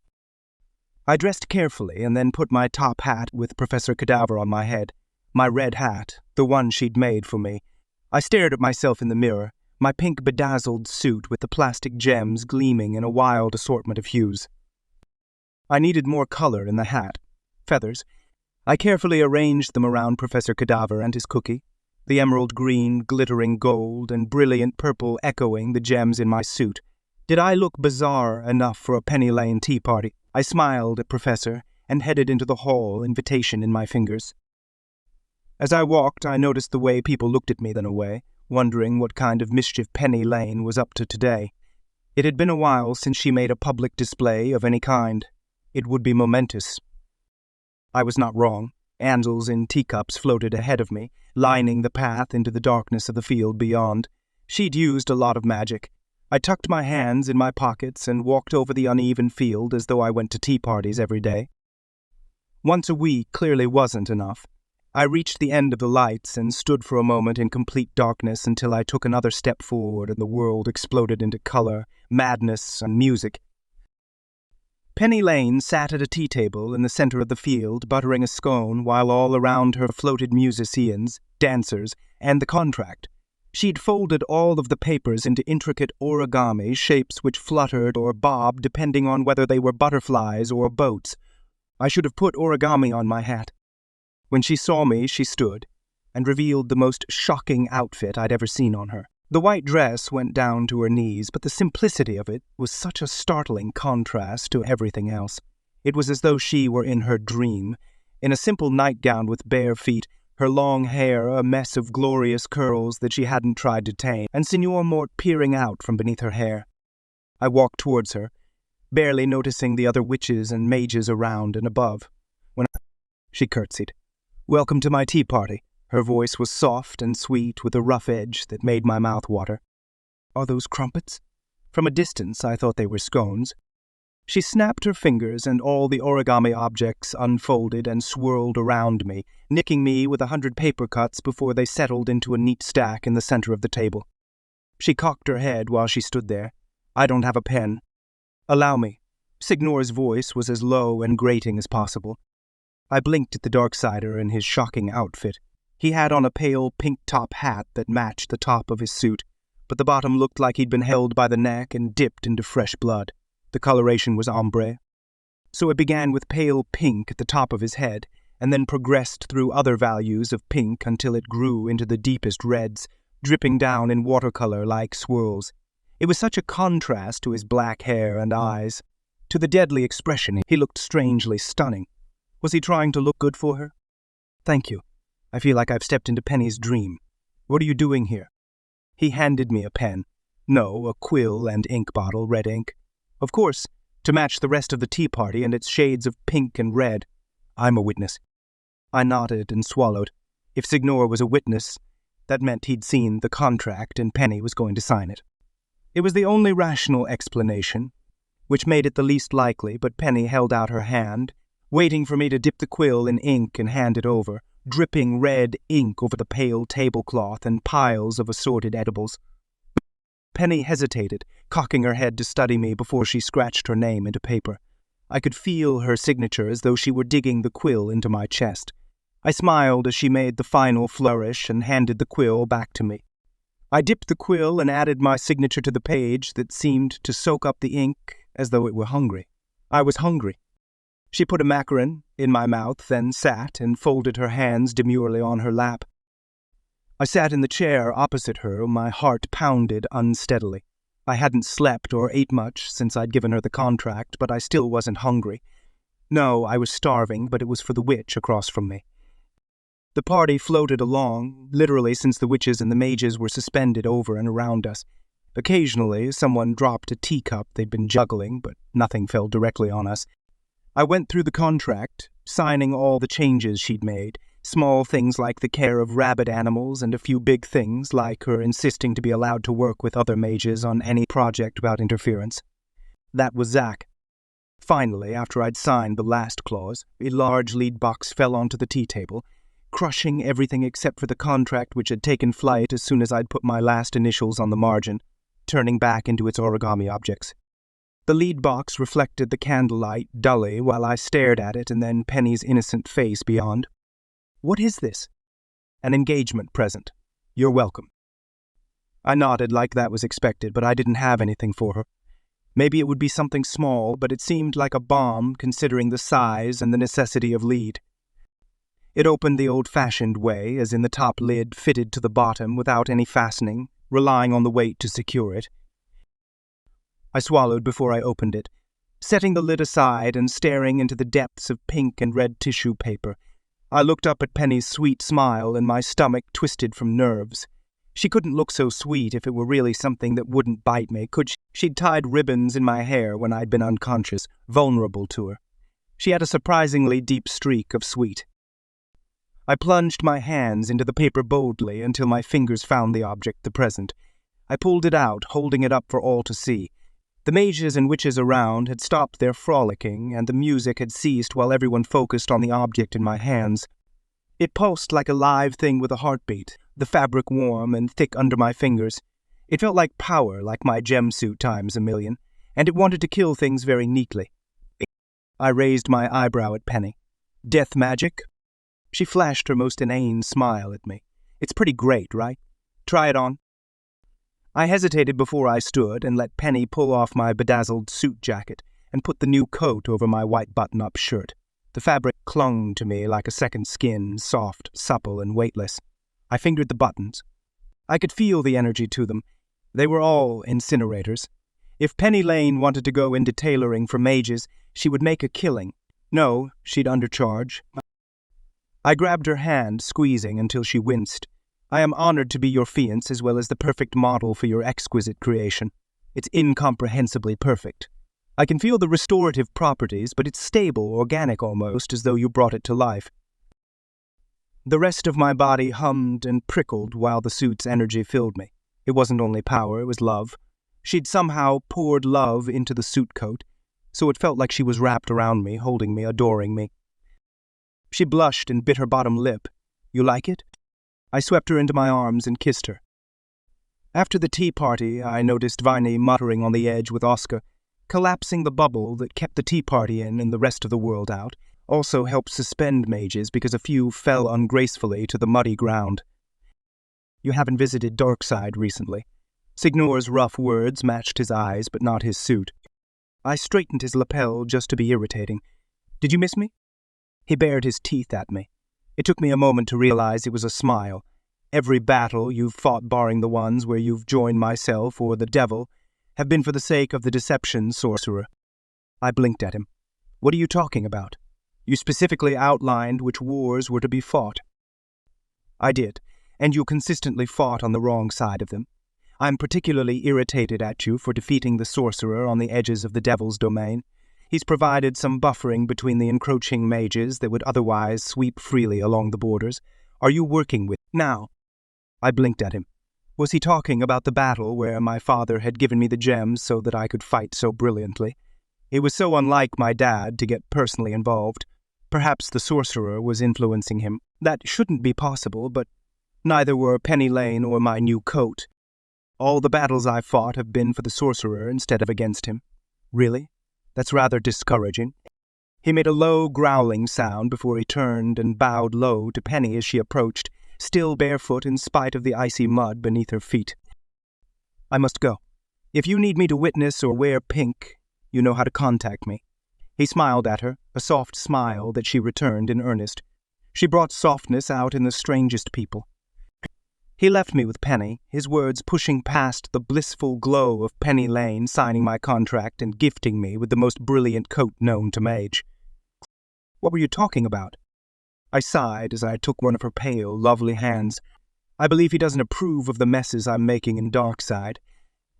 S2: I dressed carefully and then put my top hat with Professor Cadaver on my head. My red hat, the one she'd made for me. I stared at myself in the mirror, my pink bedazzled suit with the plastic gems gleaming in a wild assortment of hues. I needed more color in the hat. Feathers. I carefully arranged them around Professor Cadaver and his cookie, the emerald green glittering gold and brilliant purple echoing the gems in my suit. Did I look bizarre enough for a Penny Lane tea party? I smiled at Professor and headed into the hall, invitation in my fingers. As I walked, I noticed the way people looked at me then away, wondering what kind of mischief Penny Lane was up to today. It had been a while since she made a public display of any kind. It would be momentous. I was not wrong. Angels in teacups floated ahead of me, lining the path into the darkness of the field beyond. She'd used a lot of magic. I tucked my hands in my pockets and walked over the uneven field as though I went to tea parties every day. Once a week clearly wasn't enough. I reached the end of the lights and stood for a moment in complete darkness until I took another step forward and the world exploded into color, madness, and music. Penny Lane sat at a tea table in the center of the field, buttering a scone, while all around her floated musicians, dancers, and the contract. She'd folded all of the papers into intricate origami shapes which fluttered or bobbed depending on whether they were butterflies or boats. I should have put origami on my hat. When she saw me, she stood, and revealed the most shocking outfit I'd ever seen on her. The white dress went down to her knees, but the simplicity of it was such a startling contrast to everything else. It was as though she were in her dream, in a simple nightgown with bare feet, her long hair a mess of glorious curls that she hadn't tried to tame, and Signor Mort peering out from beneath her hair. I walked towards her, barely noticing the other witches and mages around and above. She curtsied. "Welcome to my tea party." Her voice was soft and sweet with a rough edge that made my mouth water. "Are those crumpets?" From a distance I thought they were scones. She snapped her fingers and all the origami objects unfolded and swirled around me, nicking me with 100 paper cuts before they settled into a neat stack in the center of the table. She cocked her head while she stood there. "I don't have a pen." "Allow me." Signor's voice was as low and grating as possible. I blinked at the Darksider in his shocking outfit. He had on a pale pink top hat that matched the top of his suit, but the bottom looked like he'd been held by the neck and dipped into fresh blood. The coloration was ombre. So it began with pale pink at the top of his head, and then progressed through other values of pink until it grew into the deepest reds, dripping down in watercolor like swirls. It was such a contrast to his black hair and eyes. To the deadly expression, he looked strangely stunning. Was he trying to look good for her? Thank you. I feel like I've stepped into Penny's dream. What are you doing here? He handed me a pen. No, a quill and ink bottle, red ink. Of course, to match the rest of the tea party and its shades of pink and red. I'm a witness. I nodded and swallowed. If Signor was a witness, that meant he'd seen the contract and Penny was going to sign it. It was the only rational explanation, which made it the least likely, but Penny held out her hand, waiting for me to dip the quill in ink and hand it over, dripping red ink over the pale tablecloth and piles of assorted edibles. Penny hesitated, cocking her head to study me before she scratched her name into paper. I could feel her signature as though she were digging the quill into my chest. I smiled as she made the final flourish and handed the quill back to me. I dipped the quill and added my signature to the page that seemed to soak up the ink as though it were hungry. I was hungry. She put a macaron in my mouth, then sat and folded her hands demurely on her lap. I sat in the chair opposite her, my heart pounded unsteadily. I hadn't slept or ate much since I'd given her the contract, but I still wasn't hungry. No, I was starving, but it was for the witch across from me. The party floated along, literally since the witches and the mages were suspended over and around us. Occasionally, someone dropped a teacup they'd been juggling, but nothing fell directly on us. I went through the contract, signing all the changes she'd made, small things like the care of rabid animals and a few big things like her insisting to be allowed to work with other mages on any project without interference. That was Zach. Finally, after I'd signed the last clause, a large lead box fell onto the tea table, crushing everything except for the contract which had taken flight as soon as I'd put my last initials on the margin, turning back into its origami objects. The lead box reflected the candlelight dully while I stared at it and then Penny's innocent face beyond. What is this? An engagement present. You're welcome. I nodded like that was expected, but I didn't have anything for her. Maybe it would be something small, but it seemed like a bomb considering the size and the necessity of lead. It opened the old-fashioned way, as in the top lid fitted to the bottom without any fastening, relying on the weight to secure it. I swallowed before I opened it, setting the lid aside and staring into the depths of pink and red tissue paper. I looked up at Penny's sweet smile and my stomach twisted from nerves. She couldn't look so sweet if it were really something that wouldn't bite me, could she? She'd tied ribbons in my hair when I'd been unconscious, vulnerable to her. She had a surprisingly deep streak of sweet. I plunged my hands into the paper boldly until my fingers found the object, the present. I pulled it out, holding it up for all to see. The mages and witches around had stopped their frolicking, and the music had ceased while everyone focused on the object in my hands. It pulsed like a live thing with a heartbeat, the fabric warm and thick under my fingers. It felt like power, like my gem suit times a million, and it wanted to kill things very neatly. I raised my eyebrow at Penny. Death magic? She flashed her most inane smile at me. It's pretty great, right? Try it on. I hesitated before I stood and let Penny pull off my bedazzled suit jacket and put the new coat over my white button-up shirt. The fabric clung to me like a second skin, soft, supple, and weightless. I fingered the buttons. I could feel the energy to them. They were all incinerators. If Penny Lane wanted to go into tailoring for mages, she would make a killing. No, she'd undercharge. I grabbed her hand, squeezing until she winced. I am honored to be your fiancé as well as the perfect model for your exquisite creation. It's incomprehensibly perfect. I can feel the restorative properties, but it's stable, organic almost, as though you brought it to life. The rest of my body hummed and prickled while the suit's energy filled me. It wasn't only power, it was love. She'd somehow poured love into the suit coat, so it felt like she was wrapped around me, holding me, adoring me. She blushed and bit her bottom lip. You like it? I swept her into my arms and kissed her. After the tea party, I noticed Viney muttering on the edge with Oscar. Collapsing the bubble that kept the tea party in and the rest of the world out also helped suspend mages because a few fell ungracefully to the muddy ground. You haven't visited Darkside recently. Signor's rough words matched his eyes, but not his suit. I straightened his lapel just to be irritating. Did you miss me? He bared his teeth at me. It took me a moment to realize it was a smile. Every battle you've fought, barring the ones where you've joined myself or the devil, have been for the sake of the deception, sorcerer. I blinked at him. What are you talking about? You specifically outlined which wars were to be fought. I did, and you consistently fought on the wrong side of them. I'm particularly irritated at you for defeating the sorcerer on the edges of the devil's domain. He's provided some buffering between the encroaching mages that would otherwise sweep freely along the borders. Are you working with now? I blinked at him. Was he talking about the battle where my father had given me the gems so that I could fight so brilliantly? It was so unlike my dad to get personally involved. Perhaps the sorcerer was influencing him. That shouldn't be possible, but neither were Penny Lane or my new coat. All the battles I've fought have been for the sorcerer instead of against him. Really? That's rather discouraging. He made a low, growling sound before he turned and bowed low to Penny as she approached, still barefoot in spite of the icy mud beneath her feet. I must go. If you need me to witness or wear pink, you know how to contact me. He smiled at her, a soft smile that she returned in earnest. She brought softness out in the strangest people. He left me with Penny, his words pushing past the blissful glow of Penny Lane signing my contract and gifting me with the most brilliant coat known to mage. What were you talking about? I sighed as I took one of her pale, lovely hands. I believe he doesn't approve of the messes I'm making in Darkside.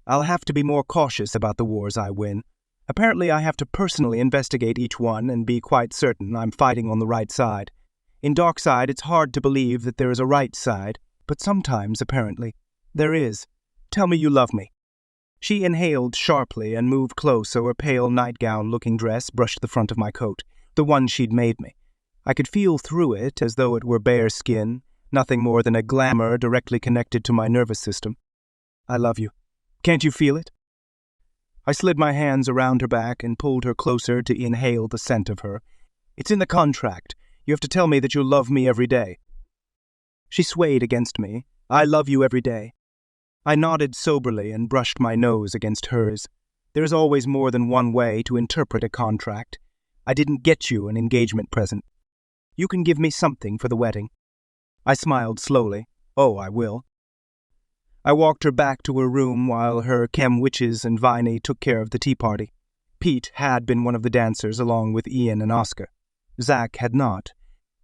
S2: I'll have to be more cautious about the wars I win. Apparently I have to personally investigate each one and be quite certain I'm fighting on the right side. In Darkside it's hard to believe that there is a right side, but sometimes, apparently, there is. Tell me you love me. She inhaled sharply and moved close so her pale nightgown-looking dress brushed the front of my coat, the one she'd made me. I could feel through it as though it were bare skin, nothing more than a glamour directly connected to my nervous system. I love you. Can't you feel it? I slid my hands around her back and pulled her closer to inhale the scent of her. It's in the contract. You have to tell me that you'll love me every day. She swayed against me. I love you every day. I nodded soberly and brushed my nose against hers. There is always more than one way to interpret a contract. I didn't get you an engagement present. You can give me something for the wedding. I smiled slowly. Oh, I will. I walked her back to her room while her chem witches and Viney took care of the tea party. Pete had been one of the dancers along with Ian and Oscar. Zach had not.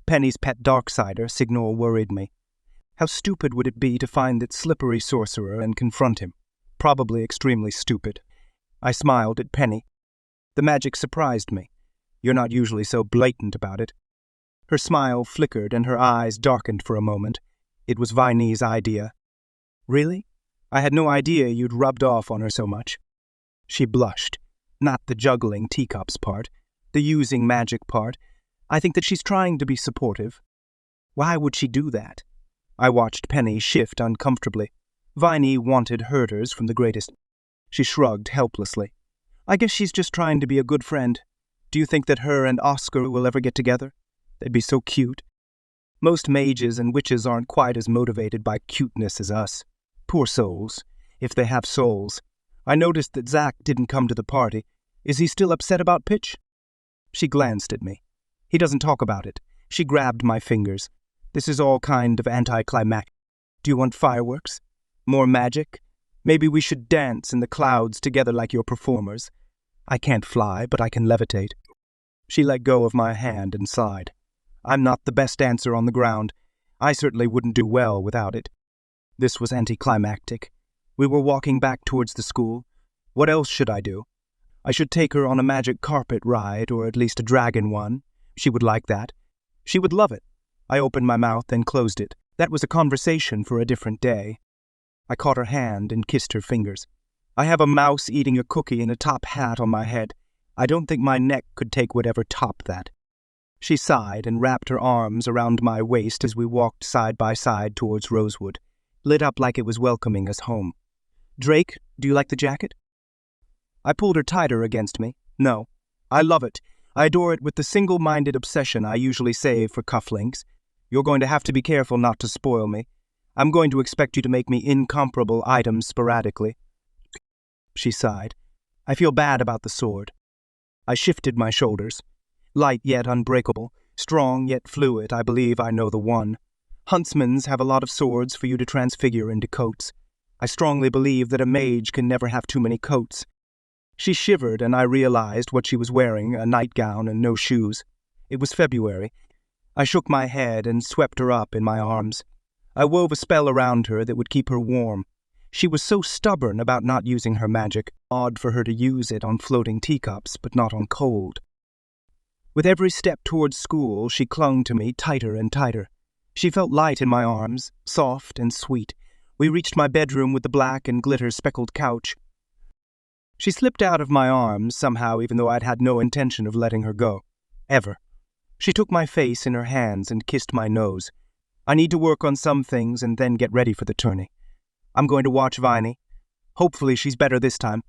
S2: Penny's pet Darksider signal worried me. How stupid would it be to find that slippery sorcerer and confront him? Probably extremely stupid. I smiled at Penny. The magic surprised me. You're not usually so blatant about it. Her smile flickered and her eyes darkened for a moment. It was Viney's idea. Really? I had no idea you'd rubbed off on her so much. She blushed. Not the juggling teacups part, the using magic part. I think that she's trying to be supportive. Why would she do that? I watched Penny shift uncomfortably. Viney wanted herders from the greatest. She shrugged helplessly. I guess she's just trying to be a good friend. Do you think that her and Oscar will ever get together? They'd be so cute. Most mages and witches aren't quite as motivated by cuteness as us. Poor souls, if they have souls. I noticed that Zach didn't come to the party. Is he still upset about Pitch? She glanced at me. He doesn't talk about it. She grabbed my fingers. This is all kind of anticlimactic. Do you want fireworks? More magic? Maybe we should dance in the clouds together like your performers. I can't fly, but I can levitate. She let go of my hand and sighed. I'm not the best dancer on the ground. I certainly wouldn't do well without it. This was anticlimactic. We were walking back towards the school. What else should I do? I should take her on a magic carpet ride, or at least a dragon one. She would like that. She would love it. I opened my mouth and closed it. That was a conversation for a different day. I caught her hand and kissed her fingers. I have a mouse eating a cookie and a top hat on my head. I don't think my neck could take whatever topped that. She sighed and wrapped her arms around my waist as we walked side by side towards Rosewood, lit up like it was welcoming us home. Drake, do you like the jacket? I pulled her tighter against me. No. I love it. I adore it with the single-minded obsession I usually save for cufflinks. You're going to have to be careful not to spoil me. I'm going to expect you to make me incomparable items sporadically. She sighed. I feel bad about the sword. I shifted my shoulders. Light yet unbreakable, strong yet fluid, I believe I know the one. Huntsmen have a lot of swords for you to transfigure into coats. I strongly believe that a mage can never have too many coats. She shivered, and I realized what she was wearing, a nightgown and no shoes. It was February. I shook my head and swept her up in my arms. I wove a spell around her that would keep her warm. She was so stubborn about not using her magic, odd for her to use it on floating teacups, but not on cold. With every step towards school, she clung to me tighter and tighter. She felt light in my arms, soft and sweet. We reached my bedroom with the black and glitter-speckled couch. She slipped out of my arms somehow, even though I'd had no intention of letting her go. Ever. She took my face in her hands and kissed my nose. I need to work on some things and then get ready for the tourney. I'm going to watch Viney. Hopefully she's better this time.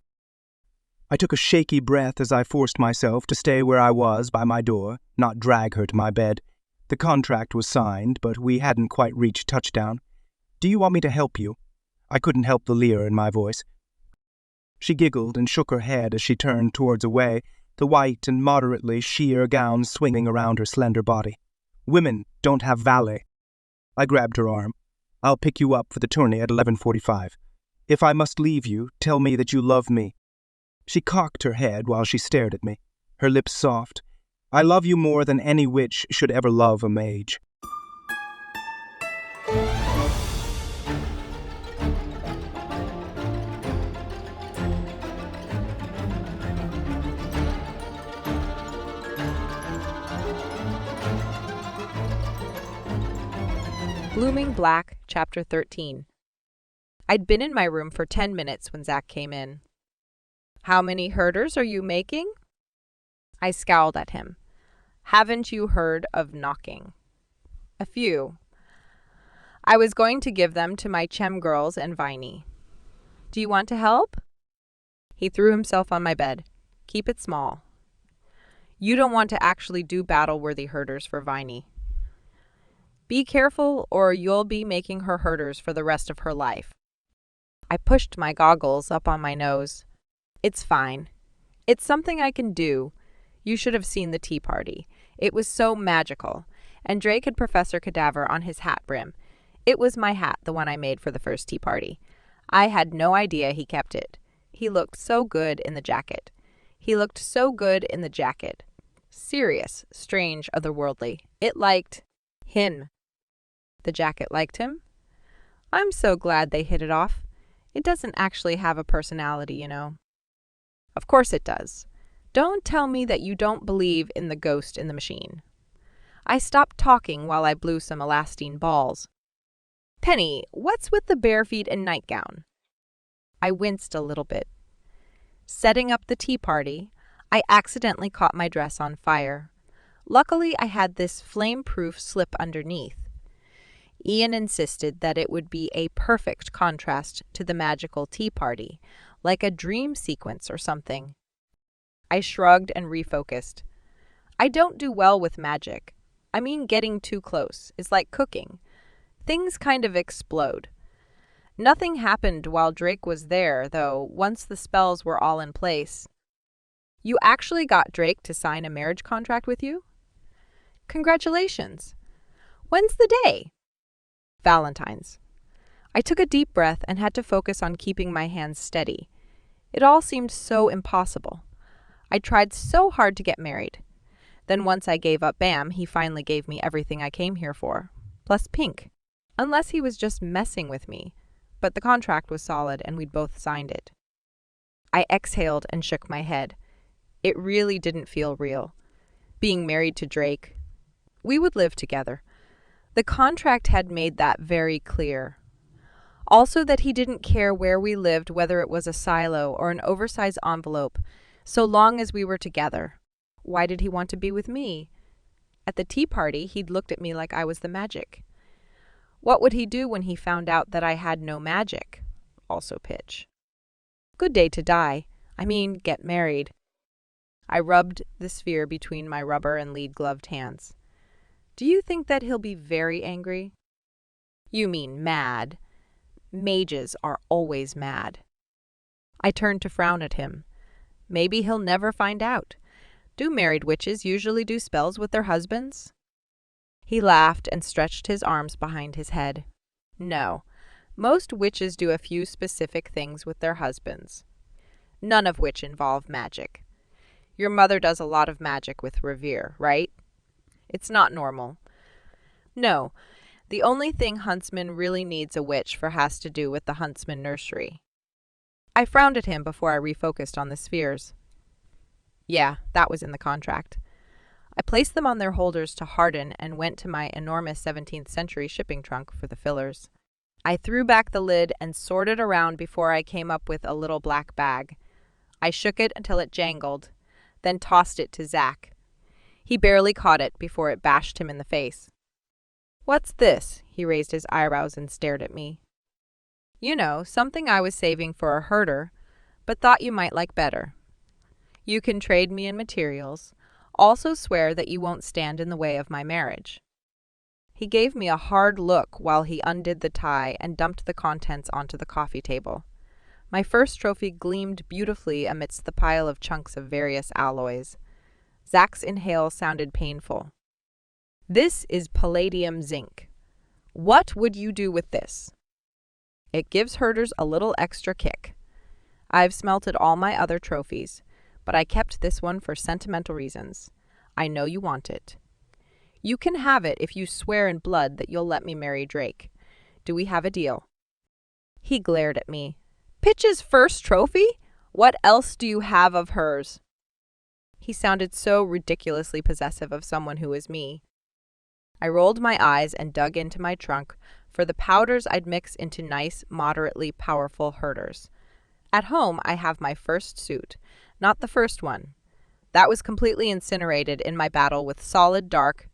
S2: I took a shaky breath as I forced myself to stay where I was by my door, not drag her to my bed. The contract was signed, but we hadn't quite reached touchdown. Do you want me to help you? I couldn't help the leer in my voice. She giggled and shook her head as she turned towards away, the white and moderately sheer gown swinging around her slender body. Women don't have valet. I grabbed her arm. I'll pick you up for the tourney at 11:45. If I must leave you, tell me that you love me. She cocked her head while she stared at me, her lips soft. I love you more than any witch should ever love a mage.
S1: Blooming Black, Chapter 13. I'd been in my room for 10 minutes when Zach came in. How many herders are you making? I scowled at him. Haven't you heard of knocking? A few. I was going to give them to my chem girls and Viney. Do you want to help? He threw himself on my bed. Keep it small. You don't want to actually do battle-worthy herders for Viney. Be careful, or you'll be making her herders for the rest of her life. I pushed my goggles up on my nose. It's fine. It's something I can do. You should have seen the tea party. It was so magical. And Drake had Professor Cadaver on his hat brim. It was my hat, the one I made for the first tea party. I had no idea he kept it. He looked so good in the jacket. Serious, strange, otherworldly. It liked him. The jacket liked him? I'm so glad they hit it off. It doesn't actually have a personality, you know. Of course it does. Don't tell me that you don't believe in the ghost in the machine. I stopped talking while I blew some elastine balls. Penny, what's with the bare feet and nightgown? I winced a little bit. Setting up the tea party, I accidentally caught my dress on fire. Luckily, I had this flame-proof slip underneath. Ian insisted that it would be a perfect contrast to the magical tea party, like a dream sequence or something. I shrugged and refocused. I don't do well with magic. I mean, getting too close is like cooking. Things kind of explode. Nothing happened while Drake was there, though, once the spells were all in place. You actually got Drake to sign a marriage contract with you? Congratulations. When's the day? Valentine's. I took a deep breath and had to focus on keeping my hands steady. It all seemed so impossible. I tried so hard to get married. Then once I gave up Bam, he finally gave me everything I came here for, plus pink. Unless he was just messing with me. But the contract was solid and we'd both signed it. I exhaled and shook my head. It really didn't feel real. Being married to Drake. We would live together. The contract had made that very clear. Also that he didn't care where we lived, whether it was a silo or an oversized envelope, so long as we were together. Why did he want to be with me? At the tea party, he'd looked at me like I was the magic. What would he do when he found out that I had no magic? Also pitch. Good day to die. I mean, get married. I rubbed the sphere between my rubber and lead-gloved hands. Do you think that he'll be very angry? You mean mad. Mages are always mad. I turned to frown at him. Maybe he'll never find out. Do married witches usually do spells with their husbands? He laughed and stretched his arms behind his head. No, most witches do a few specific things with their husbands, none of which involve magic. Your mother does a lot of magic with Revere, right? It's not normal. No, the only thing Huntsman really needs a witch for has to do with the Huntsman nursery. I frowned at him before I refocused on the spheres. Yeah, that was in the contract. I placed them on their holders to harden and went to my enormous 17th century shipping trunk for the fillers. I threw back the lid and sorted around before I came up with a little black bag. I shook it until it jangled, then tossed it to Zach. He barely caught it before it bashed him in the face. "What's this?" He raised his eyebrows and stared at me. "You know, something I was saving for a herder, but thought you might like better. You can trade me in materials. Also swear that you won't stand in the way of my marriage." He gave me a hard look while he undid the tie and dumped the contents onto the coffee table. My first trophy gleamed beautifully amidst the pile of chunks of various alloys. Zach's inhale sounded painful. "This is palladium zinc. What would you do with this?" "It gives herders a little extra kick. I've smelted all my other trophies, but I kept this one for sentimental reasons. I know you want it. You can have it if you swear in blood that you'll let me marry Drake. Do we have a deal?" He glared at me. "Pitch's first trophy? What else do you have of hers?" He sounded so ridiculously possessive of someone who was me. I rolled my eyes and dug into my trunk for the powders I'd mix into nice, moderately powerful herders. At home, I have my first suit, not the first one. That was completely incinerated in my battle with Solid Dark.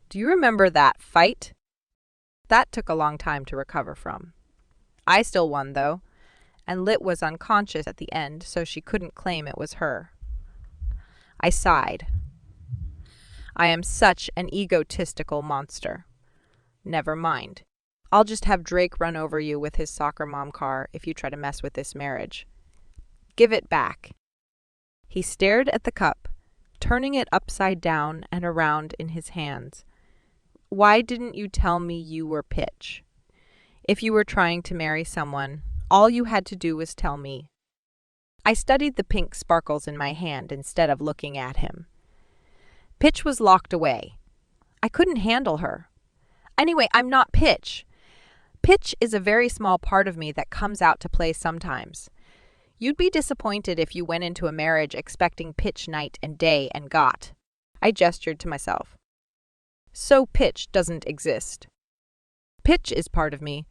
S1: Do you remember that fight? That took a long time to recover from. I still won, though, and Lit was unconscious at the end, so she couldn't claim it was her. I sighed. I am such an egotistical monster. Never mind. I'll just have Drake run over you with his soccer mom car if you try to mess with this marriage. Give it back." He stared at the cup, turning it upside down and around in his hands. "Why didn't you tell me you were Pitch? If you were trying to marry someone, all you had to do was tell me." I studied the pink sparkles in my hand instead of looking at him. Pitch was locked away. I couldn't handle her. Anyway, I'm not Pitch. Pitch is a very small part of me that comes out to play sometimes. You'd be disappointed if you went into a marriage expecting Pitch night and day and got. I gestured to myself. So Pitch doesn't exist. Pitch is part of me.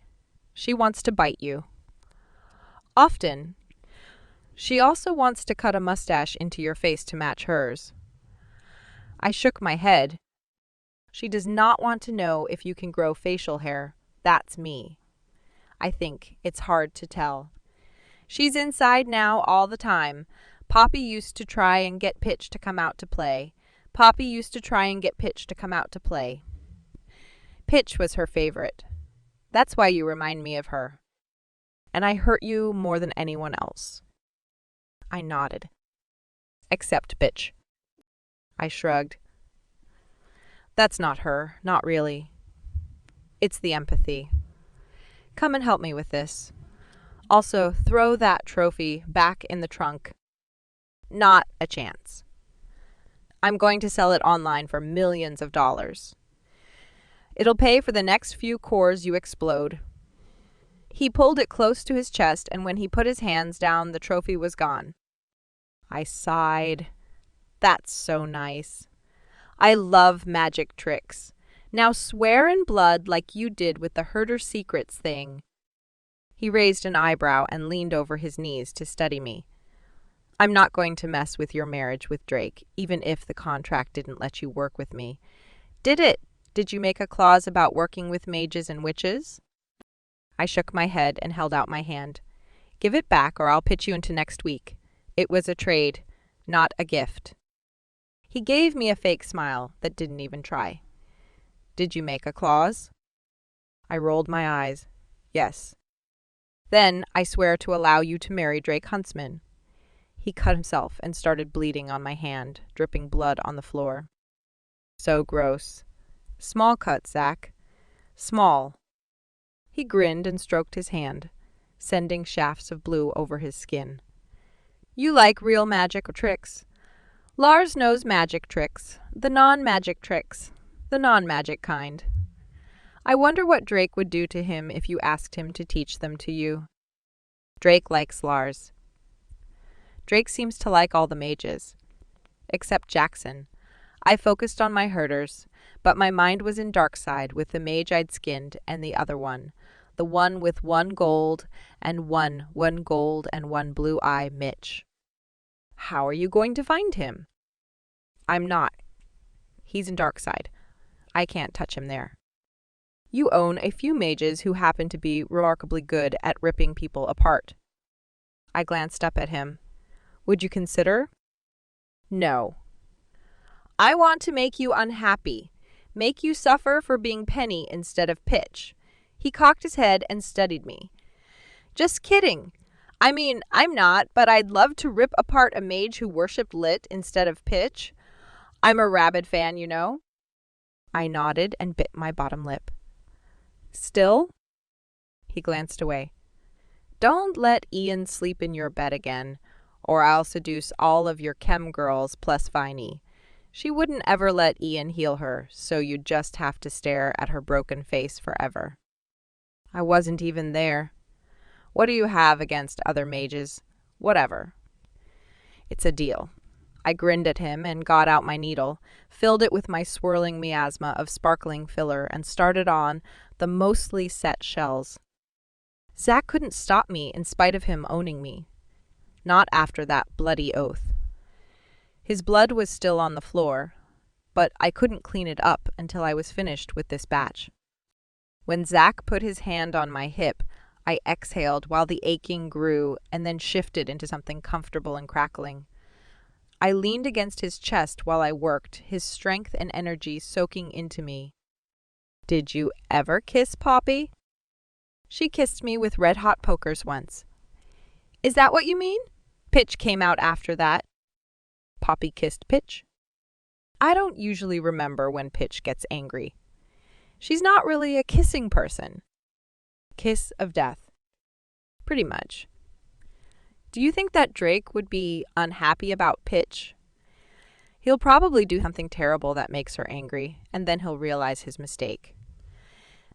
S1: She wants to bite you. Often. She also wants to cut a mustache into your face to match hers. I shook my head. She does not want to know if you can grow facial hair. That's me. I think it's hard to tell. She's inside now all the time. Poppy used to try and get Pitch to come out to play. Pitch was her favorite. That's why you remind me of her. And I hurt you more than anyone else. I nodded. Except Pitch. I shrugged. That's not her, not really. It's the empathy. Come and help me with this. Also, throw that trophy back in the trunk. Not a chance. I'm going to sell it online for millions of dollars. It'll pay for the next few cores you explode. He pulled it close to his chest, and when he put his hands down, the trophy was gone. I sighed. That's so nice. I love magic tricks. Now swear in blood like you did with the Herder Secrets thing. He raised an eyebrow and leaned over his knees to study me. I'm not going to mess with your marriage with Drake, even if the contract didn't let you work with me. Did it? Did you make a clause about working with mages and witches? I shook my head and held out my hand. Give it back or I'll pitch you into next week. It was a trade, not a gift. He gave me a fake smile that didn't even try. Did you make a clause? I rolled my eyes. Yes. Then I swear to allow you to marry Drake Huntsman. He cut himself and started bleeding on my hand, dripping blood on the floor. So gross. Small cut, Zach. Small. He grinned and stroked his hand, sending shafts of blue over his skin. You like real magic tricks. Lars knows magic tricks. The non-magic tricks. The non-magic kind. I wonder what Drake would do to him if you asked him to teach them to you. Drake likes Lars. Drake seems to like all the mages. Except Jackson. I focused on my herders, but my mind was in Darkside with the mage I'd skinned and the other one. The one with one gold and one gold and one blue eye, Mitch. How are you going to find him? I'm not. He's in Darkside. I can't touch him there. You own a few mages who happen to be remarkably good at ripping people apart. I glanced up at him. Would you consider? No. I want to make you unhappy. Make you suffer for being Penny instead of Pitch. He cocked his head and studied me. Just kidding. I mean, I'm not, but I'd love to rip apart a mage who worshipped Lit instead of Pitch. I'm a rabid fan, you know. I nodded and bit my bottom lip. Still? He glanced away. Don't let Ian sleep in your bed again, or I'll seduce all of your chem girls plus Viney. She wouldn't ever let Ian heal her, so you'd just have to stare at her broken face forever. I wasn't even there. What do you have against other mages? Whatever. It's a deal. I grinned at him and got out my needle, filled it with my swirling miasma of sparkling filler, and started on the mostly set shells. Zach couldn't stop me in spite of him owning me. Not after that bloody oath. His blood was still on the floor, but I couldn't clean it up until I was finished with this batch. When Zach put his hand on my hip, I exhaled while the aching grew and then shifted into something comfortable and crackling. I leaned against his chest while I worked, his strength and energy soaking into me. Did you ever kiss Poppy? She kissed me with red-hot pokers once. Is that what you mean? Pitch came out after that. Poppy kissed Pitch. I don't usually remember when Pitch gets angry. She's not really a kissing person. Kiss of death. Pretty much. Do you think that Drake would be unhappy about Pitch? He'll probably do something terrible that makes her angry, and then he'll realize his mistake.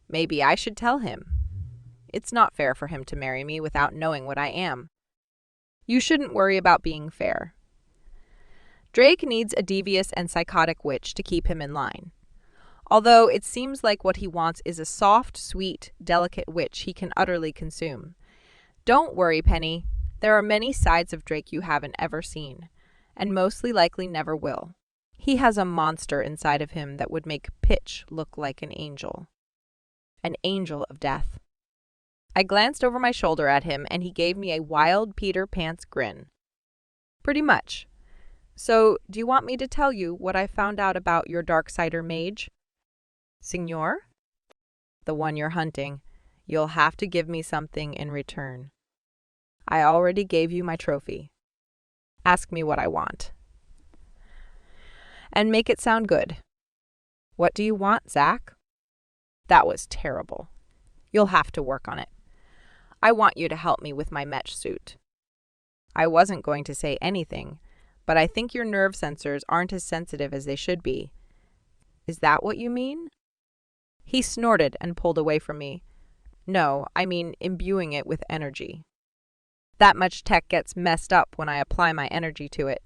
S1: Maybe I should tell him. It's not fair for him to marry me without knowing what I am. You shouldn't worry about being fair. Drake needs a devious and psychotic witch to keep him in line. Although it seems like what he wants is a soft, sweet, delicate witch he can utterly consume. Don't worry, Penny. There are many sides of Drake you haven't ever seen, and mostly likely never will. He has a monster inside of him that would make Pitch look like an angel. An angel of death. I glanced over my shoulder at him, and he gave me a wild Peter Pants grin. Pretty much. So, do you want me to tell you what I found out about your Darksider mage? Signor? The one you're hunting. You'll have to give me something in return. I already gave you my trophy. Ask me what I want. And make it sound good. What do you want, Zach? That was terrible. You'll have to work on it. I want you to help me with my mech suit. I wasn't going to say anything, but I think your nerve sensors aren't as sensitive as they should be. Is that what you mean? He snorted and pulled away from me. No, I mean imbuing it with energy. That much tech gets messed up when I apply my energy to it.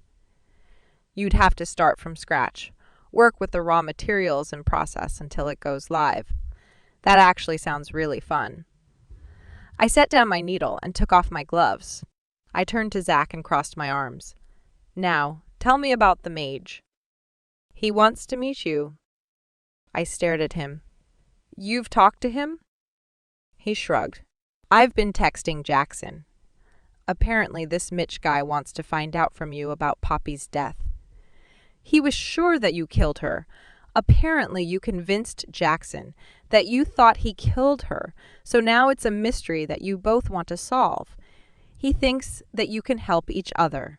S1: You'd have to start from scratch, work with the raw materials and process until it goes live. That actually sounds really fun. I set down my needle and took off my gloves. I turned to Zach and crossed my arms. Now, tell me about the mage. He wants to meet you. I stared at him. You've talked to him? He shrugged. I've been texting Jackson. Apparently this Mitch guy wants to find out from you about Poppy's death. He was sure that you killed her. Apparently you convinced Jackson that you thought he killed her, so now it's a mystery that you both want to solve. He thinks that you can help each other.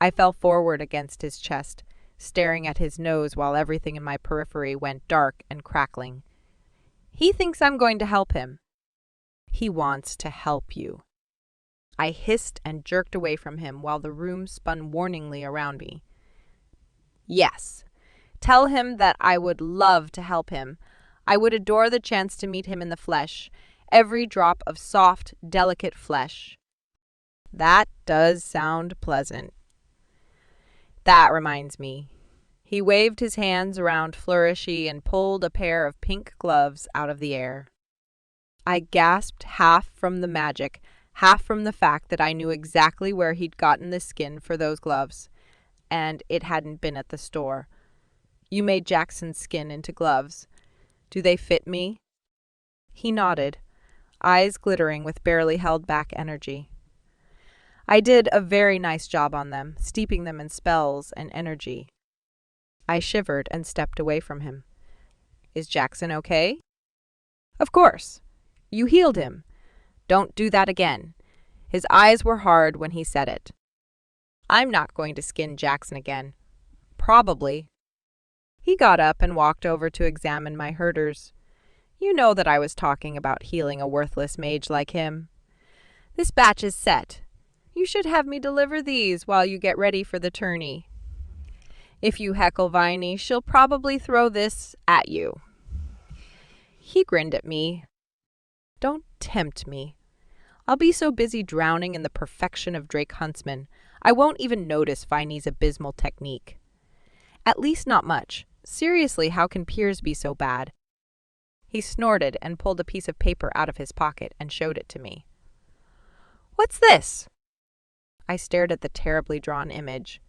S1: I fell forward against his chest, staring at his nose while everything in my periphery went dark and crackling. He thinks I'm going to help him. He wants to help you. I hissed and jerked away from him while the room spun warningly around me. Yes, tell him that I would love to help him. I would adore the chance to meet him in the flesh, every drop of soft, delicate flesh. That does sound pleasant. That reminds me. He waved his hands around flourishy and pulled a pair of pink gloves out of the air. I gasped, half from the magic, half from the fact that I knew exactly where he'd gotten the skin for those gloves, and it hadn't been at the store. You made Jackson's skin into gloves. Do they fit me? He nodded, eyes glittering with barely held back energy. I did a very nice job on them, steeping them in spells and energy. I shivered and stepped away from him. Is Jackson okay? Of course. You healed him. Don't do that again. His eyes were hard when he said it. I'm not going to skin Jackson again. Probably. He got up and walked over to examine my herders. You know that I was talking about healing a worthless mage like him. This batch is set. You should have me deliver these while you get ready for the tourney. If you heckle Viney, she'll probably throw this at you. He grinned at me. Don't tempt me. I'll be so busy drowning in the perfection of Drake Huntsman, I won't even notice Viney's abysmal technique. At least not much. Seriously, how can Piers be so bad? He snorted and pulled a piece of paper out of his pocket and showed it to me. What's this? I stared at the terribly drawn image.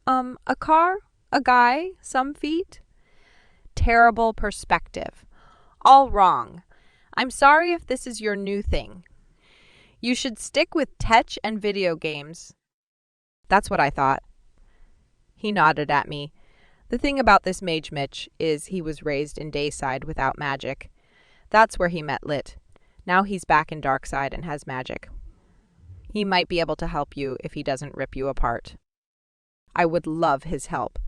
S1: A car? A guy? Some feet? Terrible perspective. All wrong. I'm sorry if this is your new thing. You should stick with tech and video games. That's what I thought. He nodded at me. The thing about this mage Mitch is he was raised in Dayside without magic. That's where he met Lit. Now he's back in Darkside and has magic. He might be able to help you if he doesn't rip you apart. I would love his help.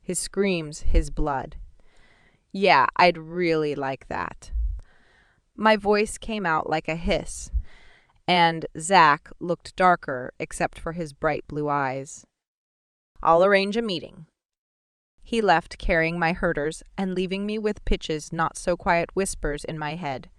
S1: His screams, his blood. Yeah, I'd really like that. My voice came out like a hiss, and Zach looked darker except for his bright blue eyes. I'll arrange a meeting. He left carrying my herders and leaving me with Pitch's not-so-quiet whispers in my head.